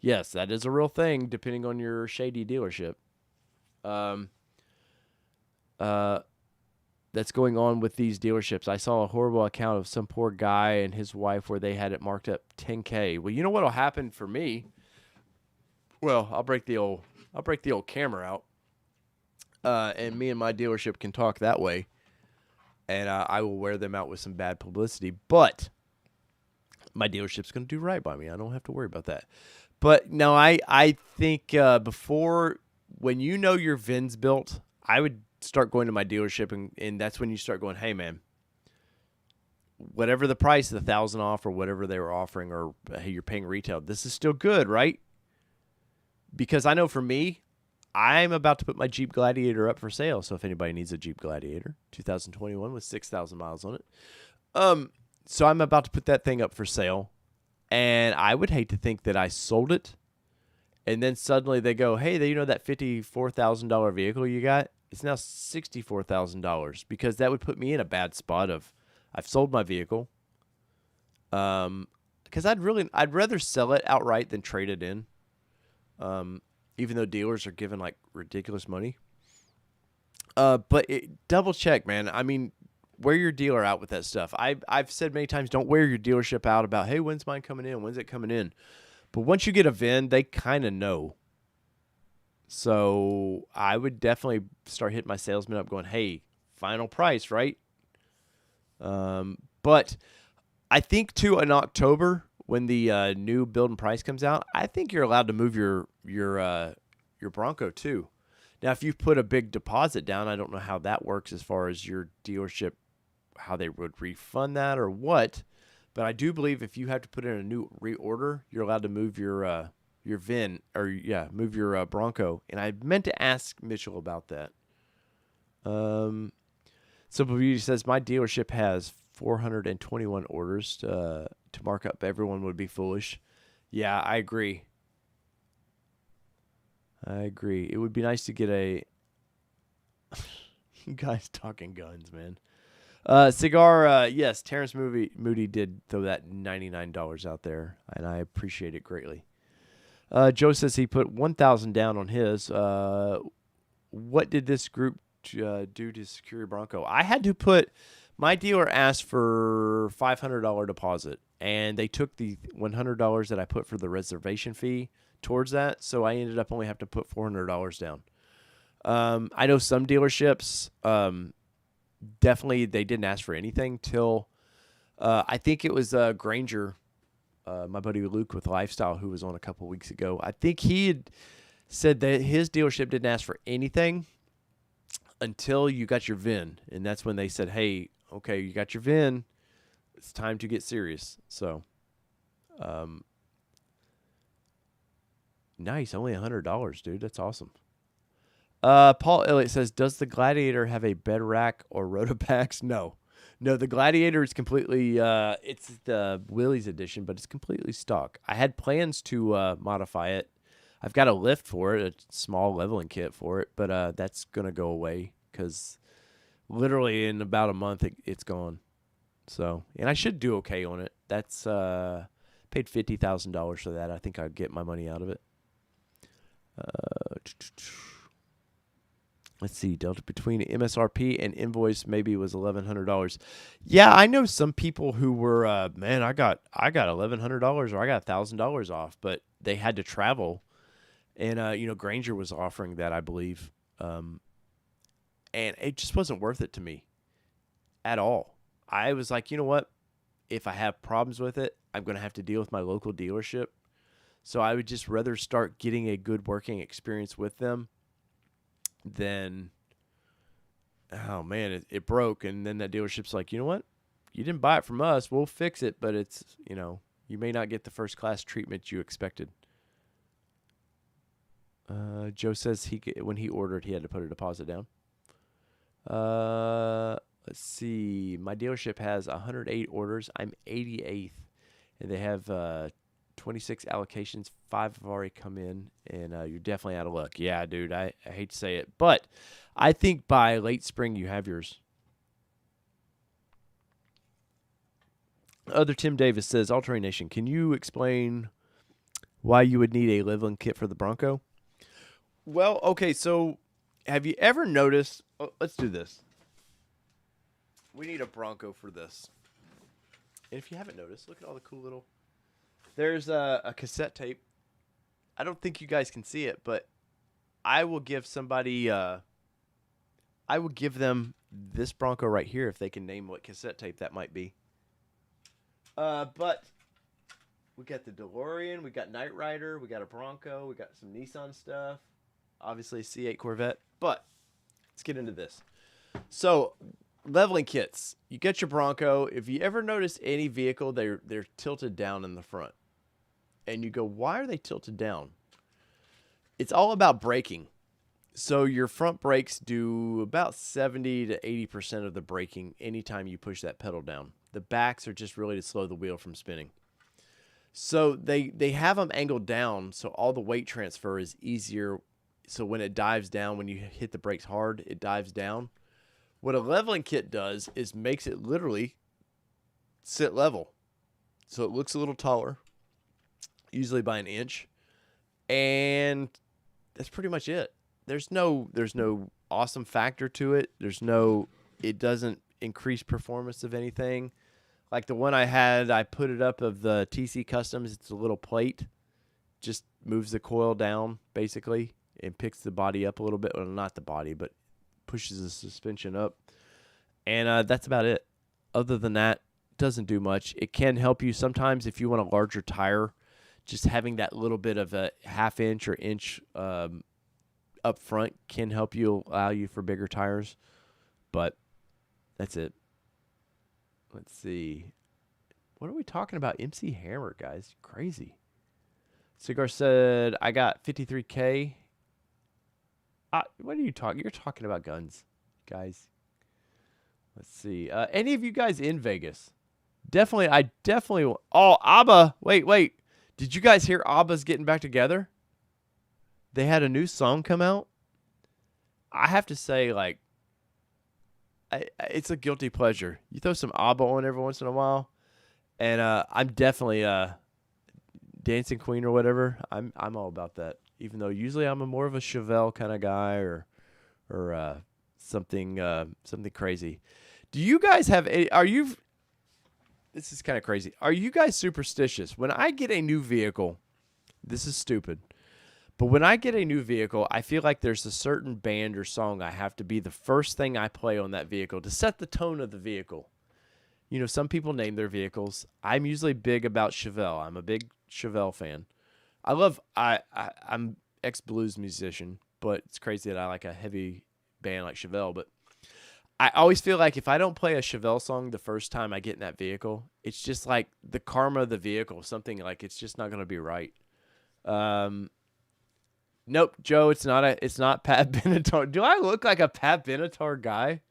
Yes, that is a real thing, depending on your shady dealership. That's going on with these dealerships. I saw a horrible account of some poor guy and his wife where they had it marked up $10K. Well, you know what'll happen for me? Well, I'll break the old camera out, and me and my dealership can talk that way, and I will wear them out with some bad publicity. But my dealership's going to do right by me. I don't have to worry about that. But no, I think before, when you know your VIN's built, I would start going to my dealership, and that's when you start going, hey, man, whatever the price, the 1,000 off or whatever they were offering, or hey, you're paying retail, this is still good, right? Because I know for me, I'm about to put my Jeep Gladiator up for sale. So if anybody needs a Jeep Gladiator, 2021 with 6,000 miles on it. So I'm about to put that thing up for sale. And I would hate to think that I sold it, and then suddenly they go, hey, you know that $54,000 vehicle you got? It's now $64,000, because that would put me in a bad spot of I've sold my vehicle. Because I'd rather sell it outright than trade it in. Even though dealers are giving like ridiculous money. But double check, man. I mean, wear your dealer out with that stuff. I've said many times, don't wear your dealership out about, hey, when's mine coming in? When's it coming in? But once you get a VIN, they kind of know. So I would definitely start hitting my salesman up going, hey, final price, right? But I think too in October when the new build and price comes out, I think you're allowed to move your Bronco too. Now, if you put a big deposit down, I don't know how that works as far as your dealership, how they would refund that or what. But I do believe if you have to put in a new reorder, you're allowed to move your VIN or move your Bronco. And I meant to ask Mitchell about that. Simple Beauty says my dealership has 421 orders to mark up. Everyone would be foolish. Yeah, I agree. It would be nice to get a. You guys talking guns, man. Cigar. Yes, Terrence Moody did throw that $99 out there, and I appreciate it greatly. Joe says he put 1,000 down on his. What did this group do to secure your Bronco? I had to put. My dealer asked for $500 deposit, and they took the $100 that I put for the reservation fee towards that, so I ended up only having to put $400 down. I know some dealerships definitely they didn't ask for anything till I think it was Granger, my buddy Luke with Lifestyle, who was on a couple weeks ago. I think he had said that his dealership didn't ask for anything until you got your VIN, and that's when they said, hey, okay, you got your VIN, it's time to get serious. So nice, only $100, dude. That's awesome. Paul Elliott says, does the Gladiator have a bed rack or Rotopacks? No, the Gladiator is completely it's the Willys edition, but it's completely stock. I had plans to modify it. I've got a lift for it, a small leveling kit for it, but that's gonna go away because literally in about a month it's gone. So, and I should do okay on it. That's paid $50,000 for that. I think I'd get my money out of it. Let's see, delta between MSRP and invoice maybe was $1,100. Yeah, I know some people who were, man, I got $1,100 or I got $1,000 off, but they had to travel, and Granger was offering that, I believe, and it just wasn't worth it to me at all. I was like, you know what? If I have problems with it, I'm going to have to deal with my local dealership. So I would just rather start getting a good working experience with them than, oh man, it broke. And then that dealership's like, you know what? You didn't buy it from us. We'll fix it, but it's, you may not get the first class treatment you expected. Joe says when he ordered, he had to put a deposit down. Let's see. My dealership has 108 orders. I'm 88th, and they have 26 allocations. 5 have already come in, and you're definitely out of luck. Yeah, dude, I hate to say it, but I think by late spring you have yours. Other Tim Davis says, All-Terrain Nation, can you explain why you would need a leveling kit for the Bronco? Well, okay, so have you ever noticed? Oh, let's do this. We need a Bronco for this. And if you haven't noticed, look at all the cool little. There's a cassette tape. I don't think you guys can see it, but I will give somebody. I will give them this Bronco right here if they can name what cassette tape that might be. But we got the DeLorean, we got Knight Rider, we got a Bronco, we got some Nissan stuff. Obviously, a C8 Corvette. But let's get into this. So, leveling kits. You get your Bronco. If you ever notice any vehicle, they're tilted down in the front. And you go, why are they tilted down? It's all about braking. So your front brakes do about 70 to 80% of the braking anytime you push that pedal down. The backs are just really to slow the wheel from spinning. So they have them angled down so all the weight transfer is easier. So when it dives down, when you hit the brakes hard, it dives down. What a leveling kit does is makes it literally sit level. So it looks a little taller, usually by an inch. And that's pretty much it. There's no awesome factor to it. It doesn't increase performance of anything. Like the one I had, I put it up of the TC Customs. It's a little plate. Just moves the coil down, basically. and picks the body up a little bit. Well, not the body, but pushes the suspension up. And that's about it. Other than that, doesn't do much. It can help you sometimes if you want a larger tire. Just having that little bit of a half inch or inch up front can help you, allow you for bigger tires. But that's it. Let's see. What are we talking about? MC Hammer, guys. Crazy. Cigar said, I got 53K. What are you talking? You're talking about guns, guys. Let's see. Any of you guys in Vegas? I definitely. Oh, ABBA. Wait. Did you guys hear ABBA's getting back together? They had a new song come out. I have to say, like, it's a guilty pleasure. You throw some ABBA on every once in a while, and I'm definitely Dancing Queen or whatever. I'm all about that. Even though usually I'm more of a Chevelle kind of guy or something crazy. Do you guys have? This is kind of crazy. Are you guys superstitious? When I get a new vehicle, this is stupid, but when I get a new vehicle, I feel like there's a certain band or song I have to be the first thing I play on that vehicle to set the tone of the vehicle. You know, some people name their vehicles. I'm usually big about Chevelle. I'm a big Chevelle fan. I'm ex-blues musician, but it's crazy that I like a heavy band like Chevelle, but I always feel like if I don't play a Chevelle song the first time I get in that vehicle, it's just like the karma of the vehicle, something like it's just not going to be right. Nope, Joe, it's not Pat Benatar. Do I look like a Pat Benatar guy?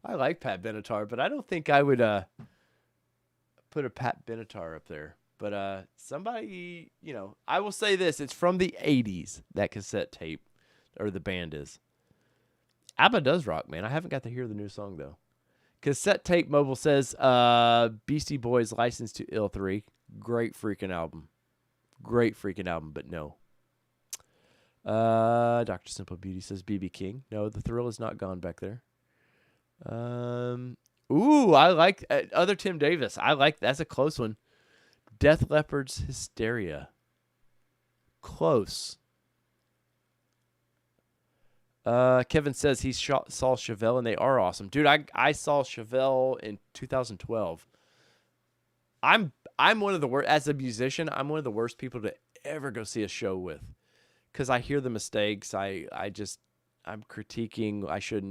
I like Pat Benatar, but I don't think I would put a Pat Benatar up there. But somebody, you know, I will say this, it's from the 80s, that cassette tape, or the band is. ABBA does rock, man. I haven't got to hear the new song, though. Cassette Tape Mobile says, Beastie Boys License to Ill 3. Great freaking album. But no. Dr. Simple Beauty says BB King. No, the thrill is not gone back there. I like other Tim Davis. That's a close one. Death Leopard's Hysteria. Close. Kevin says he saw Chevelle and they are awesome. Dude, I saw Chevelle in 2012. I'm one of the worst, as a musician, I'm one of the worst people to ever go see a show with. Because I hear the mistakes. I'm critiquing.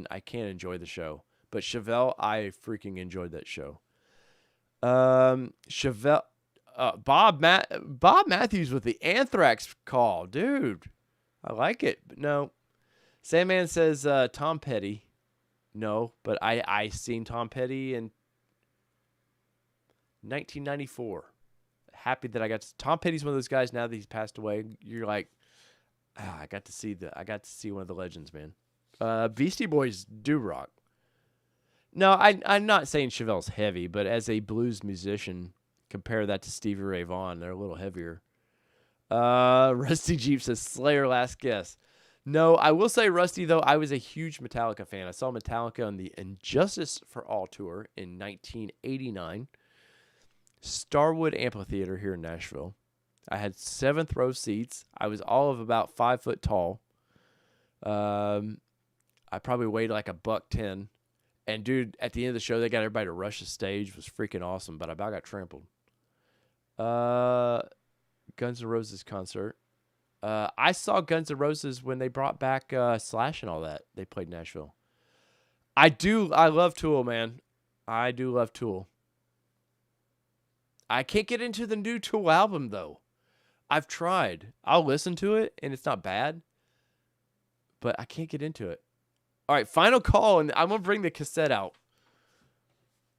I can't enjoy the show. But Chevelle, I freaking enjoyed that show. Chevelle, Bob Matthews with the Anthrax call. Dude, I like it. But no. Sandman says Tom Petty. No, but I seen Tom Petty in 1994. Happy that I got to. Tom Petty's one of those guys now that he's passed away. You're like, I got to see one of the legends, man. Beastie Boys do rock. No, I'm not saying Chevelle's heavy, but as a blues musician, compare that to Stevie Ray Vaughan. They're a little heavier. Rusty Jeep says Slayer last guess. No, I will say, Rusty, though, I was a huge Metallica fan. I saw Metallica on the Injustice for All tour in 1989. Starwood Amphitheater here in Nashville. I had 7th row seats. I was all of about 5 foot tall. I probably weighed like $110. And, dude, at the end of the show, they got everybody to rush the stage. It was freaking awesome, but I about got trampled. Guns N' Roses concert. I saw Guns N' Roses when they brought back Slash and all that. They played Nashville. I love Tool, man. I do love Tool. I can't get into the new Tool album, though. I've tried. I'll listen to it, and it's not bad. But I can't get into it. All right, final call, and I'm going to bring the cassette out.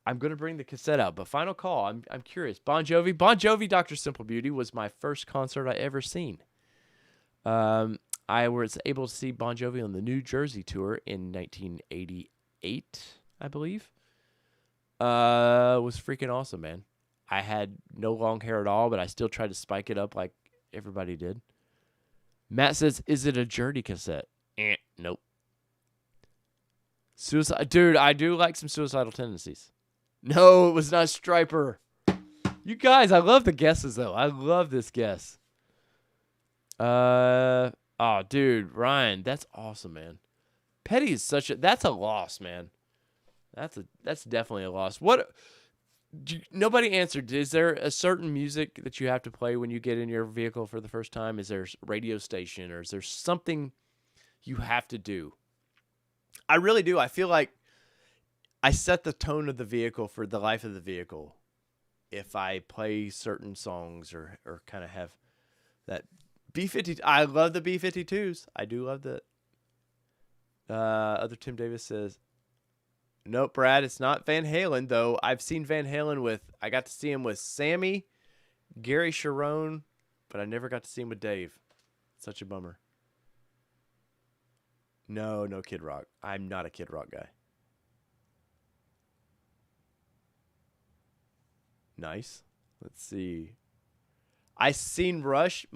But final call. I'm curious. Bon Jovi, Dr. Simple Beauty was my first concert I ever seen. I was able to see Bon Jovi on the New Jersey tour in 1988, I believe. It was freaking awesome, man. I had no long hair at all, but I still tried to spike it up like everybody did. Matt says, is it a Journey cassette? Nope. Suicide, dude, I do like some Suicidal Tendencies. No, it was not Stryper. You guys, I love the guesses, though. I love this guess. Oh, dude, Ryan, that's awesome, man. Petty is that's a loss, man. That's definitely a loss. Nobody answered. Is there a certain music that you have to play when you get in your vehicle for the first time? Is there a radio station or is there something you have to do? I really do. I feel like I set the tone of the vehicle for the life of the vehicle if I play certain songs or kind of have that B50. I love the B52s. I do love the. Other Tim Davis says, nope, Brad, it's not Van Halen, though. I've seen Van Halen I got to see him with Sammy, Gary Sharon, but I never got to see him with Dave. Such a bummer. No, no Kid Rock. I'm not a Kid Rock guy. Nice. Let's see. I seen Rush.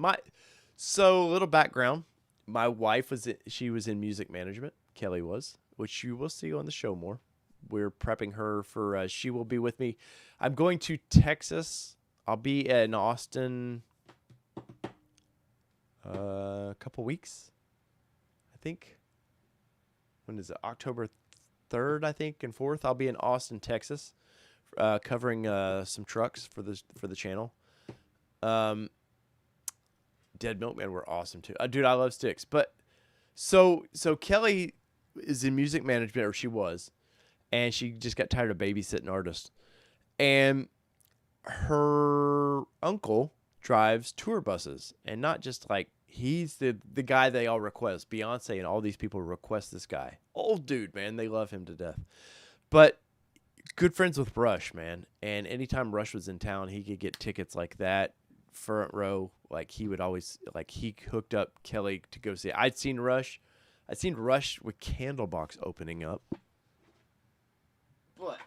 So little background. My wife she was in music management. Kelly was, which you will see on the show more. We're prepping her for. She will be with me. I'm going to Texas. I'll be in Austin. A couple weeks. I think. When is it? October 3rd, I think, and 4th. I'll be in Austin, Texas, covering some trucks for the channel. Dead Milkmen were awesome too. Dude, I love Styx. But so Kelly is in music management, or she was, and she just got tired of babysitting artists. And her uncle drives tour buses, and not just like he's the guy they all request. Beyonce and all these people request this guy. Old dude, man. They love him to death. But good friends with Rush, man. And anytime Rush was in town, he could get tickets like that, front row. Like he would always, like he hooked up Kelly to go see it. I'd seen Rush with Candlebox opening up. But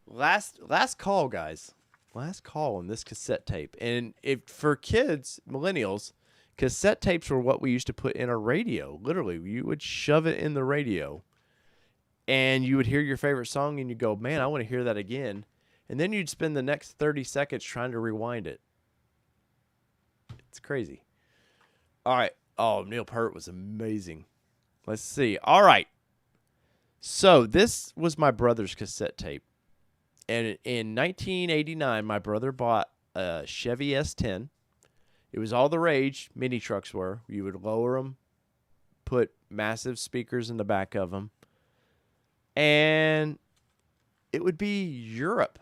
last call, guys. Last call on this cassette tape. And if for kids, millennials, cassette tapes were what we used to put in a radio. Literally, you would shove it in the radio and you would hear your favorite song and you'd go, man, I want to hear that again. And then you'd spend the next 30 seconds trying to rewind it. It's crazy. All right. Oh, Neil Peart was amazing. Let's see. All right. So this was my brother's cassette tape. And in 1989, my brother bought a Chevy S10. It was all the rage, mini trucks were. You would lower them, put massive speakers in the back of them, and it would be Europe.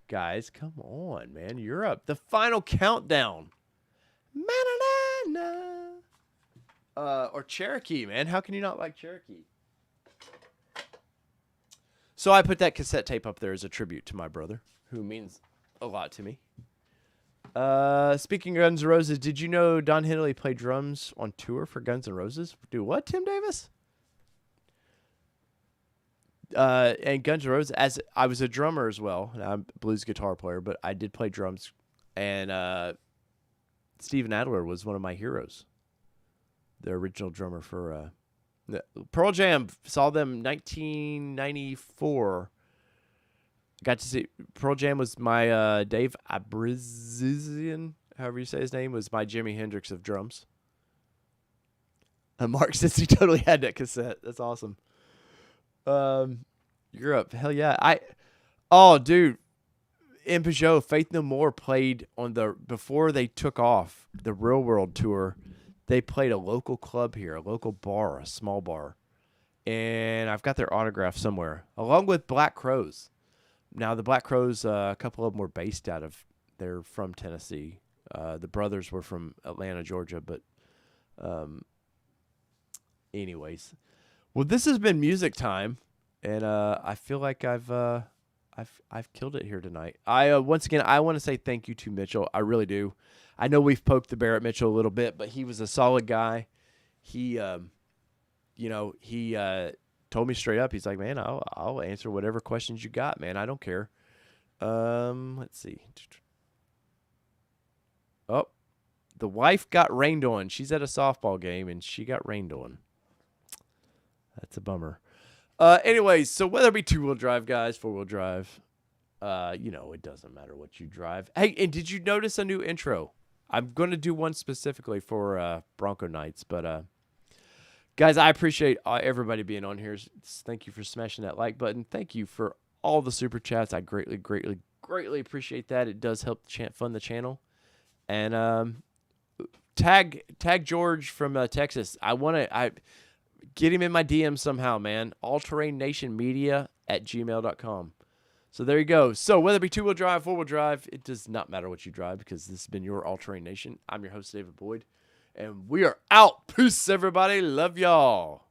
Guys, come on, man. Europe. The Final Countdown. Or Cherokee, man. How can you not like Cherokee? So I put that cassette tape up there as a tribute to my brother, who means a lot to me. Speaking of Guns N' Roses, did you know Don Henley played drums on tour for Guns N' Roses? Do what, Tim Davis? And Guns N' Roses, as I was a drummer as well. I'm a blues guitar player, but I did play drums. And Steven Adler was one of my heroes. The original drummer for Pearl Jam. Saw them 1994. Got to see Pearl Jam was my Dave Abrazian, however you say his name, was my Jimi Hendrix of drums. Mark says he totally had that cassette. That's awesome. Europe, hell yeah. Dude, in Peugeot, Faith No More played before they took off the Real World tour. They played a local club here, a local bar, a small bar. And I've got their autograph somewhere, along with Black Crowes. Now, the Black Crowes, a couple of them were based they're from Tennessee. The brothers were from Atlanta, Georgia. But anyways. Well, this has been music time. And I feel like I've killed it here tonight. Once again, I want to say thank you to Mitchell. I really do. I know we've poked the bear at Mitchell a little bit, but he was a solid guy. He, told me straight up. He's like, man, I'll answer whatever questions you got, man. I don't care. Let's see. Oh, the wife got rained on. She's at a softball game and she got rained on. That's a bummer. Anyways, so whether it be 2-wheel drive, guys, 4-wheel drive, it doesn't matter what you drive. Hey, and did you notice a new intro? I'm going to do one specifically for Bronco Nights, but guys, I appreciate everybody being on here. Thank you for smashing that like button. Thank you for all the super chats. I greatly appreciate that. It does help fund the channel. And tag George from Texas. I get him in my DM somehow, man. allterrainnationmedia@gmail.com. So there you go. So whether it be two-wheel drive, four-wheel drive, it does not matter what you drive because this has been your All Terrain Nation. I'm your host, David Boyd, and we are out. Peace, everybody. Love y'all.